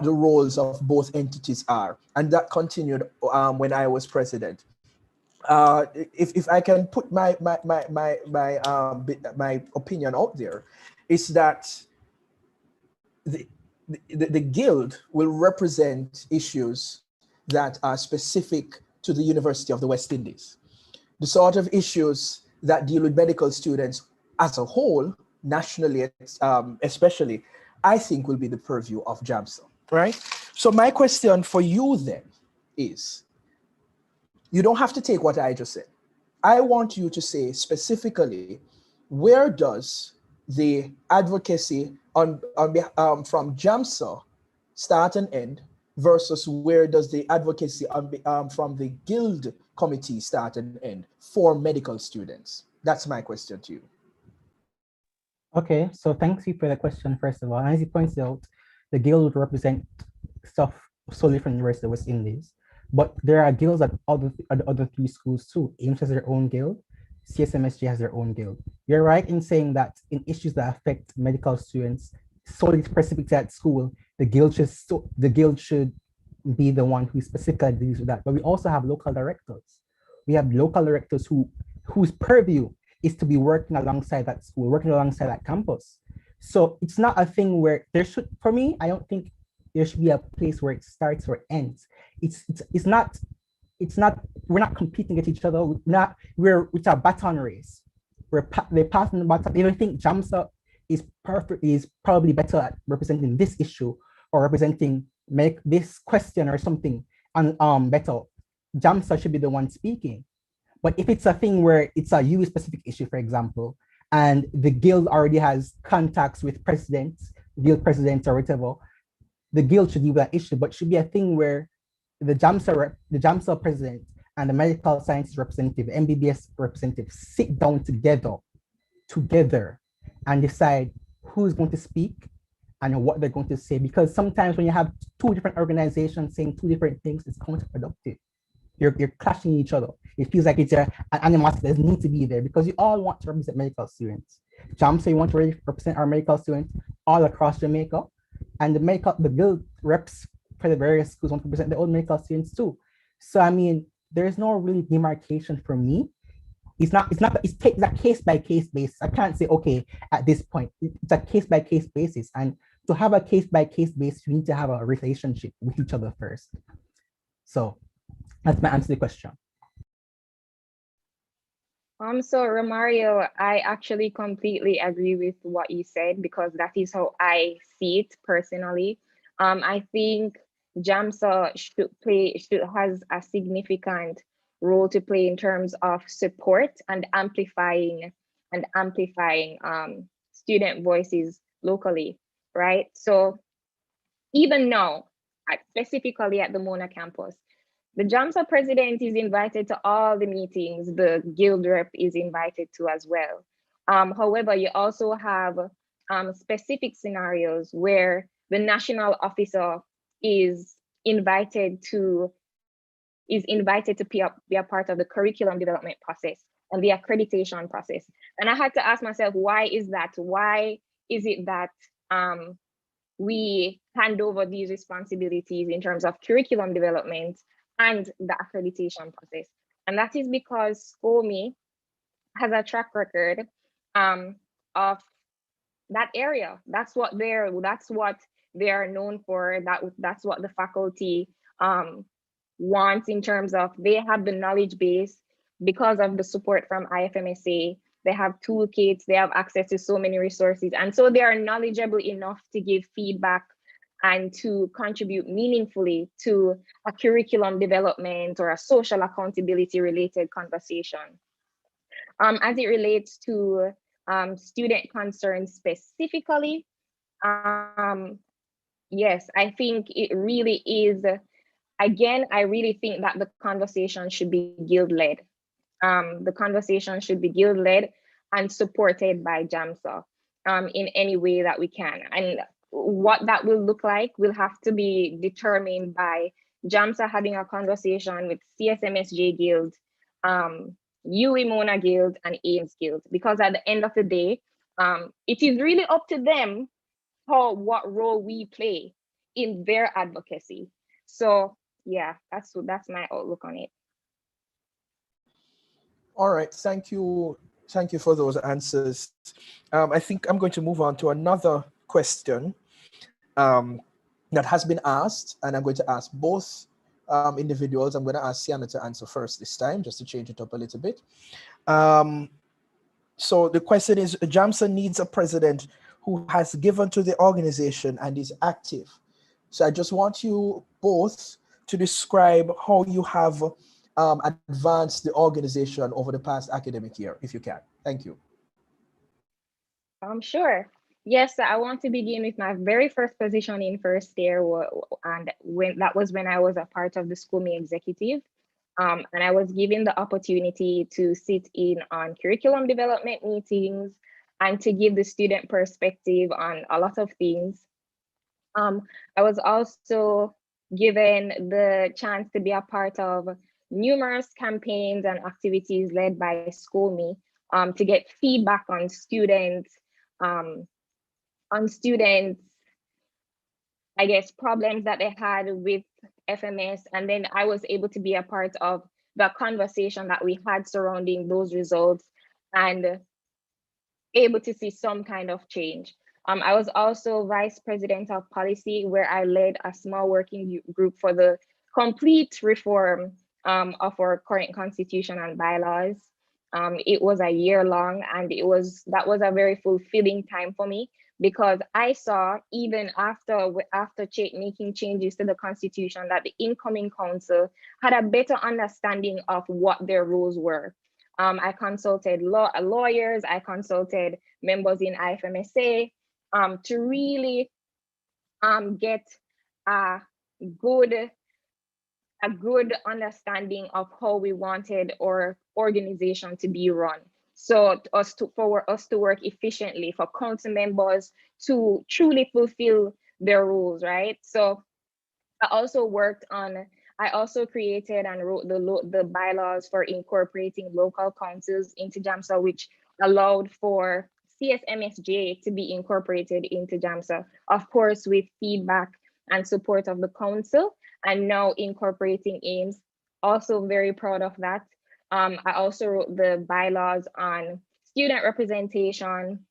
the roles of both entities are. And that continued when I was president. If I can put my opinion out there, is that the guild will represent issues that are specific to the University of the West Indies. The sort of issues that deal with medical students as a whole, nationally especially, I think will be the purview of JAMSA, right? So my question for you then is, you don't have to take what I just said. I want you to say specifically, where does the advocacy from JAMSA start and end, versus where does the advocacy from the guild committee start and end for medical students? That's my question to you. Okay, so thanks you for the question, first of all. And as you pointed out, the guild would represent stuff solely from the University of the West Indies. But there are guilds at the other three schools too. AIMS has their own guild, CSMSG has their own guild. You're right in saying that in issues that affect medical students solely specific to that school, the guild should be the one who specifically deals with that. But we also have local directors We have local directors whose purview is to be working alongside that school, working alongside that campus. So it's not a thing where there should, for me, I don't think there should be a place where it starts or ends. It's not, we're not competing against each other. It's a baton race. They're passing the baton. They don't think JAMSA is probably better at representing this issue or make this question or something better. JAMSA should be the one speaking. But if it's a thing where it's a U specific issue, for example, and the guild already has contacts with guild presidents or whatever, the guild should deal with that issue, but it should be a thing where the JAMSA president and the medical sciences representative, MBBS representative sit down together and decide who's going to speak and what they're going to say. Because sometimes when you have two different organizations saying two different things, it's counterproductive. You're clashing each other. It feels like it's an animosity that needs to be there because you all want to represent medical students. JAMSA, you want to represent our medical students all across Jamaica, and the guild reps for the various schools want to represent their own medical students too. So I mean, there's no really demarcation for me. It's a case by case basis. I can't say, okay, at this point, it's a case by case basis. And to have a case by case basis, you need to have a relationship with each other first. So that's my answer to the question. So Romario, I actually completely agree with what you said because that is how I see it personally. I think JAMSA has a significant role to play in terms of support and amplifying student voices locally, right? So even now, specifically at the Mona campus, the JAMSA president is invited to all the meetings. The guild rep is invited to as well. However, you also have specific scenarios where the national officer is invited to be a part of the curriculum development process and the accreditation process. And I had to ask myself, why is that? Why is it that we hand over these responsibilities in terms of curriculum development and the accreditation process? And that is because SCOME has a track record of that area. That's what they are known for. That's what the faculty wants in terms of they have the knowledge base because of the support from IFMSA. They have toolkits, they have access to so many resources. And so they are knowledgeable enough to give feedback and to contribute meaningfully to a curriculum development or a social accountability related conversation. As it relates to student concerns specifically, yes, I think it really is, again, I really think that the conversation should be guild-led. The conversation should be guild-led and supported by JAMSA in any way that we can. And what that will look like will have to be determined by JAMSA having a conversation with CSMSJ Guild, UE Mona Guild, and Ames Guild, because at the end of the day, it is really up to them what role we play in their advocacy. So yeah, that's my outlook on it. All right, thank you for those answers. I think I'm going to move on to another question that has been asked, and I'm going to ask both individuals. I'm going to ask Sienna to answer first this time, just to change it up a little bit. So the question is, JAMSA needs a president who has given to the organization and is active. So I just want you both to describe how you have advanced the organization over the past academic year, if you can. Thank you. Sure. Yes, I want to begin with my very first position in first year, and that was when I was a part of the SCOME executive. And I was given the opportunity to sit in on curriculum development meetings and to give the student perspective on a lot of things. I was also given the chance to be a part of numerous campaigns and activities led by SCOME to get feedback on students, I guess, problems that they had with FMS. And then I was able to be a part of the conversation that we had surrounding those results and able to see some kind of change. I was also vice president of policy, where I led a small working group for the complete reform of our current constitution and bylaws. It was a year long, and that was a very fulfilling time for me, because I saw, even after making changes to the constitution, that the incoming council had a better understanding of what their rules were. I consulted lawyers, I consulted members in IFMSA to really get a good understanding of how we wanted our organization to be run. So for us to work efficiently, for council members to truly fulfill their roles, right? So I also created and wrote the bylaws for incorporating local councils into JAMSA, which allowed for CSMSJ to be incorporated into JAMSA, of course, with feedback and support of the council, and now incorporating AIMS. Also very proud of that. I also wrote the bylaws on student representation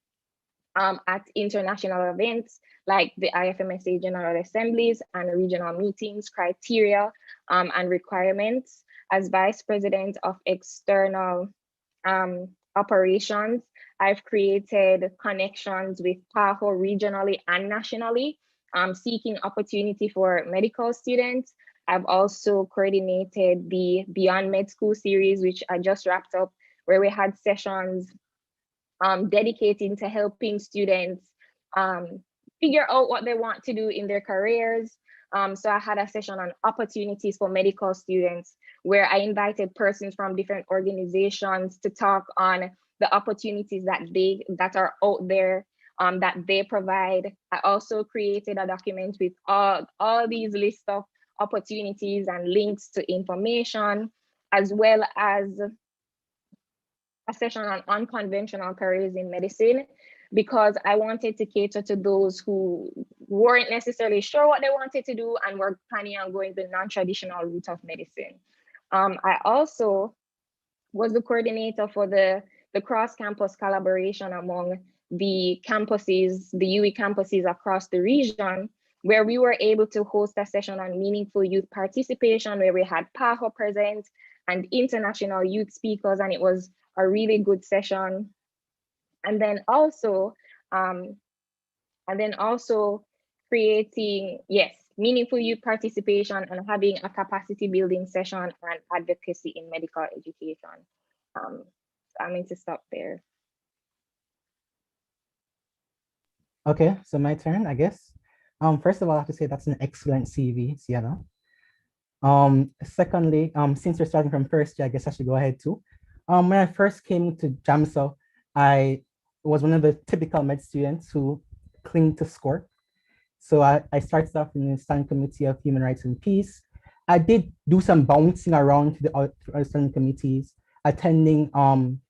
at international events like the IFMSA General Assemblies and regional meetings, criteria and requirements. As Vice President of External Operations, I've created connections with PAHO regionally and nationally, seeking opportunity for medical students. I've also coordinated the Beyond Med School series, which I just wrapped up, where we had sessions dedicating to helping students figure out what they want to do in their careers. So I had a session on opportunities for medical students, where I invited persons from different organizations to talk on the opportunities that are out there that they provide. I also created a document with all these lists of opportunities and links to information, as well as a session on unconventional careers in medicine, because I wanted to cater to those who weren't necessarily sure what they wanted to do and were planning on going the non-traditional route of medicine. I also was the coordinator for the cross-campus collaboration among the campuses, the UE campuses across the region, where we were able to host a session on meaningful youth participation, where we had PAHO present and international youth speakers, and it was a really good session. And then also creating, yes, meaningful youth participation and having a capacity building session and advocacy in medical education. I'm going to stop there. Okay, so my turn, I guess. First of all, I have to say that's an excellent CV, Sienna. Secondly, since you're starting from first year, I guess I should go ahead too. When I first came to JAMSA, I was one of the typical med students who cling to score. So I started off in the Standing Committee of Human Rights and Peace. I did do some bouncing around to the other standing committees, attending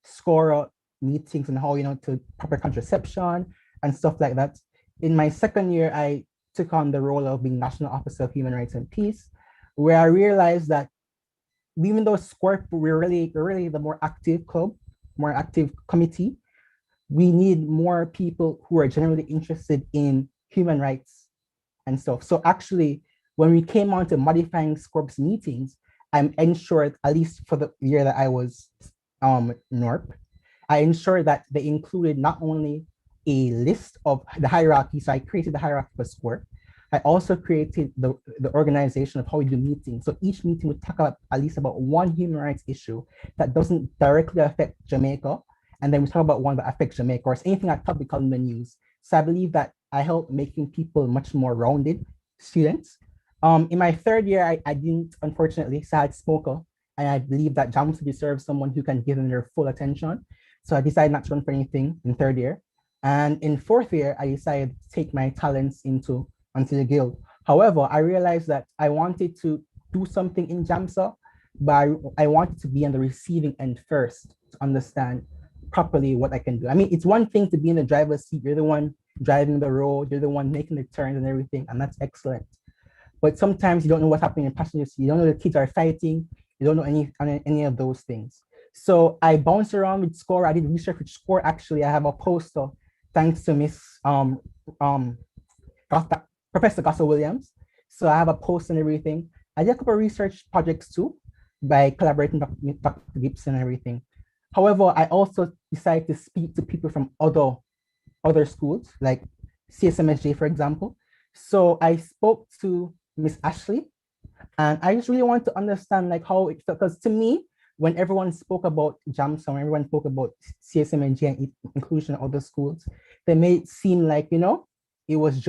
score meetings on how, to proper contraception and stuff like that. In my second year, I took on the role of being National Officer of Human Rights and Peace, where I realized that even though SCORP, we're really the more active club, more active committee, we need more people who are generally interested in human rights and stuff. So actually, when we came on to modifying SCORP's meetings, I'm ensured, at least for the year that I was NORP, I ensured that they included not only a list of the hierarchy, so I created the hierarchy for SCORP, I also created the organization of how we do meetings. So each meeting would talk about at least about one human rights issue that doesn't directly affect Jamaica. And then we talk about one that affects Jamaica, or anything that's topical in the news. So I believe that I help making people much more rounded students. In my third year, I didn't, unfortunately, so I had smoker. And I believe that JAMSA deserves someone who can give them their full attention. So I decided not to run for anything in third year. And in fourth year, I decided to take my talents onto the guild. However, I realized that I wanted to do something in JAMSA, but I wanted to be on the receiving end first to understand properly what I can do. I mean, it's one thing to be in the driver's seat, you're the one driving the road, you're the one making the turns and everything, and that's excellent. But sometimes you don't know what's happening in passenger seat, you don't know the kids are fighting, You don't know any of those things. So I bounced around with SCORE. I did research with SCORE. Actually, I have a poster thanks to Miss Professor Gossel Williams. So I have a post and everything. I did a couple of research projects too by collaborating with Dr. Gibson and everything. However, I also decided to speak to people from other schools, like CSMSJ, for example. So I spoke to Miss Ashley, and I just really want to understand like how it felt, because to me, when everyone spoke about JAMSA, when everyone spoke about CSMNG and inclusion of other schools, they made it seem like, you know, it was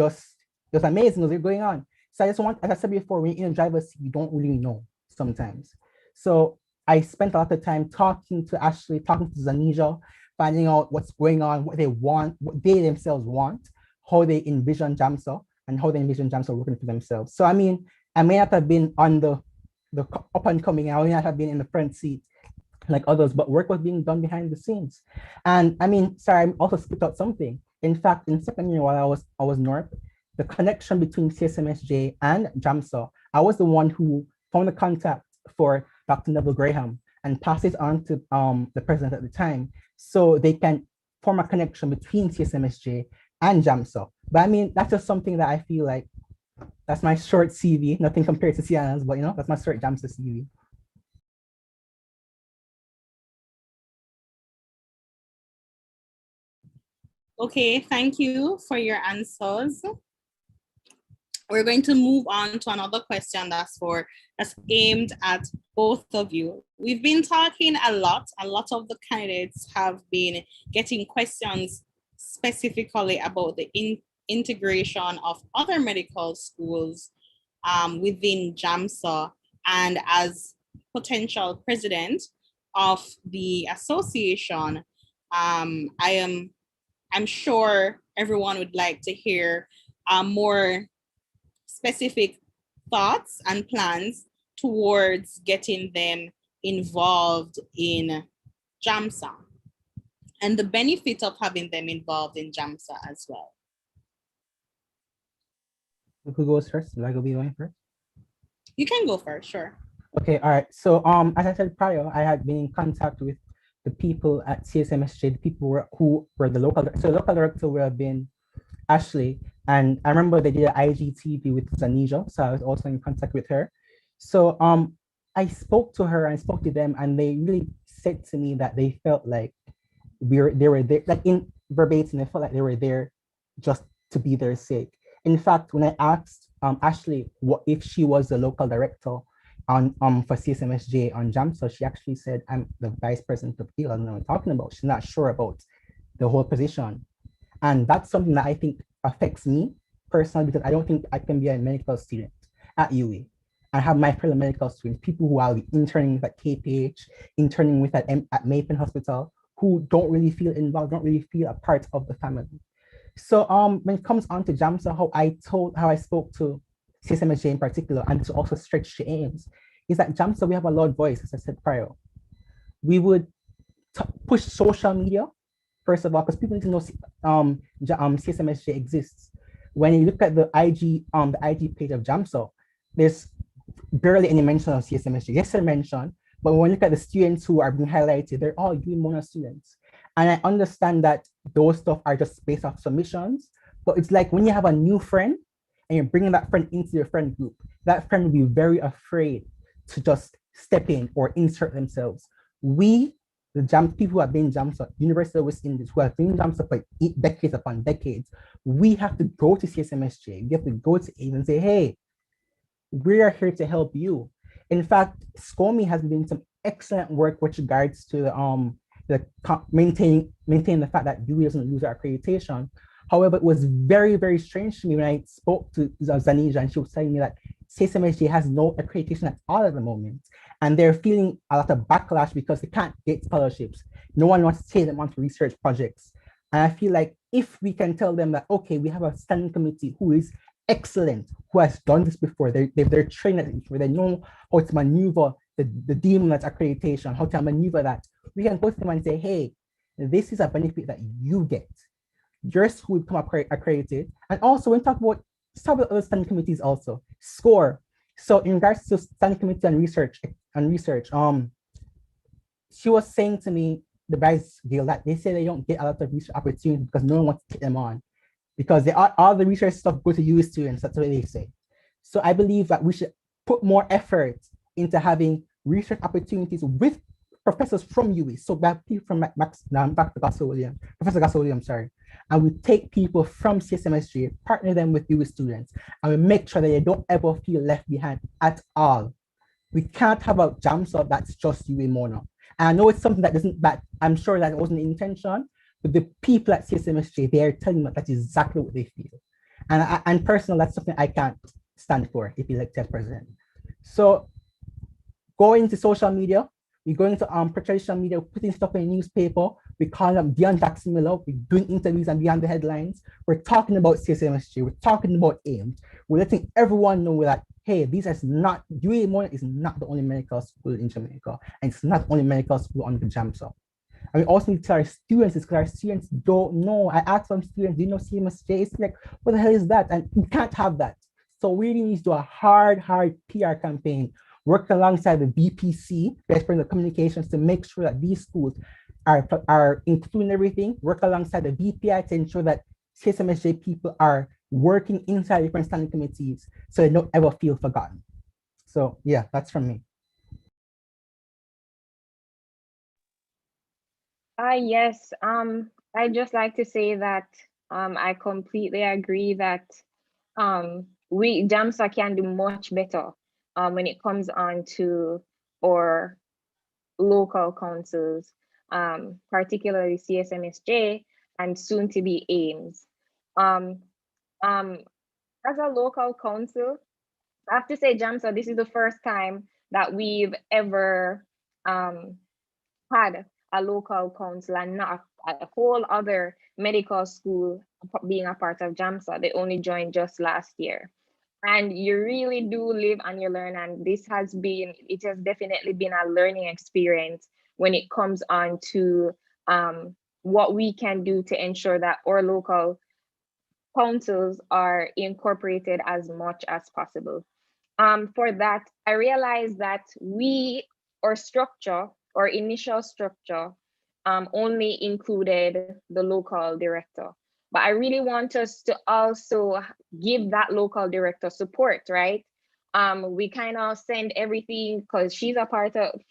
amazing, what was going on. So I just want, as I said before, when you're in a driver's seat, you don't really know sometimes. So I spent a lot of time talking to Ashley, talking to Zanisha, finding out what's going on, what they want, what they themselves want, how they envision JAMSA, and how they envision JAMSA working for themselves. So I mean, I may not have been on the up and coming, I may not have been in the front seat like others, but work was being done behind the scenes. And I mean, sorry, I also skipped out something. In fact, in second year while I was North, the connection between CSMSJ and JAMSA, I was the one who found the contact for Dr. Neville Graham and passed it on to the president at the time, so they can form a connection between CSMSJ and JAMSA. But I mean, that's just something that I feel like, that's my short CV, nothing compared to Sienna's, but you know, that's my short JAMSA CV. Okay, thank you for your answers. We're going to move on to another question that's aimed at both of you. We've been talking a lot of the candidates have been getting questions specifically about the integration of other medical schools within JAMSA. And as potential president of the association, I'm sure everyone would like to hear more specific thoughts and plans towards getting them involved in JAMSA and the benefit of having them involved in JAMSA as well. Who goes first? Will I be going first? You can go first, sure. Okay, all right. So as I said prior, I had been in contact with the people at CSMSJ, the people who were the local, so the local director would have been Ashley, and I remember they did an IGTV with Zanisha, so I was also in contact with her. So I spoke to her and spoke to them, and they really said to me that they felt like they were there, like in verbatim, they felt like they were there just to be their sake. In fact, when I asked Ashley what if she was the local director on for CSMSJ on JAMSA, she actually said, I'm the vice president of field. I don't know what I'm talking about. She's not sure about the whole position. And that's something that I think affects me personally, because I don't think I can be a medical student at UWI. I have my fellow medical students, people who are interning with at KPH, interning with at Mapen Hospital, who don't really feel involved, don't really feel a part of the family. So when it comes on to JAMSA, how I spoke to CSMSJ in particular, and to also stretch the aims, is that JAMSA, we have a loud voice, as I said prior. We would push social media, first of all, because people need to know CSMSJ exists. When you look at the IG page of JAMSA, there's barely any mention of CSMSJ. Yes, I mentioned, but when you look at the students who are being highlighted, they're all UMONA students. And I understand that those stuff are just based off submissions, but it's like when you have a new friend and you're bringing that friend into your friend group, that friend will be very afraid to just step in or insert themselves. We, the people who have been JAMSA, University of West Indies, who have been JAMSA for decades upon decades, we have to go to CSMSJ, we have to go to AIM and say, hey, we are here to help you. In fact, SCOMI has been doing some excellent work with regards to maintaining the fact that UWI doesn't lose our accreditation. However, it was very, very strange to me when I spoke to Zanisha, and she was telling me that CSMSJ has no accreditation at all at the moment. And they're feeling a lot of backlash because they can't get scholarships. No one wants to take them on for research projects. And I feel like if we can tell them that, okay, we have a standing committee who is excellent, who has done this before, they're trained at it before, they know how to maneuver the demon that's accreditation, how to maneuver that. We can go to them and say, hey, this is a benefit that you get. Your school will become accredited. And also when talk about other standing committees also, SCORE. So in regards to standing committee and research, she was saying to me, the Bryce Gill, that they say they don't get a lot of research opportunities because no one wants to take them on, because they are, all the research stuff go to UWI students. That's what they say. So I believe that we should put more effort into having research opportunities with professors from UWI. So back people from Dr. Gasso-Williams, Professor Gasso-Williams, sorry. And we take people from CSMSJ, partner them with UWI students, and we make sure that they don't ever feel left behind at all. We can't have a JAMSA that's just UWI Mona. And I know it's something that doesn't, that I'm sure that it wasn't the intention, but the people at CSMSJ, they are telling me that's exactly what they feel. And personally, that's something I can't stand for if elected president. So going to social media, we're going to traditional media, putting stuff in the newspaper. We call up Dion Jackson Miller. We're doing interviews and beyond the headlines. We're talking about CSMSJ. We're talking about AIMS. We're letting everyone know that, hey, these are not, UAMONA is not the only medical school in Jamaica, and it's not the only medical school on the JAMSA. And we also need to tell our students, because our students don't know. I asked some students, do you know CMSJ? It's like, what the hell is that? And we can't have that. So we really need to do a hard PR campaign, work alongside the BPC, Vice President of Communications, to make sure that these schools are including everything, work alongside the VPI to ensure that CSMSJ people are working inside different standing committees so they don't ever feel forgotten. So yeah, that's from me. Yes, I'd just like to say that I completely agree that JAMSA can do much better when it comes on to our local councils, particularly CSMSJ and soon to be AIMS. As a local council, I have to say, JAMSA, this is the first time that we've ever had a local council and not a whole other medical school being a part of JAMSA. They only joined just last year. And you really do live and you learn. And this has been, it has definitely been a learning experience when it comes on to what we can do to ensure that our local councils are incorporated as much as possible. For that, I realized that our structure, our initial structure, only included the local director. But I really want us to also give that local director support, right? We kind of send everything, because she's a part of,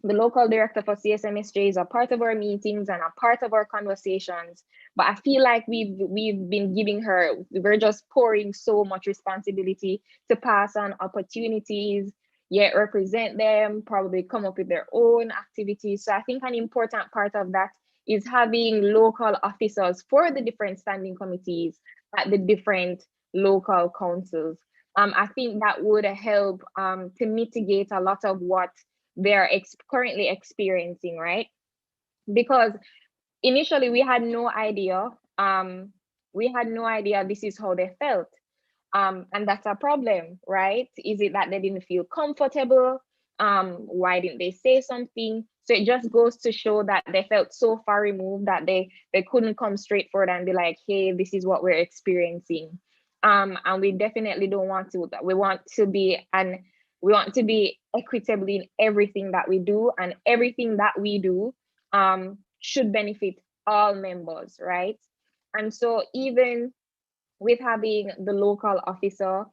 the local director for CSMSJ is a part of our meetings and a part of our conversations. But I feel like we've been giving her, we're just pouring so much responsibility to pass on opportunities, yet represent them, probably come up with their own activities. So I think an important part of that is having local officers for the different standing committees at the different local councils. I think that would help to mitigate a lot of what they're currently experiencing, right? Because initially we had no idea. This is how they felt. And that's a problem, right? Is it that they didn't feel comfortable? Why didn't they say something? So it just goes to show that they felt so far removed that they couldn't come straight forward and be like, hey, this is what we're experiencing. And we definitely don't want to. We want to be equitable in everything that we do, and everything that we do should benefit all members, right? And so even with having the local officer,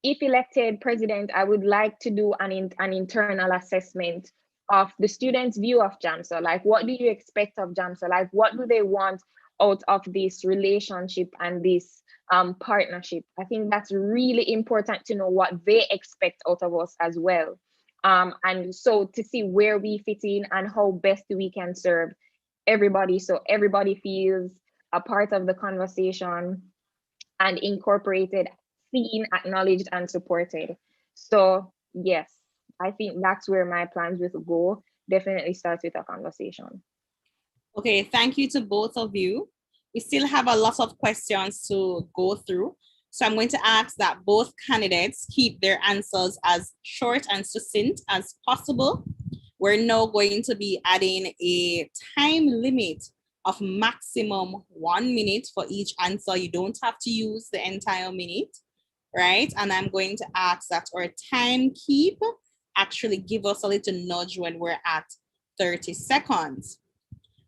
if elected president, I would like to do an internal assessment of the students' view of JAMSA. Like, what do you expect of JAMSA? Like, what do they want out of this relationship and this partnership? I think that's really important to know what they expect out of us as well. And so to see where we fit in and how best we can serve everybody, so everybody feels a part of the conversation and incorporated, seen, acknowledged, and supported. So yes, I think that's where my plans will go. Definitely starts with a conversation. Okay, thank you to both of you. We still have a lot of questions to go through. So I'm going to ask that both candidates keep their answers as short and succinct as possible. We're now going to be adding a time limit of maximum 1 minute for each answer. You don't have to use the entire minute. right? And I'm going to ask that our timekeep actually give us a little nudge when we're at 30 seconds.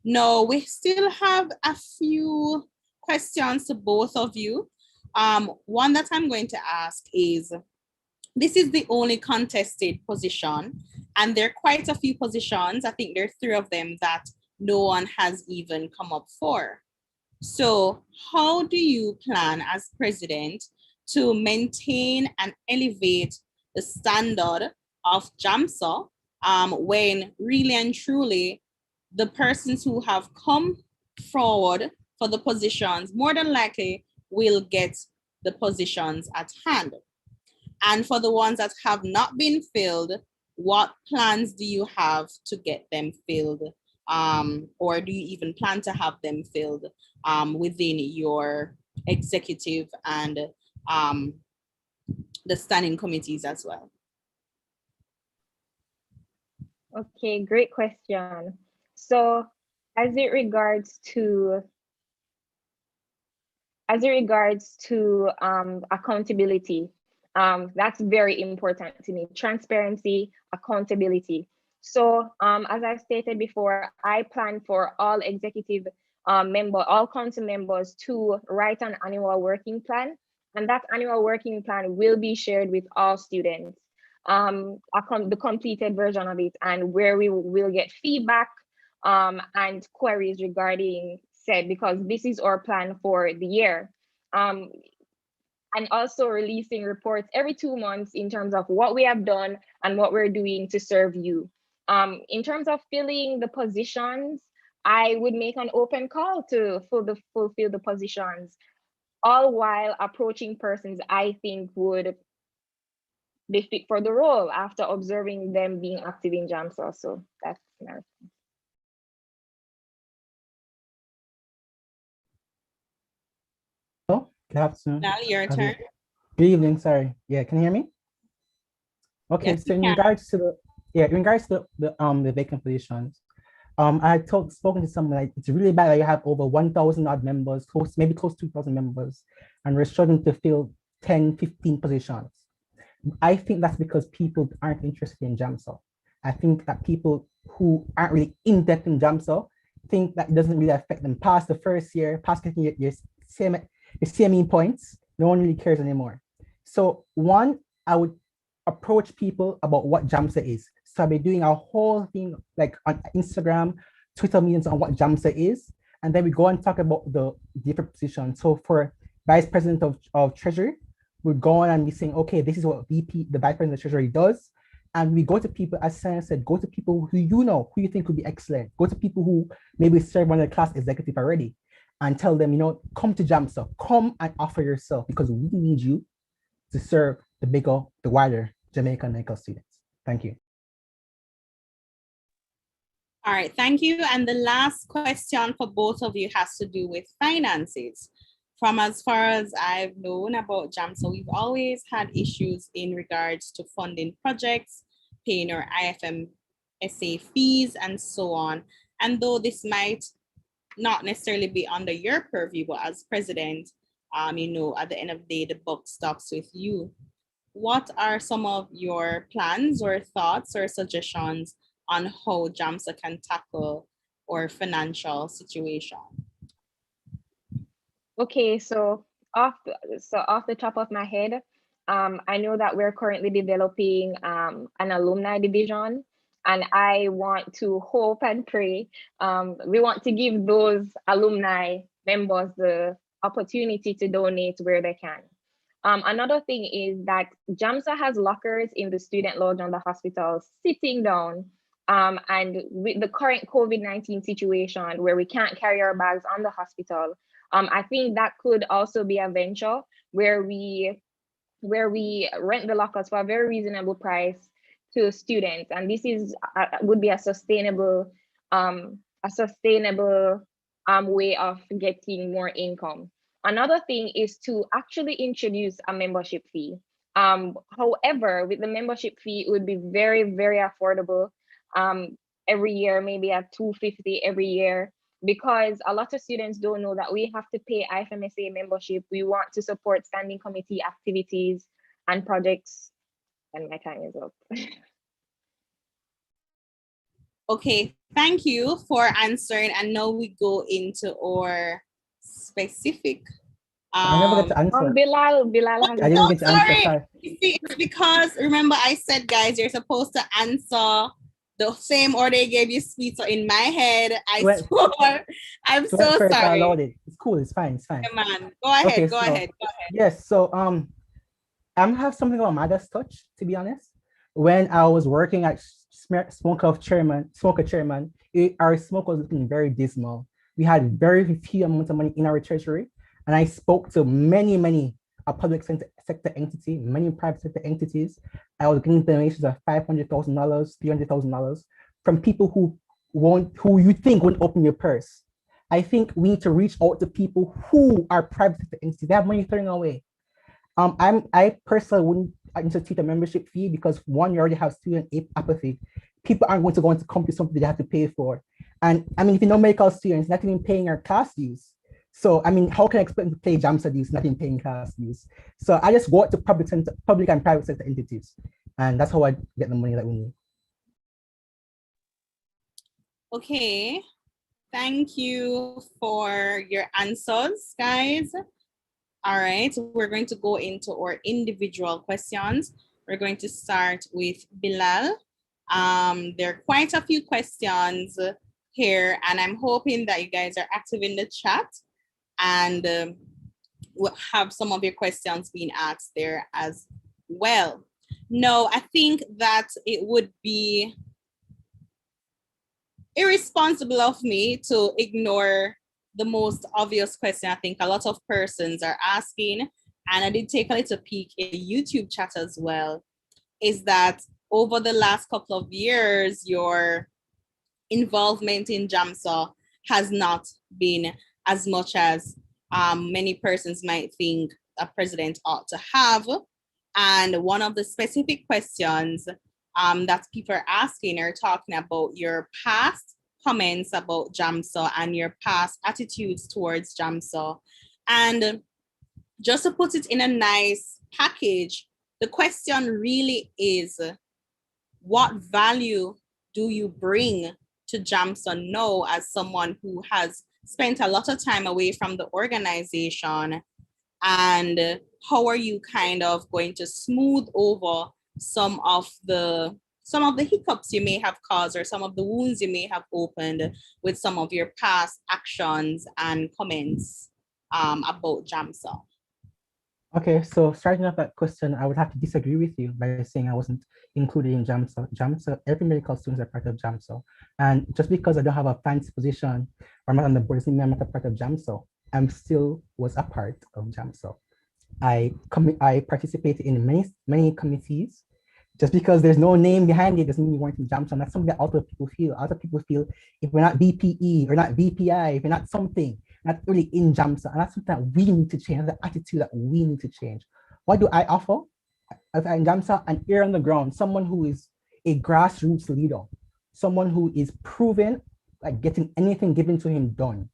Now, we still have a few questions to both of you. One that I'm going to ask is, this is the only contested position, and there are quite a few positions, I think there are 3 of them, that no one has even come up for. So how do you plan as president to maintain and elevate the standard of JAMSA when really and truly the persons who have come forward for the positions more than likely will get the positions at hand? And for the ones that have not been filled, what plans do you have to get them filled? Or do you even plan to have them filled within your executive and the standing committees as well? Okay, great question. So as it regards to accountability, that's very important to me. Transparency, accountability. So as I stated before, I plan for all executive all council members to write an annual working plan. And that annual working plan will be shared with all students, the completed version of it, and where we will get feedback and queries regarding said, because this is our plan for the year. And also releasing reports every 2 months in terms of what we have done and what we're doing to serve you. In terms of filling the positions, I would make an open call to fulfill the positions, all while approaching persons I think would be fit for the role after observing them being active in JAMSA. So that's my response. Oh, good afternoon. Now your turn. Good evening, sorry. Yeah, can you hear me? Okay, Yes, so in regards to the vacant positions, spoken to someone, like, it's really bad that you have over 1,000 odd members, maybe close to 2,000 members, and we're struggling to fill 10, 15 positions. I think that's because people aren't interested in JAMSA. I think that people who aren't really in depth in JAMSA think that it doesn't really affect them. Past the first year, past getting your CME points, no one really cares anymore. So one, I would approach people about what JAMSA is. So I'll be doing a whole thing like on Instagram, Twitter meetings on what JAMSA is. And then we go and talk about the different positions. So for Vice President of Treasury, we go on and we saying, okay, this is what VP, the Vice President of Treasury does. And we go to people, as Sarah said, go to people who who you think would be excellent. Go to people who maybe serve on the class executive already and tell them, come to JAMSA, come and offer yourself because we need you to serve the wider Jamaican medical students. Thank you. All right, thank you. And the last question for both of you has to do with finances. From as far as I've known about JAMSA, we've always had issues in regards to funding projects, paying our IFMSA fees, and so on. And though this might not necessarily be under your purview, but as president, at the end of the day, the buck stops with you. What are some of your plans or thoughts or suggestions on how JAMSA can tackle our financial situation? Okay, so off the top of my head, I know that we're currently developing an alumni division, and I want to hope and pray. We want to give those alumni members the opportunity to donate where they can. Another thing is that JAMSA has lockers in the student lodge on the hospital sitting down. And with the current COVID-19 situation where we can't carry our bags on the hospital, I think that could also be a venture where we rent the lockers for a very reasonable price to students, and this is would be a sustainable way of getting more income. Another thing is to actually introduce a membership fee. However, with the membership fee, it would be very, very affordable. Every year, maybe at $250 every year, because a lot of students don't know that we have to pay IFMSA membership. We want to support standing committee activities and projects. And my time is up. Okay, thank you for answering. And now we go into our specific. I never get to answer. Bilal has I didn't get to answer. Sorry. You see, it's because remember I said, guys, you're supposed to answer the same order they gave you speech. So in my head, I swore. I'm so sorry. It's cool. It's fine. It's fine. Come on, go ahead. Okay, go ahead. Go ahead. Yes. So have something about Midas touch. To be honest, when I was working at Smoker Chairman, our smoke was looking very dismal. We had very few amounts of money in our treasury, and I spoke to many public sector entity, many private sector entities. I was getting donations of $500,000, $300,000 from people who you think won't open your purse. I think we need to reach out to people who are private sector entities. They have money throwing away. I personally wouldn't institute a membership fee because one, you already have student apathy. People aren't going to go into company something they have to pay for. And I mean, if you know medical students, not even paying our class dues. So I mean, how can I expect them to pay JAMSA dues, not even paying class dues? So I just go to public and private sector entities, and that's how I get the money that we need. Okay, thank you for your answers, guys. All right, we're going to go into our individual questions. We're going to start with Bilal. There are quite a few questions here, and I'm hoping that you guys are active in the chat and we'll have some of your questions being asked there as well. No, I think that it would be irresponsible of me to ignore the most obvious question I think a lot of persons are asking, and I did take a little peek in the YouTube chat as well, is that over the last couple of years, your involvement in JAMSA has not been as much as many persons might think a president ought to have. And one of the specific questions that people are asking are talking about your past comments about JAMSA and your past attitudes towards JAMSA. And just to put it in a nice package, the question really is, what value do you bring to JAMSA now as someone who has spent a lot of time away from the organization? And how are you kind of going to smooth over some of the hiccups you may have caused or some of the wounds you may have opened with some of your past actions and comments about JAMSA? Okay, so starting off that question, I would have to disagree with you by saying I wasn't included in JAMSA. Every medical student is a part of JAMSA. And just because I don't have a fancy position or I'm not on the board, doesn't mean I'm not a part of JAMSA. I still was a part of JAMSA. I participated in many committees. Just because there's no name behind it doesn't mean you weren't in JAMSA. And that's something that a lot of people feel. A lot of people feel if we're not VPE or not VPI, if we're not something, not really in JAMSA. And that's something that we need to change, the attitude that we need to change. What do I offer? If I'm in JAMSA, an ear on the ground, someone who is a grassroots leader, someone who is proven, like getting anything given to him done.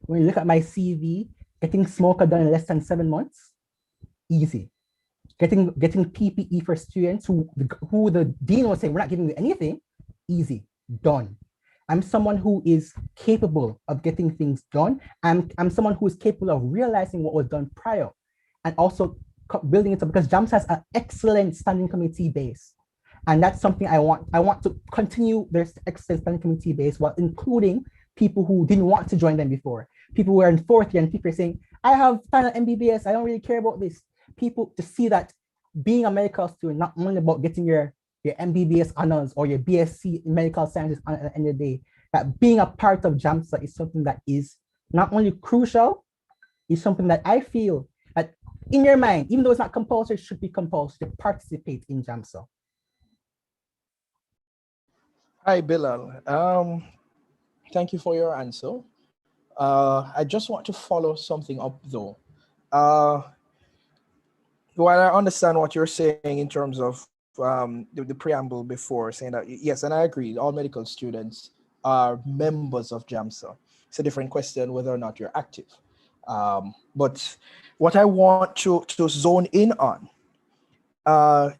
When you look at my CV, getting smoker done in less than 7 months, easy. Getting PPE for students who the dean was saying, we're not giving you anything, easy, done. I'm someone who is capable of getting things done. I'm someone who is capable of realizing what was done prior and also building it up, because JAMSA has an excellent standing committee base. And that's something I want. I want to continue their excellent standing committee base while including people who didn't want to join them before. People who are in 4th year and people are saying, I have final MBBS, I don't really care about this. People to see that being a medical student, not only about getting your MBBS honors or your BSc in medical sciences at the end of the day, that being a part of JAMSA is something that is not only crucial, it's something that I feel that in your mind, even though it's not compulsory, it should be compulsory to participate in JAMSA. Hi, Bilal. Thank you for your answer. I just want to follow something up though. While I understand what you're saying in terms of the preamble before, saying that, yes, and I agree, all medical students are members of JAMSA. It's a different question whether or not you're active. But what I want to zone in on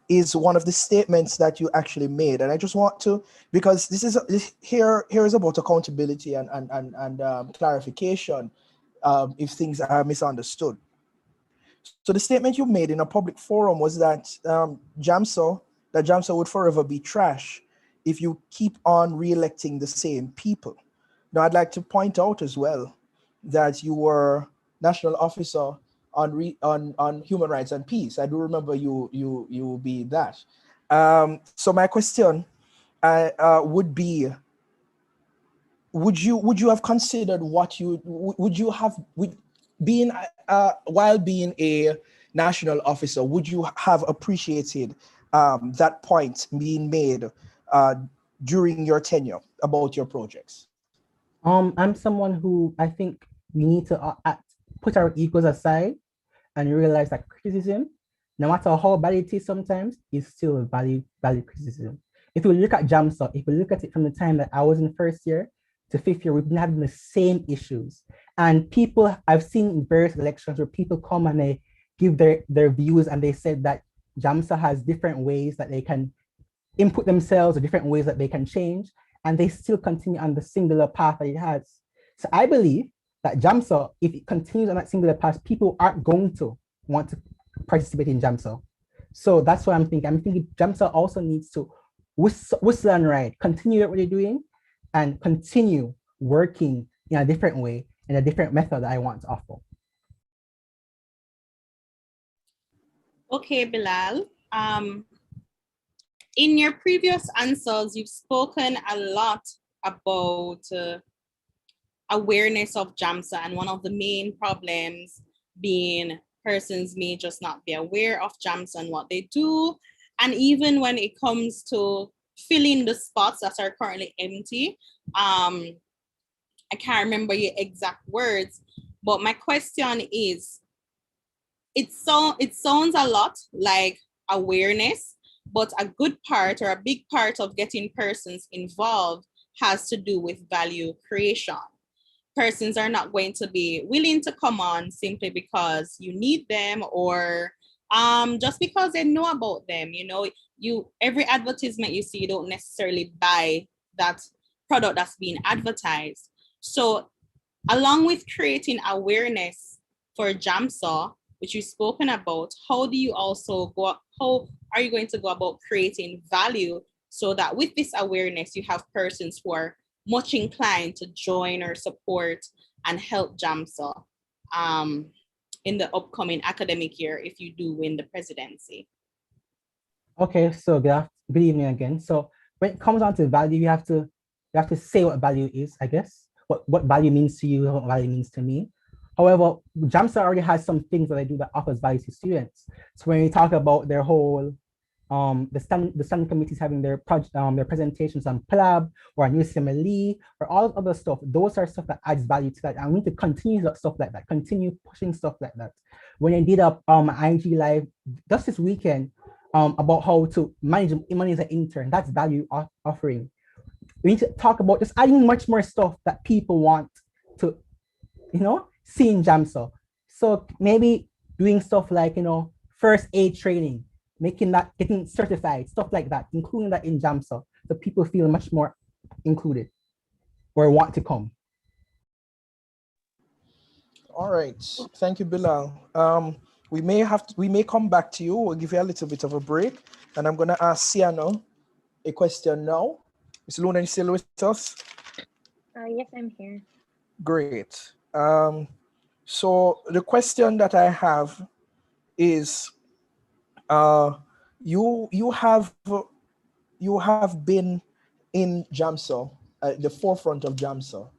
is one of the statements that you actually made, and I just want to, because here is about accountability and clarification if things are misunderstood. So the statement you made in a public forum was that JAMSA would forever be trash if you keep on re-electing the same people. Now, I'd like to point out as well that you were national officer on human rights and peace. I do remember you being that. So my question would be, would you have considered what you would you have being while being a national officer, would you have appreciated that point being made during your tenure about your projects? I'm someone who I think we need to put our egos aside and realize that criticism, no matter how bad it is sometimes, is still valid criticism. If you look at JAMSA, if you look at it from the time that I was in first year to fifth year, we've been having the same issues. And people, I've seen in various elections where people come and they give their views and they said that JAMSA has different ways that they can input themselves or different ways that they can change, and they still continue on the singular path that it has. So I believe that JAMSA, if it continues on that singular path, people aren't going to want to participate in JAMSA. So that's what I'm thinking. I'm thinking JAMSA also needs to whistle and ride, continue what they're doing, and continue working in a different way, in a different method that I want to offer. Okay, Bilal. In your previous answers, you've spoken a lot about awareness of JAMSA, and one of the main problems being persons may just not be aware of JAMSA and what they do. And even when it comes to filling the spots that are currently empty, I can't remember your exact words, but my question is, it sounds a lot like awareness, but a good part or a big part of getting persons involved has to do with value creation. Persons are not going to be willing to come on simply because you need them or just because they know about them. You know, every advertisement you see, you don't necessarily buy that product that's being advertised. So along with creating awareness for JAMSA, which you've spoken about, how are you going to go about creating value so that with this awareness, you have persons who are much inclined to join or support and help JAMSA in the upcoming academic year if you do win the presidency? Okay, so good evening again. So when it comes down to value, you have to say what value is, I guess. What value means to you, what value means to me. However, JAMSA already has some things that they do that offers value to students. So when you talk about their whole, the standing committees having their presentations on PLAB or on UCMLE or all other stuff, those are stuff that adds value to that. And we need to continue stuff like that, continue pushing stuff like that. When I did a IG Live just this weekend about how to manage money as an intern, that's value offering. We need to talk about just adding much more stuff that people want to, see in JAMSA. So maybe doing stuff like, first aid training, getting certified, stuff like that, including that in JAMSA, so people feel much more included or want to come. All right, thank you, Bilal. We may come back to you. We'll give you a little bit of a break, and I'm gonna ask Siano a question now. Ms. Luna, you still with us? Yes, I'm here. Great. So the question that I have is, you have been in JAMSA, the forefront of JAMSA,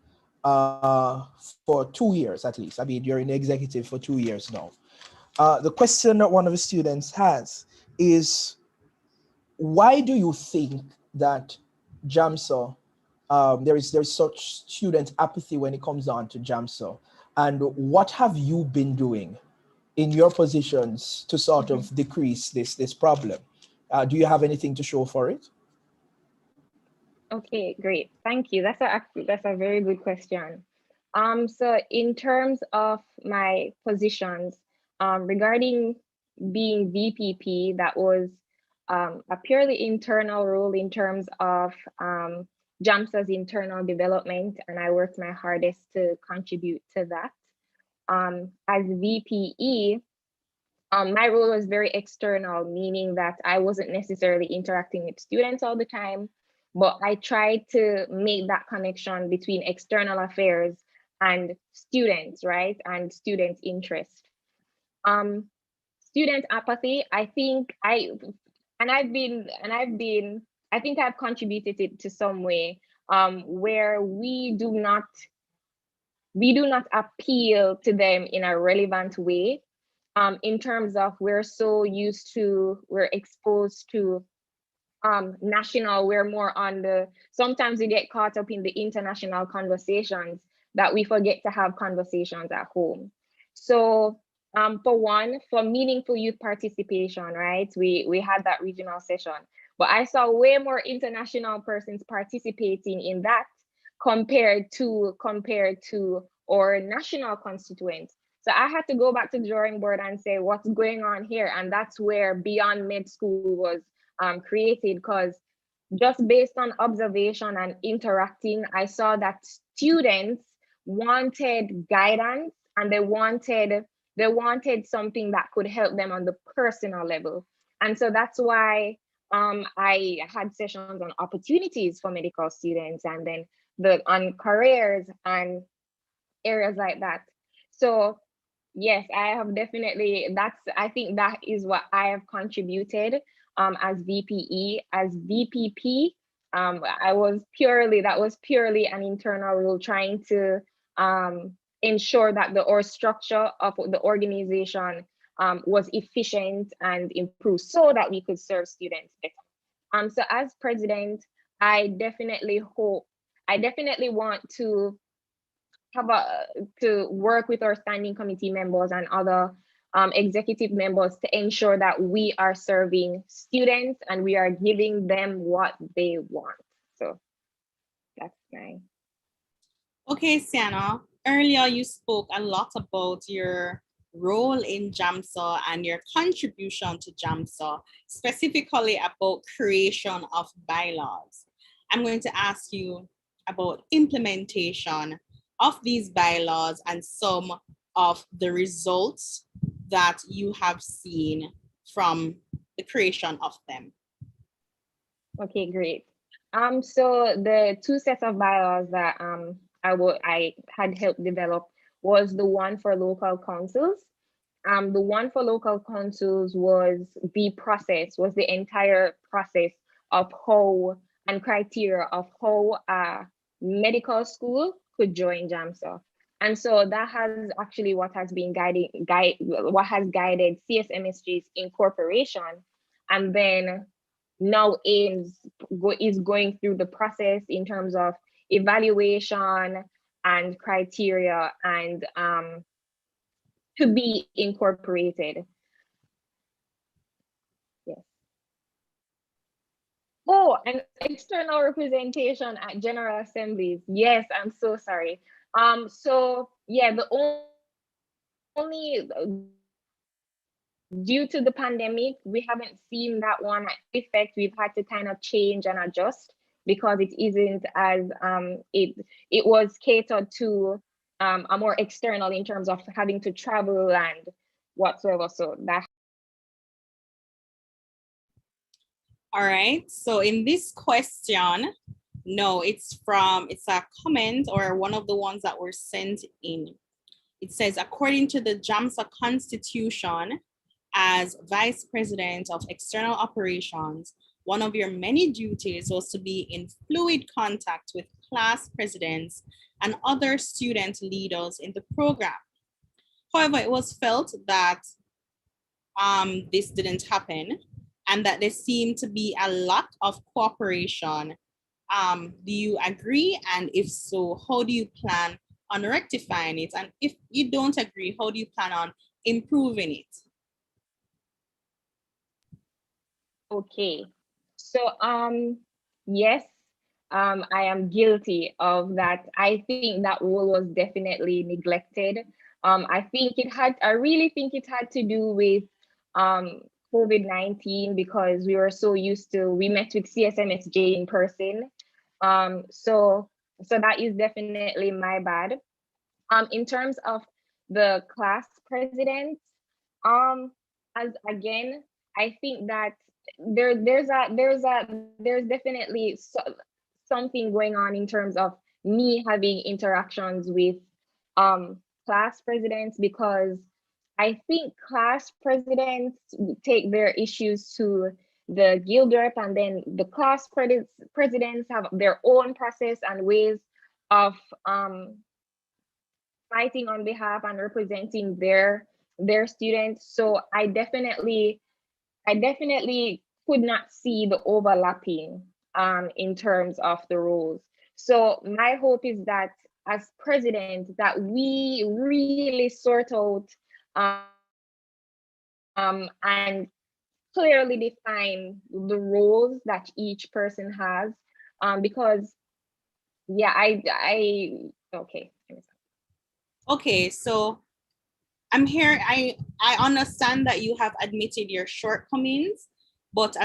for 2 years at least. I mean, you're in the executive for 2 years now. The question that one of the students has is, why do you think that JAMSA, there is such student apathy when it comes down to JAMSA? And what have you been doing in your positions to sort of decrease this problem? Do you have anything to show for it? Okay, great. Thank you. That's a very good question. So in terms of my positions, regarding being VPP, that was a purely internal role in terms of JAMSA's internal development, and I worked my hardest to contribute to that. As VPE, my role was very external, meaning that I wasn't necessarily interacting with students all the time, but I tried to make that connection between external affairs and students, right? And students' interest. Student apathy, I think I think I've contributed it to some way, where we do not appeal to them in a relevant way, in terms of we're exposed to national, we're more on sometimes we get caught up in the international conversations that we forget to have conversations at home. So for meaningful youth participation, right? We had that regional session, but I saw way more international persons participating in that compared to our national constituents. So I had to go back to the drawing board and say, what's going on here? And that's where Beyond Med School was created, because just based on observation and interacting, I saw that students wanted guidance, and they wanted something that could help them on the personal level. And so that's why I had sessions on opportunities for medical students, and then on careers and areas like that. So yes, I have definitely, I think that is what I have contributed as VPE. As VPP, that was purely an internal role, trying to ensure that our structure of the organization was efficient and improved so that we could serve students better. So as president, I definitely want to to work with our standing committee members and other executive members to ensure that we are serving students and we are giving them what they want. So that's mine. Okay, Sienna, earlier you spoke a lot about your role in JAMSA and your contribution to JAMSA, specifically about creation of bylaws. I'm going to ask you about implementation of these bylaws and some of the results that you have seen from the creation of them. Okay, great. So the two sets of bylaws that I had helped develop was the one for local councils. The one for local councils was the entire process of how and criteria of how a medical school could join JAMSA. And so that has actually what has guided CSMSG's incorporation, and then now is going through the process in terms of evaluation and criteria and to be incorporated. Yes. Oh, and external representation at general assemblies. Yes, I'm so sorry. So yeah, the only due to the pandemic, we haven't seen that one effect. We've had to kind of change and adjust because it isn't as it was catered to a more external in terms of having to travel and whatsoever. So that. All right, so in this question, no, it's a comment or one of the ones that were sent in. It says, according to the JAMSA Constitution, as Vice President of External Operations, one of your many duties was to be in fluid contact with class presidents and other student leaders in the program. However, it was felt that this didn't happen and that there seemed to be a lack of cooperation. Do you agree? And if so, how do you plan on rectifying it? And if you don't agree, how do you plan on improving it? Okay, so yes, I am guilty of that. I think that role was definitely neglected. I really think it had to do with COVID-19, because we were so used to, we met with CSMSJ in person. So that is definitely my bad. In terms of the class presidents, as again, I think that there's definitely something going on in terms of me having interactions with class presidents, because I think class presidents take their issues to the guild rep, and then the class presidents have their own process and ways of fighting on behalf and representing their students. So I definitely could not see the overlapping in terms of the roles. So my hope is that as president, that we really sort out and clearly define the roles that each person has, because yeah, okay. Okay, so I'm here. I understand that you have admitted your shortcomings, but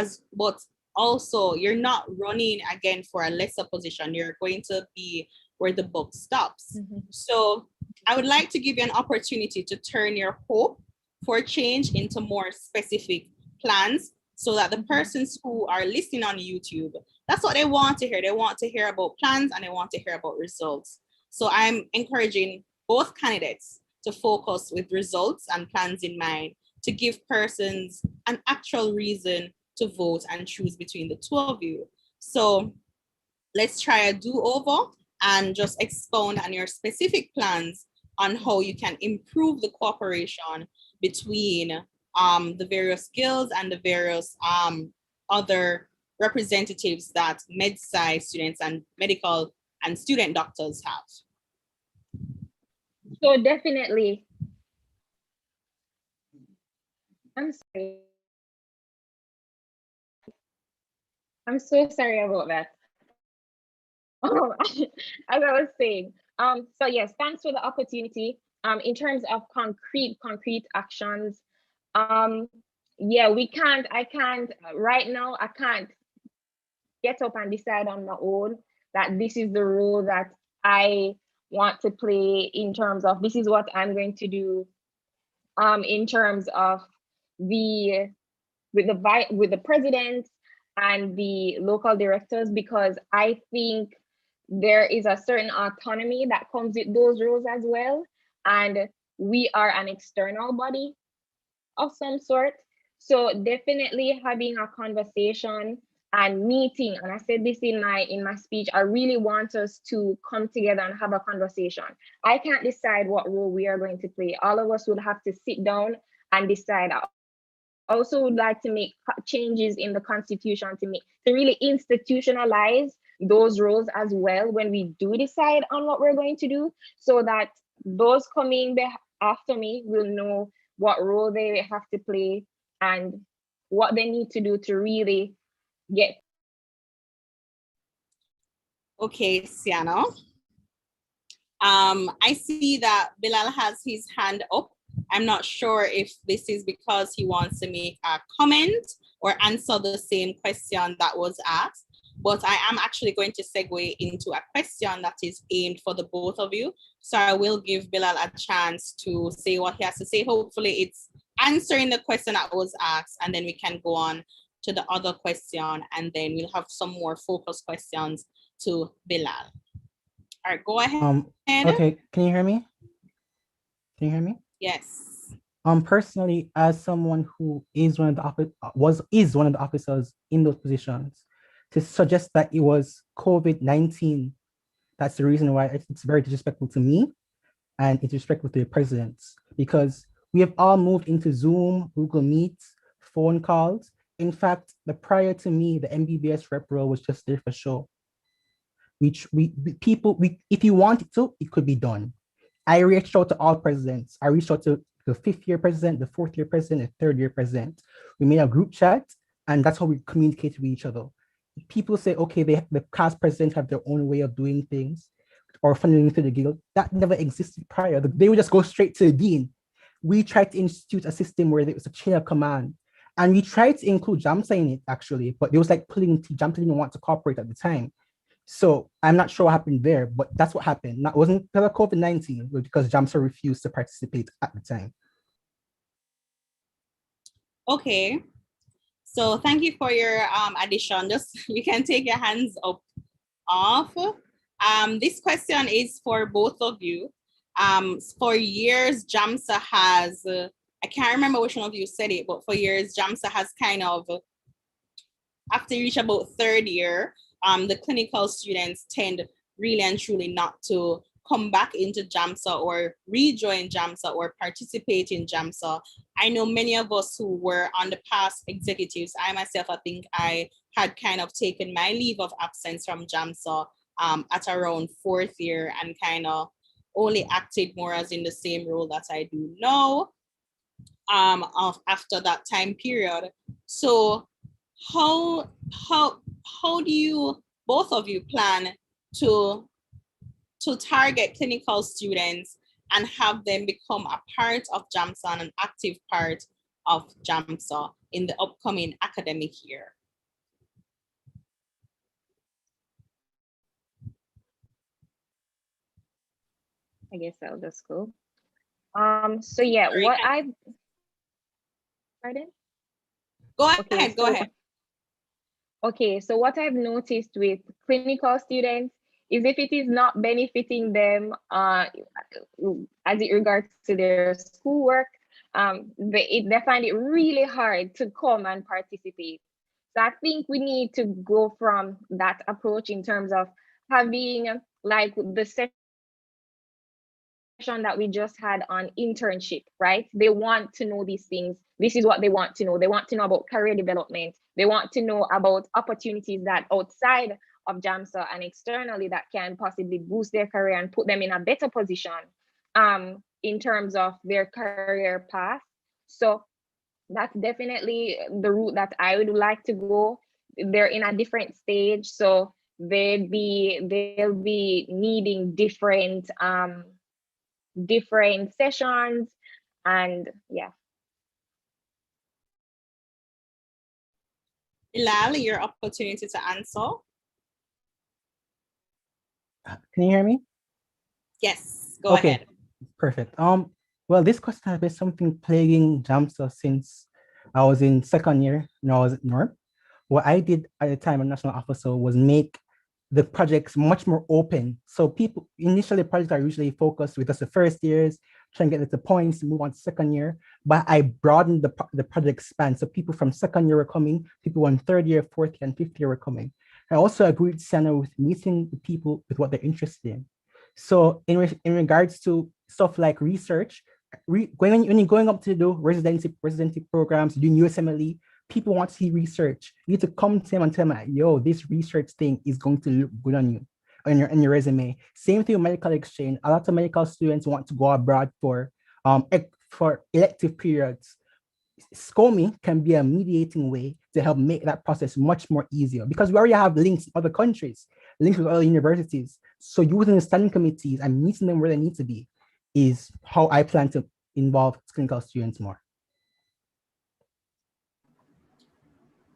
also you're not running again for a lesser position. You're going to be where the book stops. So I would like to give you an opportunity to turn your hope for change into more specific plans, so that the persons who are listening on YouTube, that's what they want to hear. They want to hear about plans and they want to hear about results. So I'm encouraging both candidates to focus with results and plans in mind, to give persons an actual reason to vote and choose between the two of you. So let's try a do-over and just expound on your specific plans on how you can improve the cooperation between the various guilds and the various other representatives that med-sci students and medical and student doctors have. So definitely, I'm sorry. I'm so sorry about that. As I was saying, so yes, thanks for the opportunity. In terms of concrete actions, yeah, right now, I can't get up and decide on my own that this is the role that I want to play, in terms of this is what I'm going to do, in terms of with the president and the local directors, because I think there is a certain autonomy that comes with those roles as well. And we are an external body of some sort. So definitely having a conversation and meeting, and I said this in my speech, I really want us to come together and have a conversation. I can't decide what role we are going to play. All of us would have to sit down and decide. I also would like to make changes in the constitution to really institutionalize those roles as well when we do decide on what we're going to do, so that those coming after me will know what role they have to play and what they need to do to really get. Okay, Sienna. I see that Bilal has his hand up. I'm not sure if this is because he wants to make a comment or answer the same question that was asked, but I am actually going to segue into a question that is aimed for the both of you. So I will give Bilal a chance to say what he has to say. Hopefully it's answering the question that was asked, and then we can go on to the other question, and then we'll have some more focused questions to Bilal. All right, go ahead. Okay, can you hear me? Can you hear me? Yes. Personally, as someone who is one of the officers in those positions, to suggest that it was COVID-19, that's the reason why it's very disrespectful to me, and it's disrespectful to the presidents, because we have all moved into Zoom, Google Meets, phone calls. In fact, prior to me, the MBBS rep role was just there for show. If you wanted to, it could be done. I reached out to all presidents. I reached out to the 5th-year president, the 4th-year president, the 3rd-year president. We made a group chat, and that's how we communicated with each other. people say, okay, the class presidents have their own way of doing things or funneling through the guild. That never existed prior. They would just go straight to the dean. We tried to institute a system where there was a chain of command. And we tried to include JAMSA in it, actually, but it was like pulling teeth. JAMSA didn't want to cooperate at the time. So I'm not sure what happened there, but that's what happened. It wasn't because of COVID-19, it was because JAMSA refused to participate at the time. Okay. So thank you for your addition. Just, you can take your hands up off. This question is for both of you. For years, JAMSA has, I can't remember which one of you said it, but for years, JAMSA has kind of, after you reach about third year, the clinical students tend really and truly not to come back into JAMSA or rejoin JAMSA or participate in JAMSA. I know many of us who were on the past executives, I myself, I think I had kind of taken my leave of absence from JAMSA at around fourth year and kind of only acted more as in the same role that I do now after that time period. So how do you, both of you, plan to target clinical students and have them become a part of JAMSA and an active part of JAMSA in the upcoming academic year? I guess I'll just go. So yeah, what I've, pardon? Go ahead, go ahead. Okay, so what I've noticed with clinical students is if it is not benefiting them as it regards to their schoolwork, they find it really hard to come and participate. So I think we need to go from that approach in terms of having like the session that we just had on internship, right? They want to know these things. This is what they want to know. They want to know about career development. They want to know about opportunities that outside of JAMSA and externally that can possibly boost their career and put them in a better position in terms of their career path. So that's definitely the route that I would like to go. They're in a different stage, so they'll be needing different sessions, and yeah. Bilal, your opportunity to answer. Can you hear me? Yes, go ahead. Perfect. Well, this question has been something plaguing JAMSA since I was in second year when I was at NORM. What I did at the time as national officer was make the projects much more open. So people, initially projects are usually focused with us the first years, trying to get the points, move on to second year, but I broadened the project span. So people from second year were coming, people on third year, fourth year, and fifth year were coming. I also agreed, Sienna, with meeting the people with what they're interested in. So in regards to stuff like research, when you're going up to do residency programs, doing USMLE, people want to see research. You need to come to them and tell them, yo, this research thing is going to look good on you, on your resume. Same thing with medical exchange. A lot of medical students want to go abroad for elective periods. SCOME can be a mediating way to help make that process much more easier because we already have links in other countries, links with other universities. So using the standing committees and meeting them where they need to be is how I plan to involve clinical students more.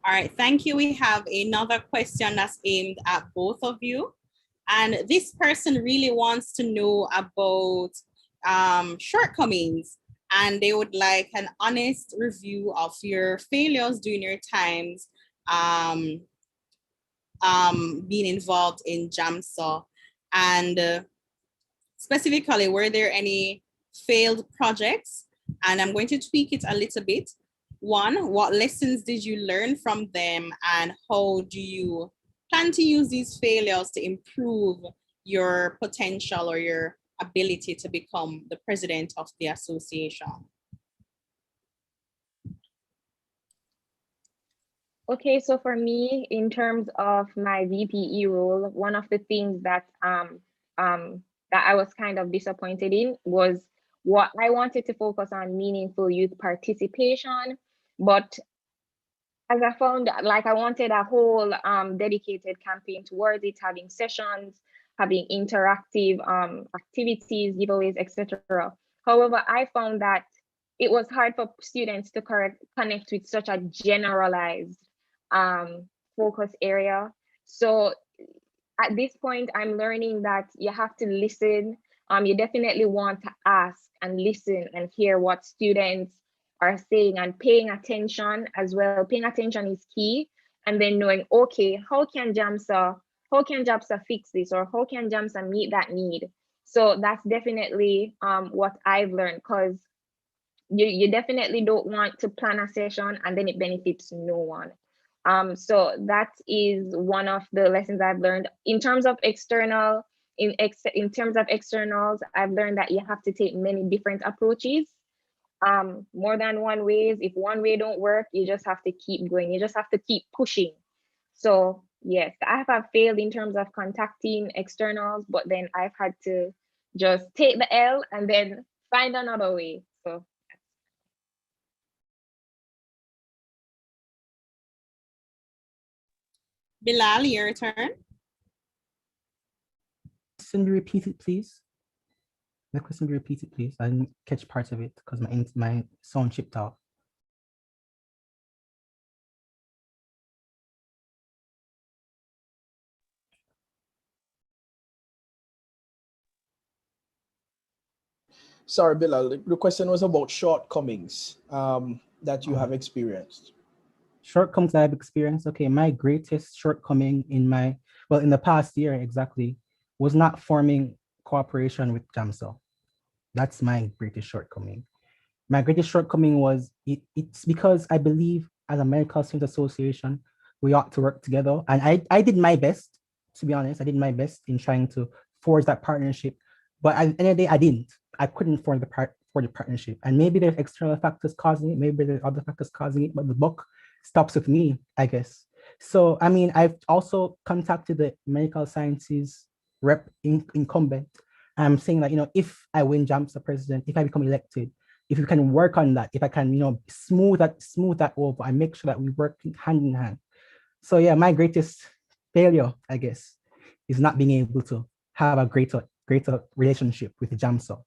All right, thank you. We have another question that's aimed at both of you. And this person really wants to know about shortcomings, and they would like an honest review of your failures during your times being involved in JAMSA. And specifically, were there any failed projects? And I'm going to tweak it a little bit. One, what lessons did you learn from them, and how do you plan to use these failures to improve your potential or your ability to become the president of the association? Okay, so for me, in terms of my VPE role, one of the things that that I was kind of disappointed in was what I wanted to focus on: meaningful youth participation, but as I found, like, I wanted a whole dedicated campaign towards it, having sessions, having interactive activities, giveaways, etc. However, I found that it was hard for students to connect with such a generalized focus area. So at this point, I'm learning that you have to listen. You definitely want to ask and listen and hear what students are saying, and paying attention as well. Paying attention is key. And then knowing, okay, how can JAMSA fix this, or how can JAMSA meet that need? So that's definitely what I've learned, because you definitely don't want to plan a session and then it benefits no one. So that is one of the lessons I've learned. In terms of externals, I've learned that you have to take many different approaches, more than one ways. If one way don't work, you just have to keep going. You just have to keep pushing. So yes, I have failed in terms of contacting externals, but then I've had to just take the L and then find another way. So Bilal, your turn. Can you repeat it, please? The question, be repeated, please. I didn't catch parts of it because my sound chipped out. Sorry, Bilal, the question was about shortcomings that you have experienced. Shortcomings I've experienced. Okay, my greatest shortcoming in the past year exactly, was not forming cooperation with JAMSA. That's my greatest shortcoming. My greatest shortcoming was it's because I believe as a medical student association, we ought to work together. And I did my best, to be honest. I did my best in trying to forge that partnership. But at the end of the day, I didn't. I couldn't forge the partnership. And maybe there's external factors causing it. Maybe there's other factors causing it. But the buck stops with me, I guess. So, I mean, I've also contacted the medical sciences rep incumbent. I'm saying that, if I win JAMSA president, if I become elected, if we can work on that, if I can, smooth that over and make sure that we work hand in hand. So yeah, my greatest failure, I guess, is not being able to have a greater relationship with JAMSA.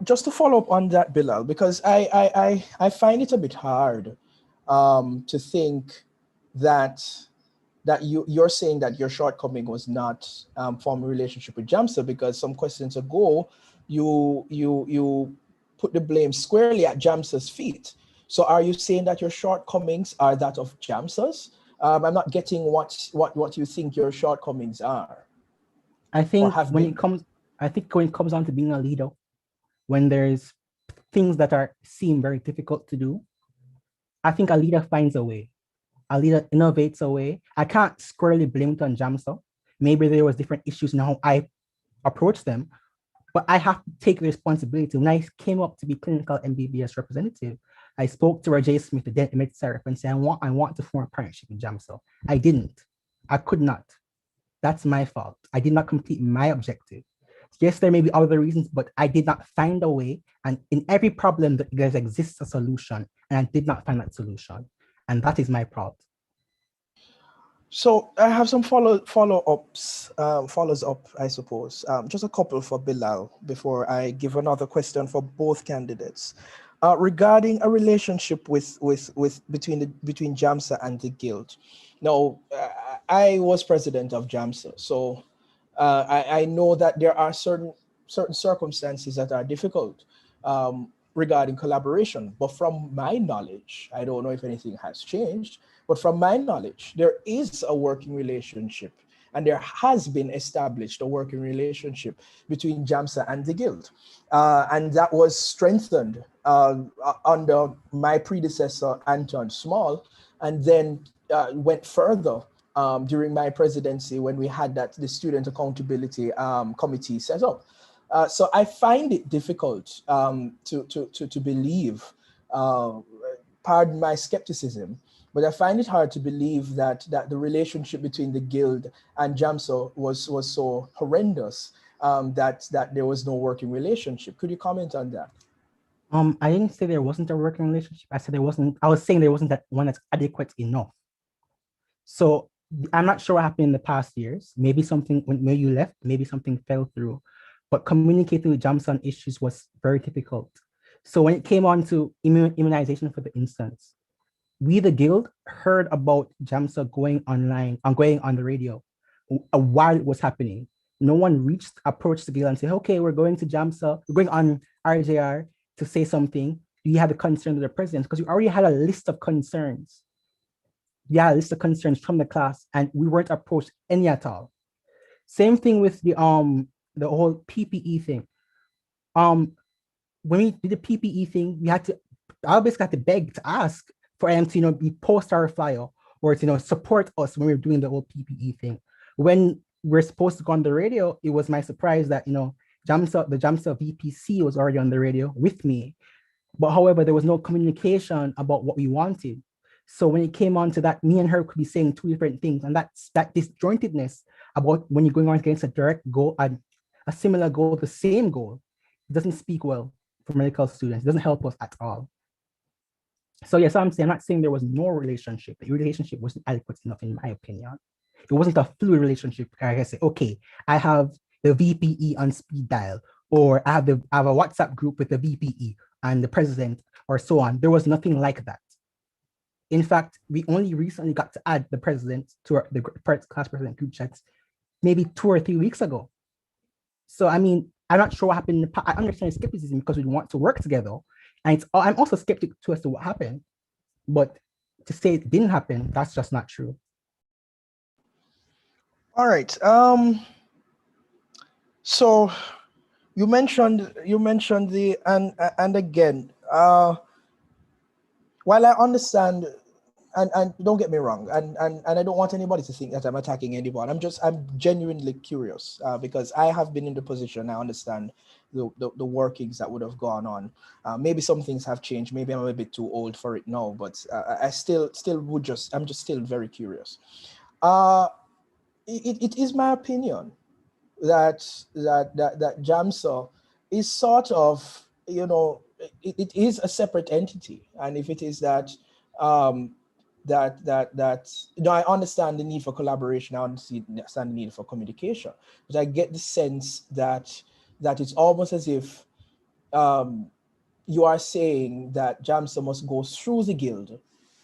Just to follow up on that, Bilal, because I find it a bit hard to think that you're saying that your shortcoming was not forming a relationship with JAMSA, because some questions ago you put the blame squarely at JAMSA's feet. So are you saying that your shortcomings are that of JAMSA's? I'm not getting what you think your shortcomings are. I think when it comes down to being a leader, when there's things that seem very difficult to do, I think a leader finds a way. A leader innovates a way. I can't squarely blame it on JAMSA. Maybe there was different issues in how I approached them, but I have to take the responsibility. When I came up to be clinical MBBS representative, I spoke to Roger Smith, the dental medicine rep, and said, I want to form a partnership with JAMSA. I didn't. I could not. That's my fault. I did not complete my objective. Yes, there may be other reasons, but I did not find a way. And in every problem, there exists a solution, and I did not find that solution. And that is my fault. So I have some follows up, I suppose. Just a couple for Bilal before I give another question for both candidates. Regarding a relationship between JAMSA and the Guild. Now, I was president of JAMSA, so I know that there are certain circumstances that are difficult regarding collaboration. But from my knowledge, I don't know if anything has changed, but from my knowledge, there is a working relationship, and there has been established a working relationship between JAMSA and the Guild. And that was strengthened under my predecessor, Anton Small, and then went further during my presidency when we had the Student Accountability Committee set up. So I find it difficult to believe, pardon my skepticism, but I find it hard to believe that the relationship between the Guild and JAMSA was so horrendous that there was no working relationship. Could you comment on that? I didn't say there wasn't a working relationship. I said there wasn't. I was saying there wasn't that one that's adequate enough. So I'm not sure what happened in the past years. Maybe something when you left, maybe something fell through. But communicating with JAMSA on issues was very difficult. So when it came on to immunization, for the instance, we, the guild, heard about JAMSA going online, going on the radio while it was happening. No one approached the guild and said, okay, we're going to JAMSA, we're going on RJR to say something. Do you have a concern with the president? Because we already had a list of concerns. Yeah, list of concerns from the class, and we weren't approached any at all. Same thing with the whole PPE thing. When we did the PPE thing, I basically had to beg to ask for them to, be post our flyer or to, support us when we were doing the whole PPE thing. When we're supposed to go on the radio, it was my surprise that, the JAMSA VPC was already on the radio with me. But however, there was no communication about what we wanted. So when it came on to that, me and her could be saying two different things. And that disjointedness about when you're going on against a direct goal and a similar goal, the same goal, it doesn't speak well for medical students. It doesn't help us at all. So yes, I'm not saying there was no relationship. The relationship wasn't adequate enough, in my opinion. It wasn't a fluid relationship. I say, okay, I have the VPE on speed dial, or I have a WhatsApp group with the VPE and the president, or so on. There was nothing like that. In fact, we only recently got to add the president to the class president group chats maybe 2 or 3 weeks ago. So, I mean, I'm not sure what happened in the past. I understand skepticism because we want to work together. And I'm also skeptic too as to what happened. But to say it didn't happen, that's just not true. All right. So you mentioned the and again, while I understand, and don't get me wrong, and I don't want anybody to think that I'm attacking anyone. I'm genuinely curious because I have been in the position. I understand the workings that would have gone on. Maybe some things have changed. Maybe I'm a bit too old for it now, but I still would I'm just still very curious. It is my opinion that JAMSA is sort of, it is a separate entity, and if it is that I understand the need for collaboration, I understand the need for communication, but I get the sense that it's almost as if you are saying that JAMSA must go through the guild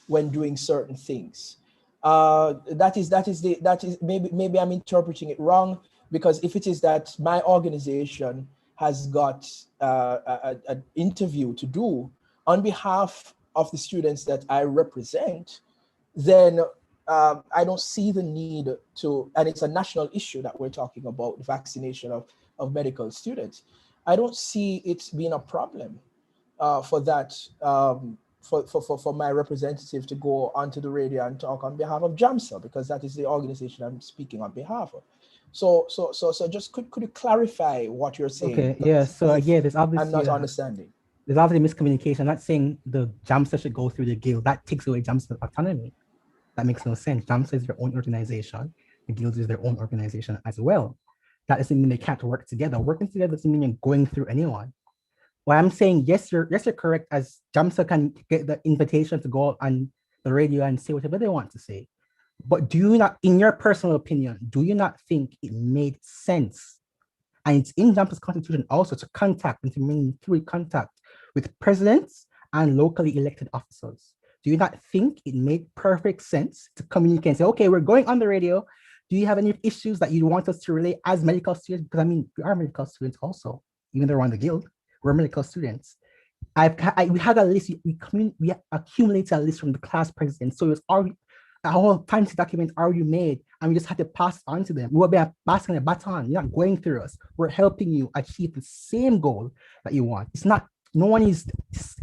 when doing certain things. That is maybe I'm interpreting it wrong, because if it is that my organization has got an interview to do on behalf of the students that I represent, then I don't see the need to, and it's a national issue that we're talking about, the vaccination of medical students. I don't see it being a problem for that, for my representative to go onto the radio and talk on behalf of JAMSA, because that is the organization I'm speaking on behalf of. So just could you clarify what you're saying? Okay, yeah. So yeah, there's obviously I'm not understanding. There's obviously miscommunication. I'm not saying the JAMSA should go through the guild. That takes away JAMSA's autonomy. That makes no sense. JAMSA is their own organization. The guild is their own organization as well. That doesn't mean they can't work together. Working together doesn't mean you're going through anyone. Well, I'm saying, yes, you're correct, as JAMSA can get the invitation to go on the radio and say whatever they want to say. But do you not, in your personal opinion, do you not think it made sense? And it's in JAMSA's constitution also to contact and to maintain fluid contact with presidents and locally elected officers. Do you not think it made perfect sense to communicate and say, okay, we're going on the radio. Do you have any issues that you want us to relay as medical students? Because I mean, we are medical students also, even though we're on the guild, we're medical students. We had a list, we accumulated a list from the class president. So it was already, a whole fancy document already made, and we just had to pass it on to them. We were being passing a baton. You're not going through us. We're helping you achieve the same goal that you want. It's not, no one is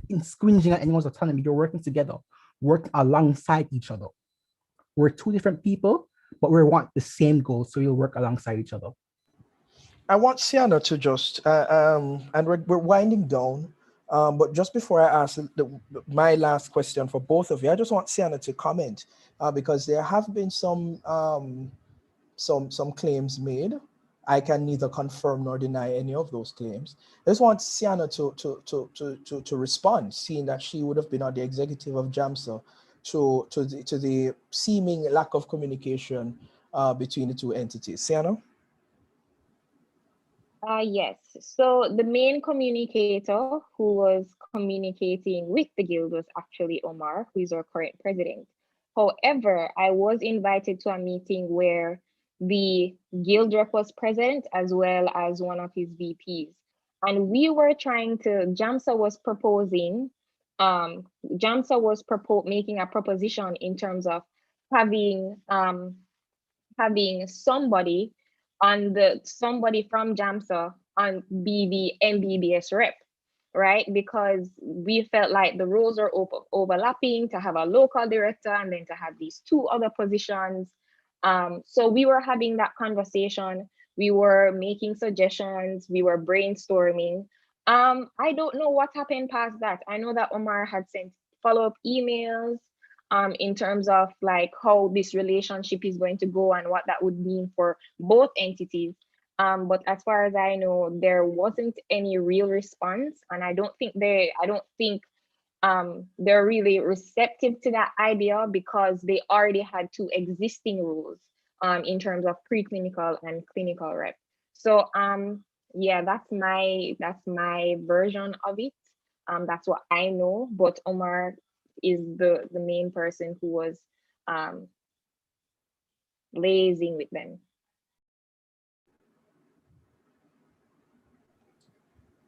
infringing on anyone's autonomy. You're working together, work alongside each other. We're two different people, but we want the same goal, so you'll work alongside each other. I want Sienna to just, and we're winding down, but just before I ask my last question for both of you, I just want Sienna to comment because there have been some claims made, I can neither confirm nor deny any of those claims. I just want Sienna to respond, seeing that she would have been on the executive of JAMSA, to the seeming lack of communication between the two entities. Sienna? Yes. So the main communicator who was communicating with the guild was actually Omar, who is our current president. However, I was invited to a meeting where the guild rep was present as well as one of his VPs. And we were trying to, JAMSA was proposing, making a proposition in terms of having somebody from JAMSA on be the MBBS rep, right? Because we felt like the roles are overlapping, to have a local director and then to have these two other positions. So we were having that conversation. We were making suggestions. We were brainstorming. I don't know what happened past that. I know that Omar had sent follow-up emails in terms of like how this relationship is going to go and what that would mean for both entities. But as far as I know, there wasn't any real response, and I don't think they're really receptive to that idea, because they already had two existing rules in terms of preclinical and clinical rep. So yeah, that's my version of it. That's what I know, but Omar is the main person who was liaising with them.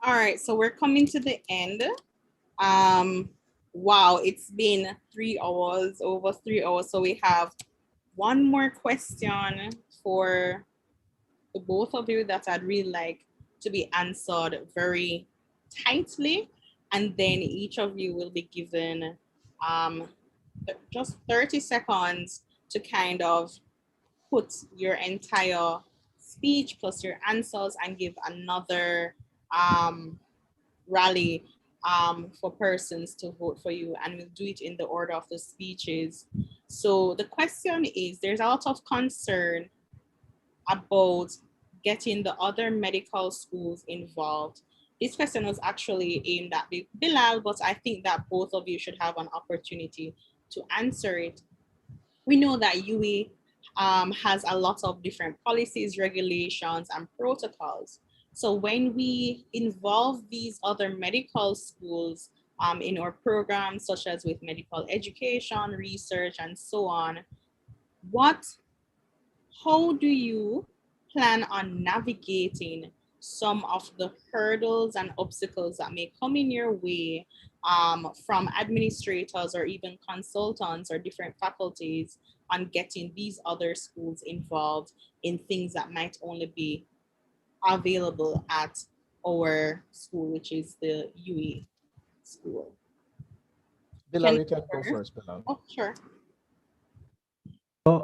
All right, so we're coming to the end. Wow, it's been 3 hours, over 3 hours. So we have one more question for the both of you that I'd really like to be answered very tightly. And then each of you will be given just 30 seconds to kind of put your entire speech plus your answers and give another rally for persons to vote for you, and we'll do it in the order of the speeches. So the question is, there's a lot of concern about getting the other medical schools involved. This question was actually aimed at Bilal, but I think that both of you should have an opportunity to answer it. We know that UE has a lot of different policies, regulations, and protocols. So when we involve these other medical schools in our programs, such as with medical education, research, and so on, how do you plan on navigating some of the hurdles and obstacles that may come in your way from administrators or even consultants or different faculties on getting these other schools involved in things that might only be available at our school, which is the UE school? Bilal, you can go first, Bilal. Oh, sure. So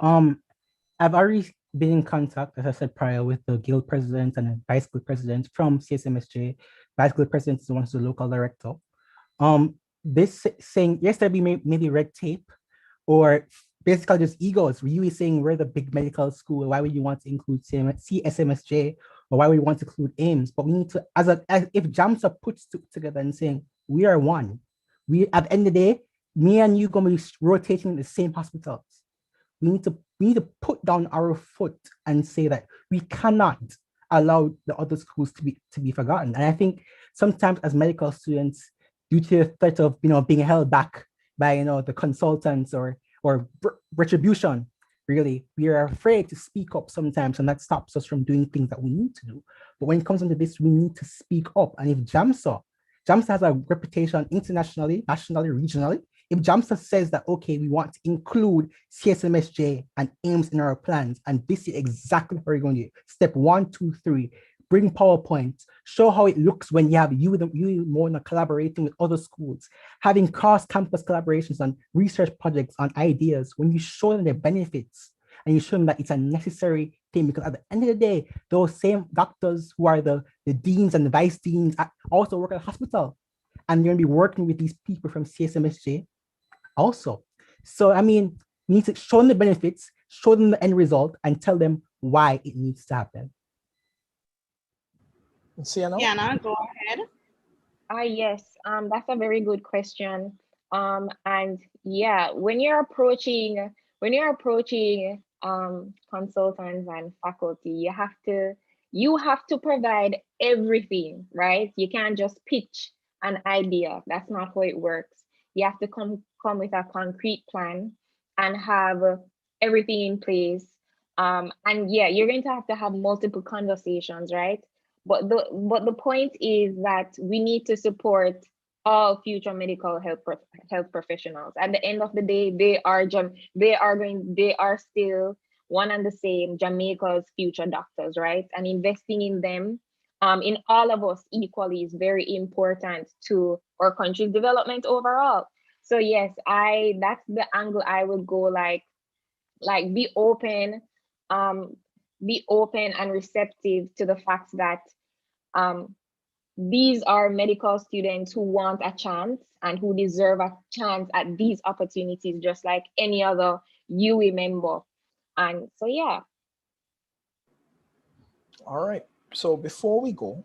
I've already been in contact, as I said prior, with the guild president and the vice guild president from CSMSJ. Vice guild president is the one who's the local director. This saying, yes, there be maybe red tape, or basically just egos. Really saying we're the big medical school. Why would you want to include CSMSJ, or why would you want to include AIMS? But we need to, as if JAMSA puts together and saying we are one. We, at the end of the day, me and you gonna be rotating in the same hospitals. We need to put down our foot and say that we cannot allow the other schools to be forgotten. And I think sometimes as medical students, due to the threat of being held back by the consultants or retribution, really, we are afraid to speak up sometimes, and that stops us from doing things that we need to do. But when it comes into this, we need to speak up. And if JAMSA has a reputation internationally, nationally, regionally. If JAMSA says that, okay, we want to include CSMSJ and AIMS in our plans, and this is exactly how we're going to do it. Step 1, 2, 3, bring PowerPoints, show how it looks when you have you Mona collaborating with other schools, having cross-campus collaborations on research projects, on ideas. When you show them the benefits and you show them that it's a necessary thing, because at the end of the day, those same doctors who are the deans and the vice deans also work at a hospital, and they're going to be working with these people from CSMSJ also. So, I mean, we need to show them the benefits, show them the end result, and tell them why it needs to happen. Sienna? Sienna, go ahead. Yes, that's a very good question. And yeah, when you're approaching consultants and faculty, you have to provide everything, right? You can't just pitch an idea. That's not how it works. You have to come with a concrete plan and have everything in place. And yeah, you're going to have multiple conversations, right? But the point is that we need to support all future medical health professionals. At the end of the day, they are still one and the same Jamaica's future doctors, right? And investing in them, in all of us equally, is very important to our country's development overall. So yes, that's the angle I would go, like um be open and receptive to the fact that these are medical students who want a chance and who deserve a chance at these opportunities, just like any other UE member. And so, yeah. All right. So before we go,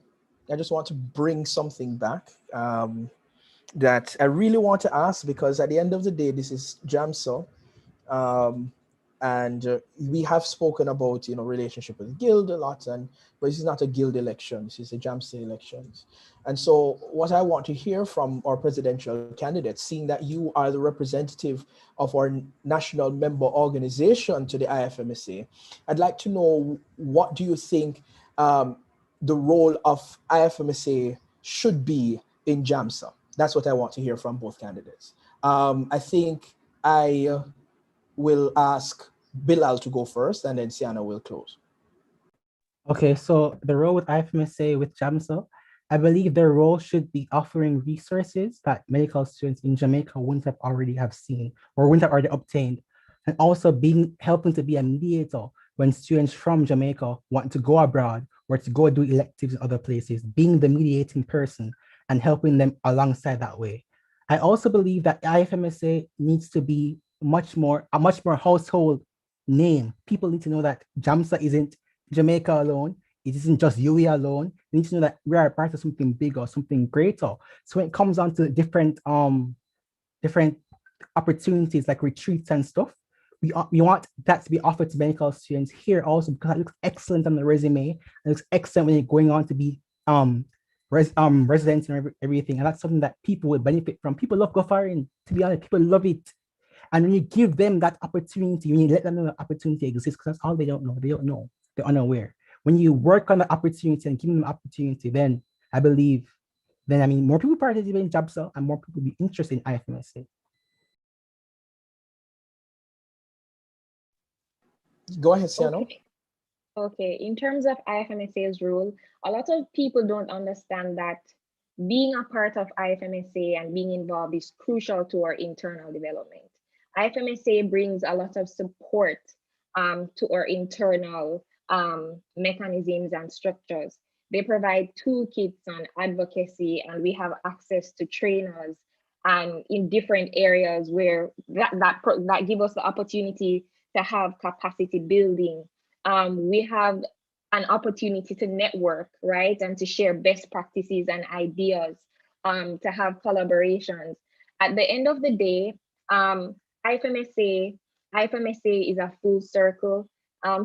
I just want to bring something back that I really want to ask, because at the end of the day, this is JAMSA. And we have spoken about, relationship with guild a lot, but this is not a guild election. This is a JAMSA elections. And so what I want to hear from our presidential candidates, seeing that you are the representative of our national member organization to the IFMSA, I'd like to know, what do you think the role of IFMSA should be in JAMSA? That's what I want to hear from both candidates. I think I will ask Bilal to go first, and then Sienna will close. Okay, so the role with IFMSA, with JAMSA, I believe their role should be offering resources that medical students in Jamaica wouldn't have already have seen or wouldn't have already obtained, and also helping to be a mediator when students from Jamaica want to go abroad or to go do electives in other places, being the mediating person and helping them alongside that way. I also believe that IFMSA needs to be a much more household name. People need to know that JAMSA isn't Jamaica alone. It isn't just UE alone. We need to know that we are part of something bigger, something greater. So when it comes on to different opportunities like retreats and stuff, we want that to be offered to medical students here also, because it looks excellent on the resume. It looks excellent when you're going on to be residents and everything. And that's something that people will benefit from. People love Gofarin, to be honest, people love it. And when you give them that opportunity, when you let them know the opportunity exists, because that's all they don't know. They don't know. They're unaware. When you work on the opportunity and give them the opportunity, then I believe, more people participate in JAMSA and more people will be interested in IFMSA. Go ahead, Sienna. Okay, in terms of IFMSA's role, a lot of people don't understand that being a part of IFMSA and being involved is crucial to our internal development. IFMSA brings a lot of support to our internal mechanisms and structures. They provide toolkits on advocacy, and we have access to trainers and in different areas where that give us the opportunity to have capacity building. We have an opportunity to network, right? And to share best practices and ideas, to have collaborations. At the end of the day, IFMSA is a full circle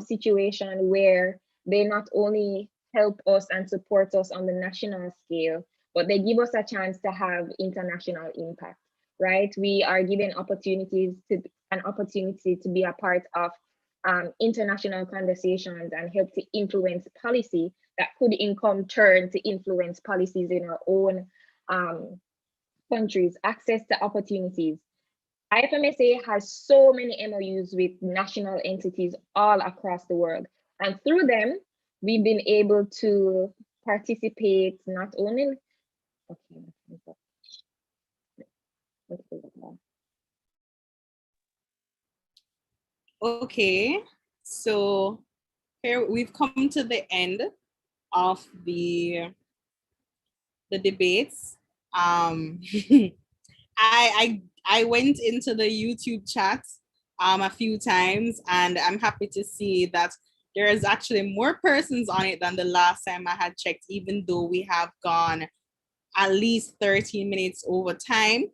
situation where they not only help us and support us on the national scale, but they give us a chance to have international impact, right? We are given an opportunity to be a part of international conversations and help to influence policy that could in turn to influence policies in our own countries, access to opportunities. IFMSA has so many MOUs with national entities all across the world. And through them, we've been able to participate not only, Okay, so here we've come to the end of the debates. I went into the YouTube chat a few times, and I'm happy to see that there is actually more persons on it than the last time I had checked, even though we have gone at least 13 minutes over time.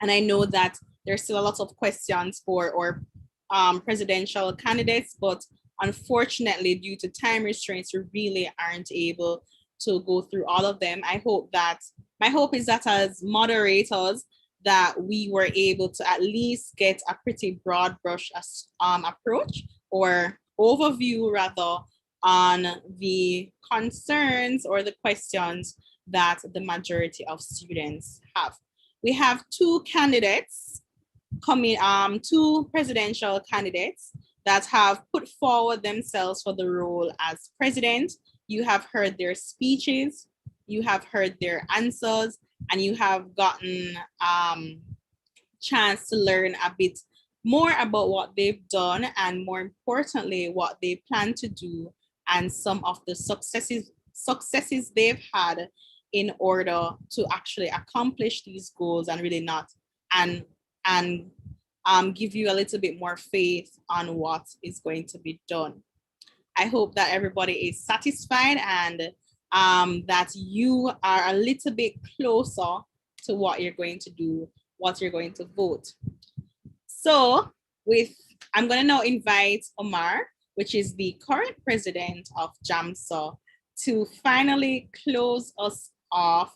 And I know that there's still a lot of questions for our presidential candidates, but unfortunately, due to time restraints, we really aren't able to go through all of them. My hope is that as moderators, that we were able to at least get a pretty broad brush approach or overview rather on the concerns or the questions that the majority of students have. We have two candidates coming, two presidential candidates that have put forward themselves for the role as president. You have heard their speeches, you have heard their answers, and you have gotten chance to learn a bit more about what they've done, and more importantly, what they plan to do, and some of the successes they've had in order to actually accomplish these goals and really not and give you a little bit more faith on what is going to be done. I hope that everybody is satisfied and that you are a little bit closer to what you're going to do, what you're going to vote. So I'm going to now invite Omar, which is the current president of JAMSA, to finally close us off.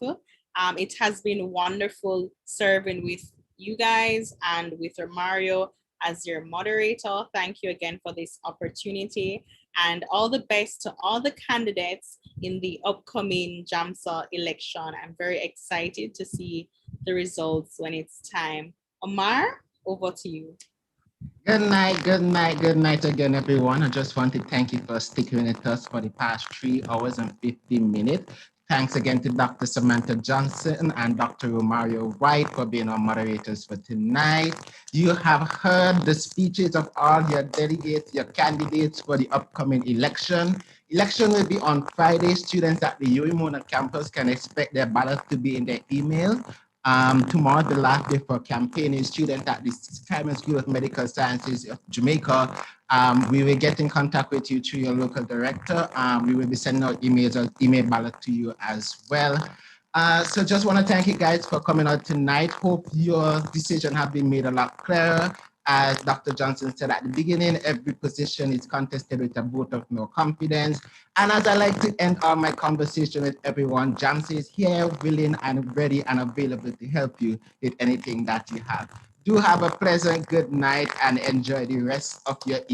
It has been wonderful serving with you guys and with Romario as your moderator. Thank you again for this opportunity, and all the best to all the candidates in the upcoming JAMSA election. I'm very excited to see the results when it's time. Omar, over to you. Good night again, everyone. I just want to thank you for sticking with us for the past 3 hours and 15 minutes. Thanks again to Dr. Samantha Johnson and Dr. Romario White for being our moderators for tonight. You have heard the speeches of all your delegates, your candidates for the upcoming election. Election will be on Friday. Students at the UWI campus can expect their ballot to be in their email. Tomorrow, the last day for campaigning. Students at the Simon School of Medical Sciences of Jamaica, we will get in contact with you through your local director. We will be sending out emails or email ballot to you as well. So just want to thank you guys for coming out tonight. Hope your decision have been made a lot clearer. As Dr. Johnson said at the beginning, every position is contested with a vote of no confidence. And as I like to end all my conversation with everyone, JAMSA is here, willing and ready and available to help you with anything that you have. Do have a pleasant good night and enjoy the rest of your evening.